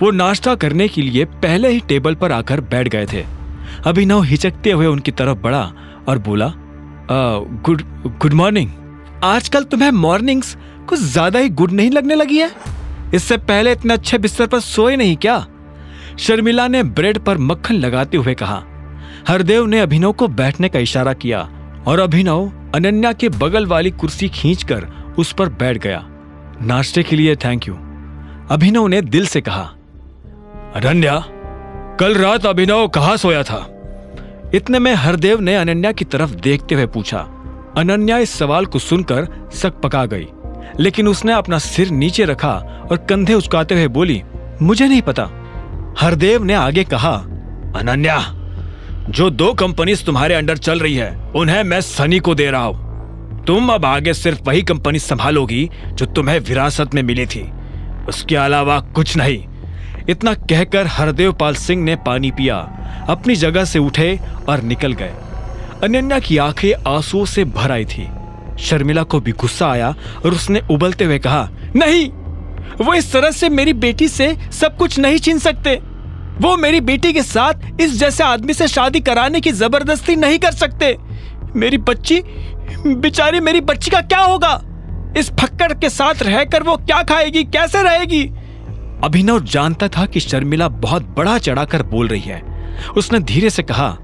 वो नाश्ता करने के लिए पहले ही टेबल पर आकर बैठ गए थे। अभिनव हिचकते हुए उनकी तरफ बढ़ा और बोला, गुड मॉर्निंग। आजकल तुम्हें मॉर्निंग्स कुछ ज्यादा ही गुड नहीं लगने लगी है? इससे पहले इतने अच्छे बिस्तर पर सोए नहीं क्या? शर्मिला ने ब्रेड पर मक्खन लगाते हुए कहा। हरदेव ने अभिनव को बैठने का इशारा किया और अभिनव अनन्या के बगल वाली कुर्सी खींचकर उस पर बैठ गया। नाश्ते के लिए थैंक यू, अभिनव ने दिल से कहा। अनन्या, कल रात अभिनव कहाँ सोया था? इतने में हरदेव ने अनन्या की तरफ देखते हुए पूछा। अनन्या इस सवाल को सुनकर सक पका गई, लेकिन उसने अपना सिर नीचे रखा और कंधे उचकाते हुए बोली, मुझे नहीं पता। हरदेव ने आगे कहा, अनन्या, जो 2 कंपनीज तुम्हारे अंडर चल रही है उन्हें मैं सनी को दे रहा हूं। तुम अब आगे सिर्फ वही कंपनी संभालोगी जो तुम्हें विरासत में मिली थी, उसके अलावा कुछ नहीं। इतना कहकर हरदेव पाल सिंह ने पानी पिया, अपनी जगह से उठे और निकल गए। अनन्या की आंखें आंसुओं से भर आई थी। शर्मिला को भी गुस्सा आया और उसने उबलते हुए कहा, नहीं, वो इस तरह से मेरी बेटी से सब कुछ नहीं छीन सकते। वो मेरी बेटी के साथ इस जैसे आदमी से शादी कराने की जबरदस्ती नहीं कर सकते। मेरी बच्ची, बेचारी मेरी बच्ची का क्या होगा? इस फक्कड़ के साथ रहकर वो क्या खाएगी, कैसे रहेगी? अभिनव जानता था कि शर्मिला बहुत बड़ा चढ़ाकर बोल रही है। उसने धीरे से कहा,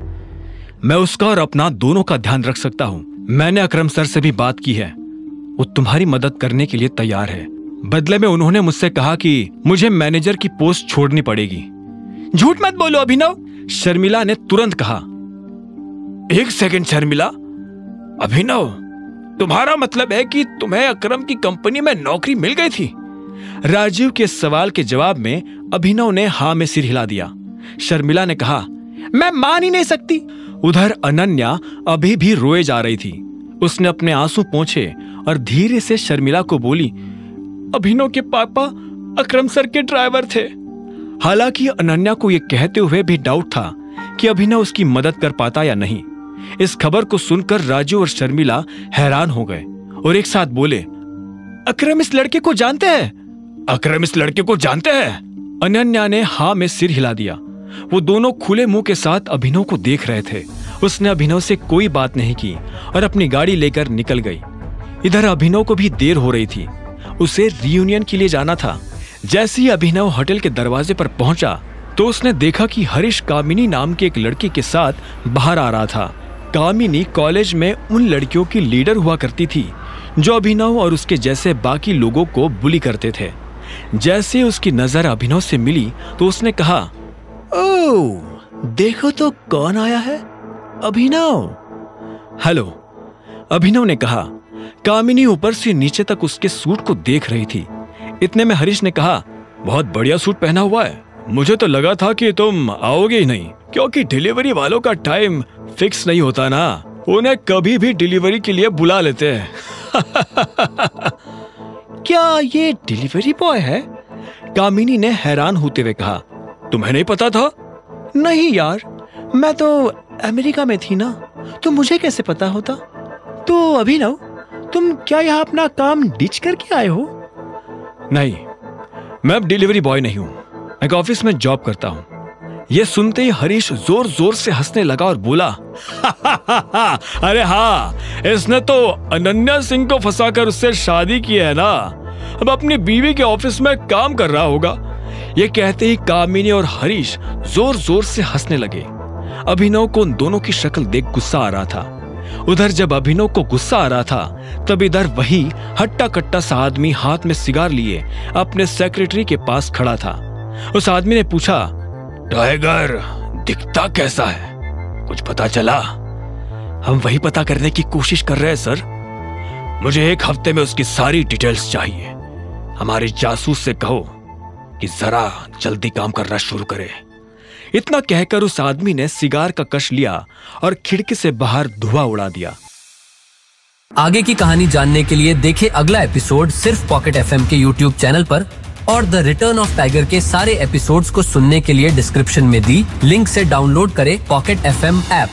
मैं उसका और अपना दोनों का ध्यान रख सकता हूं। मैंने अकरम सर से भी बात की है, वो तुम्हारी मदद करने के लिए तैयार है। बदले में उन्होंने मुझसे कहा कि मुझे मैनेजर की पोस्ट छोड़नी पड़ेगी। झूठ मत बोलो अभिनव, शर्मिला ने तुरंत कहा। 1 सेकंड शर्मिला, अभिनव, तुम्हारा मतलब है कि तुम्हें अकरम की कंपनी में नौकरी मिल गई थी? राजीव के सवाल के जवाब में अभिनव ने हाँ में सिर हिला दिया। शर्मिला ने कहा, मैं मान ही नहीं सकती। उधर अनन्या अभी भी रोए जा रही थी। उसने अपने आंसू पोंछे और धीरे से शर्मिला को बोली, अभिनव के पापा अकरम सर के ड्राइवर थे। हालांकि अनन्या को यह कहते हुए भी डाउट था कि अभिनव उसकी मदद कर पाता या नहीं। इस खबर को सुनकर राजू और शर्मिला हैरान हो गए और एक साथ बोले, अकरम इस लड़के को जानते हैं? अकरम इस लड़के को जानते हैं? अनन्या ने हाँ में सिर हिला दिया। वो दोनों खुले मुंह के साथ अभिनव को देख रहे थे। उसने अभिनव से कोई बात नहीं की और अपनी गाड़ी लेकर निकल गई। इधर अभिनव को भी देर हो रही थी, उसे रियूनियन के लिए जाना था। जैसे ही अभिनव होटल के दरवाजे पर पहुंचा तो उसने देखा कि हरीश कामिनी नाम के एक लड़की के साथ बाहर आ रहा था। कामिनी कॉलेज में उन लड़कियों की लीडर हुआ करती थी जो अभिनव और उसके जैसे बाकी लोगों को बुली करते थे। जैसे उसकी नजर अभिनव से मिली तो उसने कहा, ओह, देखो तो कौन आया है, अभिनव। हेलो, अभिनव ने कहा। कामिनी ऊपर से नीचे तक उसके सूट को देख रही थी। इतने में हरीश ने कहा, बहुत बढ़िया सूट पहना हुआ है। मुझे तो लगा था कि तुम आओगे ही नहीं, क्योंकि डिलीवरी वालों का टाइम फिक्स नहीं होता ना, उन्हें कभी भी डिलीवरी के लिए बुला लेते हैं। क्या ये डिलीवरी बॉय है? कामिनी ने हैरान होते हुए कहा। तुम्हें नहीं पता था? नहीं यार, मैं तो अमेरिका में थी ना, तो मुझे कैसे पता होता। तो अभिनव, तुम क्या यहाँ अपना काम डिच करके आए हो? नहीं, मैं अब डिलीवरी बॉय नहीं हूँ, मैं ऑफिस में जॉब करता हूँ। ये सुनते ही हरीश जोर जोर से हंसने लगा और बोला, अरे हाँ, इसने तो अनन्या सिंह को फंसाकर उससे शादी की है ना, अब अपनी बीवी के ऑफिस में काम कर रहा होगा। ये कहते ही कामिनी और हरीश जोर जोर से हंसने लगे। अभिनव को उन दोनों की शक्ल देख गुस्सा आ रहा था। उधर जब अभिनव को गुस्सा आ रहा था तब इधर वही हट्टा कट्टा सा आदमी हाथ में सिगार लिए अपने सेक्रेटरी के पास खड़ा था। उस आदमी ने पूछा, टाइगर दिखता कैसा है, कुछ पता चला? हम वही पता करने की कोशिश कर रहे हैं सर। मुझे 1 हफ्ते में उसकी सारी डिटेल्स चाहिए। हमारे जासूस से कहो कि जरा जल्दी काम करना शुरू करे। इतना कहकर उस आदमी ने सिगार का कश लिया और खिड़की से बाहर धुआं उड़ा दिया। आगे की कहानी जानने के लिए देखें अगला एपिसोड सिर्फ पॉकेट एफएम के यूट्यूब चैनल पर, और द रिटर्न ऑफ टाइगर के सारे एपिसोड्स को सुनने के लिए डिस्क्रिप्शन में दी लिंक से डाउनलोड करें पॉकेट एफएम ऐप।